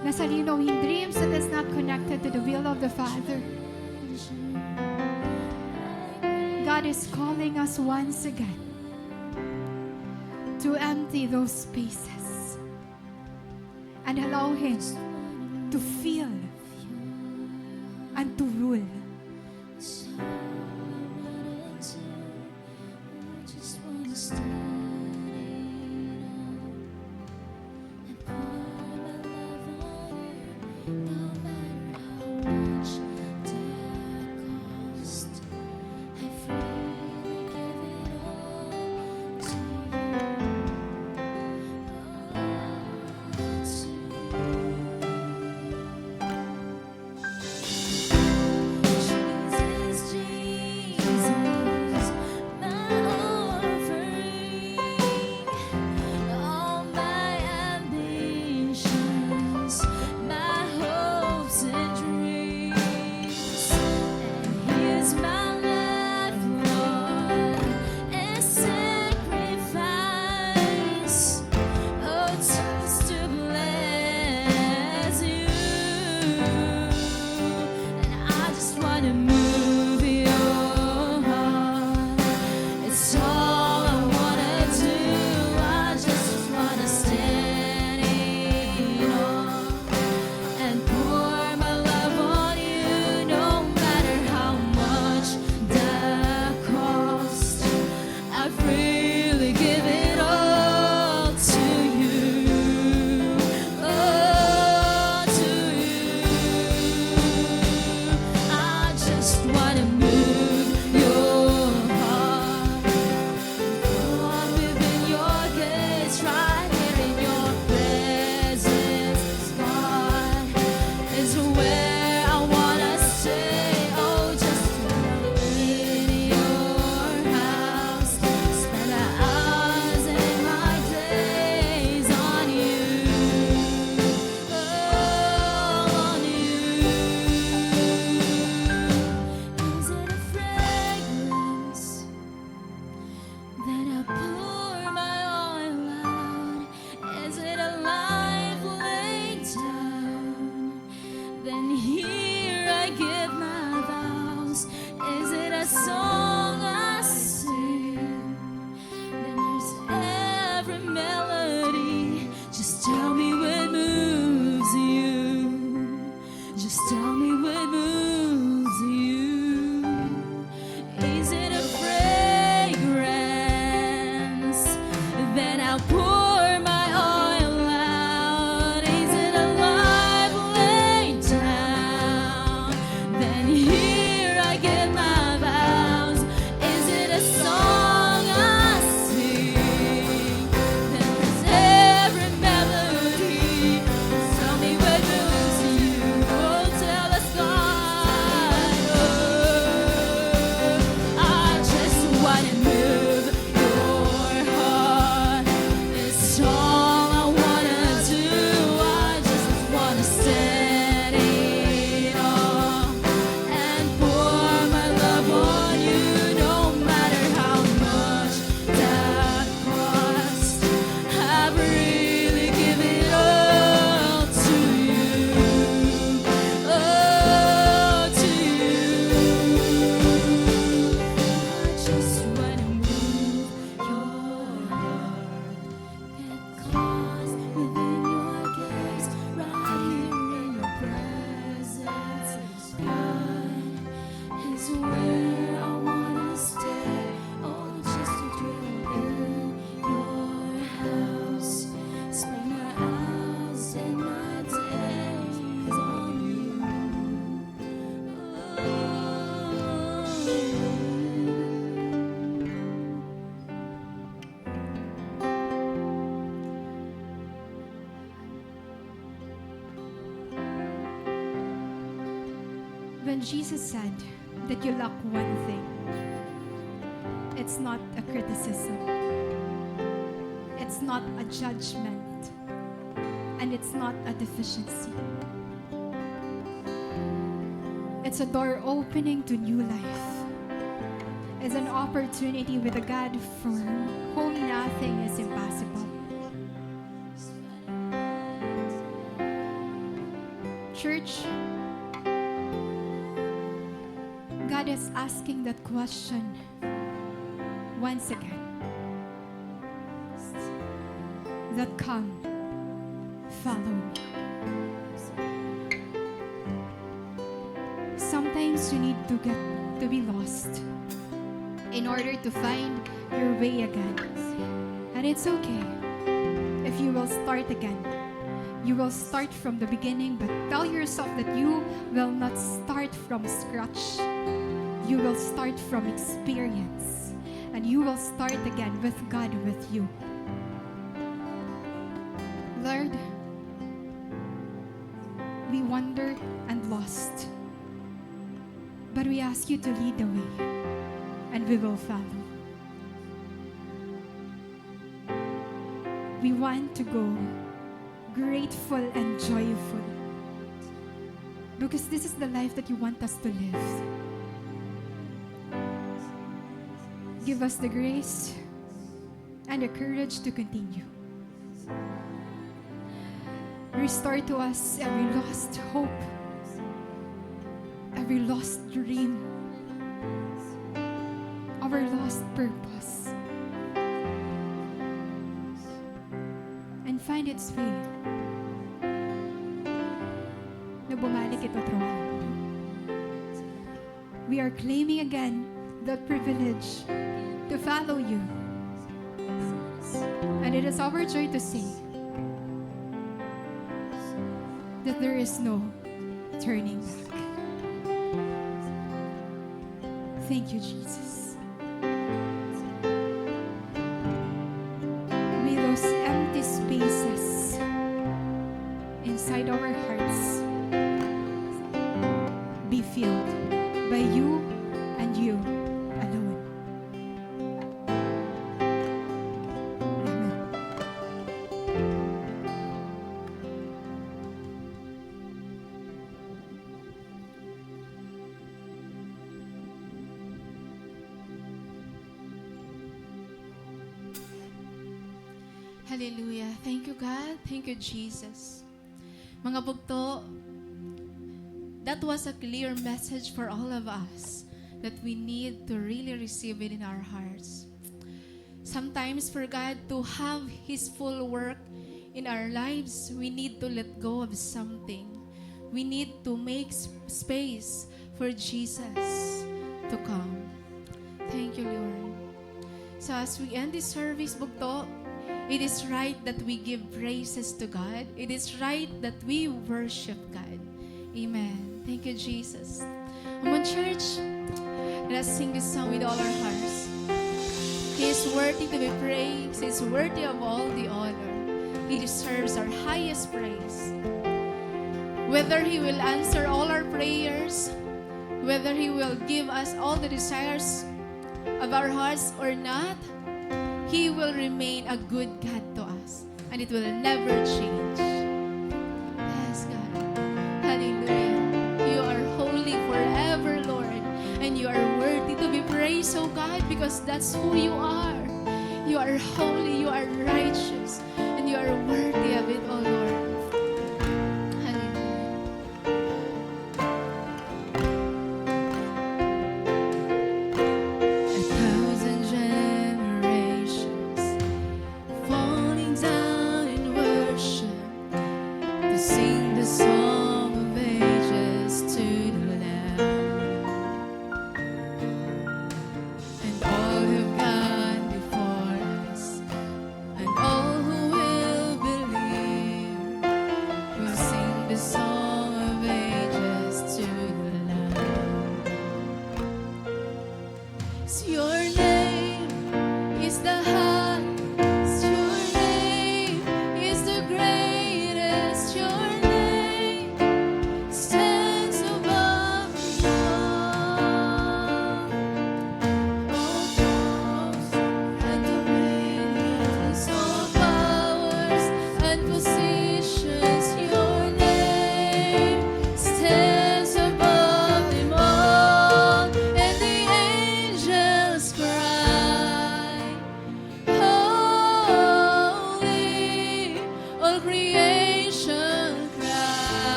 nasa liunaw in dreams that is not connected to the will of the Father. God is calling us once again to empty those spaces and allow Him to fill and to rule. When Jesus said that you lack one thing, it's not a criticism, it's not a judgment, and it's not a deficiency. It's a door opening to new life. It's an opportunity with a God for whom nothing is impossible. Church, God is asking that question once again. That come, follow me. Sometimes you need to be lost in order to find your way again. And it's okay if you will start again. You will start from the beginning, but tell yourself that you will not start from scratch. You will start from experience. And you will start again with God with you. Lord, we wander and lost. But we ask you to lead the way, and we will follow. We want to go grateful and joyful, because this is the life that you want us to live. Give us the grace and the courage to continue. Restore to us every lost hope, every lost dream, our lost purpose, and find its way na bumalik ito throne. We are claiming again the privilege to follow you. And it is our joy to say that there is no turning back. Thank you, Jesus. May those empty spaces inside our hearts be filled by you and you alone. Amen. Hallelujah. Thank you, God. Thank you, Jesus. Mga bugto, that was a clear message for all of us that we need to really receive it in our hearts. Sometimes for God to have His full work in our lives, we need to let go of something. We need to make space for Jesus to come. Thank you, Lord. So as we end this service, bugto, it is right that we give praises to God. It is right that we worship God. Amen. Thank you, Jesus. Come on, church. Let us sing this song with all our hearts. He is worthy to be praised. He is worthy of all the honor. He deserves our highest praise. Whether He will answer all our prayers, whether He will give us all the desires of our hearts or not, He will remain a good God to us, and it will never change. Yes, God. Hallelujah. You are holy forever, Lord, and you are worthy to be praised, oh God, because that's who you are. You are holy, you are righteous, and you are worthy of it, oh Lord.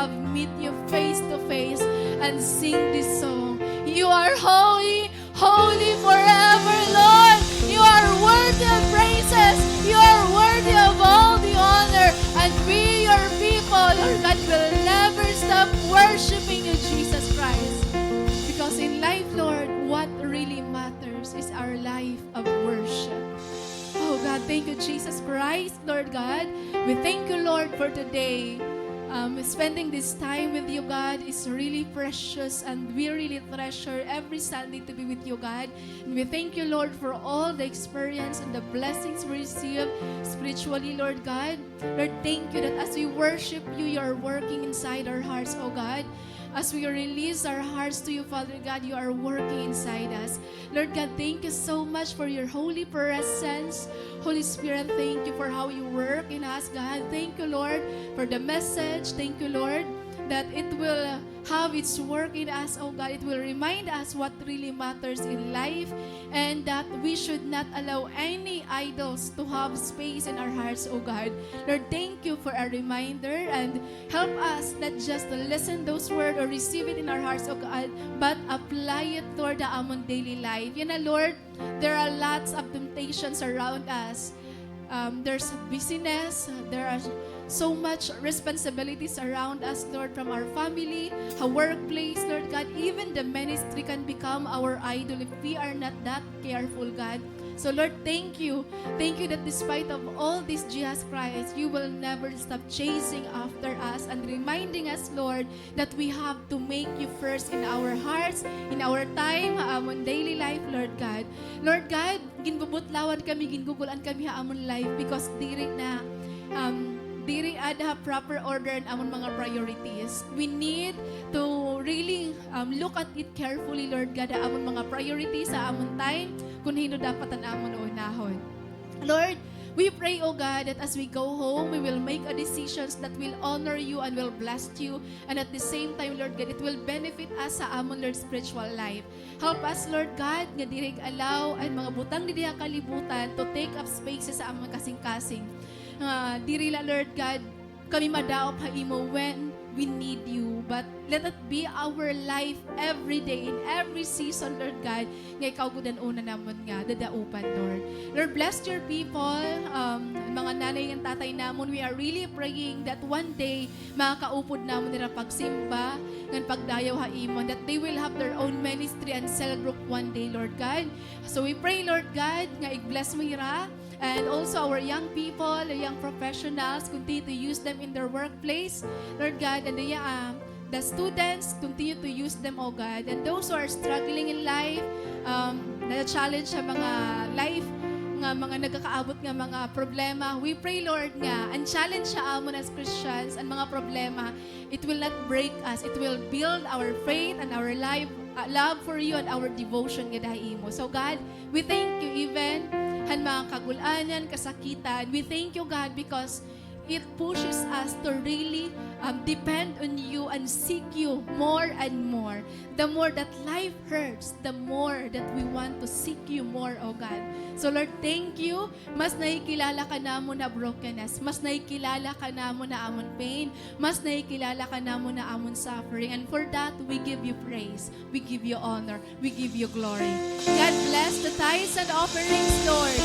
have meet you face to face and sing this song. You are holy, holy forever, Lord. You are worthy of praises. You are worthy of all the honor. And we, your people, Lord God, will never stop worshiping you, Jesus Christ. Because in life, Lord, what really matters is our life of worship. Oh God, thank you, Jesus Christ, Lord God. We thank you, Lord, for today. Spending this time with you, God, is really precious, and we really treasure every Sunday to be with you, God. And we thank you, Lord, for all the experience and the blessings we receive spiritually, Lord God. Lord, thank you that as we worship you, you are working inside our hearts, oh God. As we release our hearts to you, Father God, you are working inside us. Lord God, thank you so much for your holy presence. Holy Spirit, thank you for how you work in us, God. Thank you, Lord, for the message. Thank you, Lord, that it will have its work in us, oh God. It will remind us what really matters in life, and that we should not allow any idols to have space in our hearts, oh God. Lord, thank you for a reminder, and help us not just to listen those words or receive it in our hearts, oh God, but apply it toward the among daily life. You know, Lord, there are lots of temptations around us. There's busyness, there are so much responsibilities around us, Lord, from our family, our workplace, Lord God. Even the ministry can become our idol if we are not that careful, God. So, Lord, thank you. Thank you that despite of all this, Jesus Christ, you will never stop chasing after us and reminding us, Lord, that we have to make you first in our hearts, in our time, on daily life, Lord God. Lord God, ginbubutlawan kami, gingugulan kami amon life because diri na diri ada proper order in amon mga priorities. We need to really look at it carefully, Lord God, amon mga priorities sa amon time, kung hino dapat ang amon unahon. Lord, we pray, oh God, that as we go home, we will make a decisions that will honor you and will bless you. And at the same time, Lord God, it will benefit us sa amon, Lord, spiritual life. Help us, Lord God, nga dirig allow ang mga butang di diha kalibutan to take up spaces sa amon kasing-kasing. Diri la, Lord God, kami madaop ha imo when we need you. But let it be our life every day, in every season, Lord God, nga ikaw gudan una namon nga, dadaupan, Lord. Lord, bless your people, mga nanay ng tatay namon. We are really praying that one day, makakaupod namon nila pagsimba, ng pagdayaw ha imon, that they will have their own ministry and cell group one day, Lord God. So we pray, Lord God, nga i-bless mo ira, and also our young people, the young professionals, continue to use them in their workplace, Lord God, and the students, continue to use them, oh God. And those who are struggling in life, na-challenge sa mga life, nga mga nagkakaabot nga mga problema, we pray, Lord, nga, and challenge sa amon as Christians, and mga problema, it will not break us. It will build our faith and our life, love for you and our devotion nga dahi mo. So God, we thank you even han mga kagulanan, kasakitan. We thank you, God, because it pushes us to really depend on you and seek you more and more. The more that life hurts, the more that we want to seek you more, oh God. So Lord, thank you. Mas nakikilala ka namon na brokenness. Mas nakikilala ka namon na amon pain. Mas nakikilala ka namon na amon suffering. And for that, we give you praise. We give you honor. We give you glory. God bless the tithes and offerings, Lord.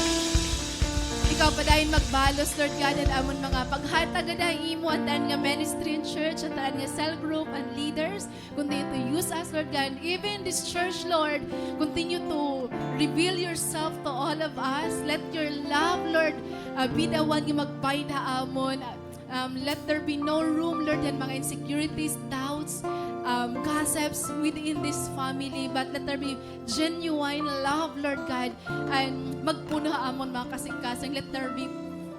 Ikaw pa dahil magbalos, Lord God, at amon mga paghatag na imo at nga ministry and church at nga cell group and leaders. Continue to use us, Lord God. Even this church, Lord, continue to reveal yourself to all of us. Let your love, Lord, be the one yung magbind ha amon. Let there be no room, Lord, yan mga insecurities, doubts, gossips within this family, but let there be genuine love, Lord God, and magpuno amon mga kasing-kasing. Let there be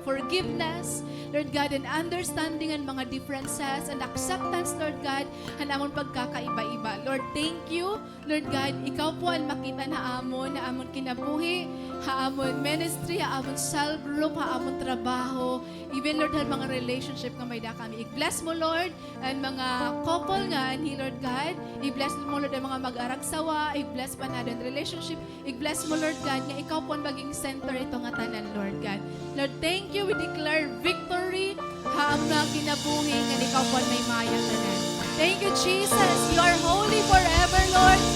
forgiveness, Lord God, and understanding and mga differences and acceptance, Lord God, and amon pagkakaiba-iba. Lord, thank you, Lord God, ikaw po ang makita na amon kinabuhi, haamon ministry, haamon cell group, haamon trabaho, even, Lord, mga relationship nga may da kami. I-bless mo, Lord, and mga couple nga, and Lord God, i-bless mo, Lord, ang mga mag-aragsawa, i-bless pa na din relationship, i-bless mo, Lord God, nga ikaw po ang maging center ito nga tanan, Lord God. Lord, thank you, you. We declare victory. Haam na kinabuhi nga ikaw po may maya tanan. Thank you, Jesus. You are holy forever, Lord.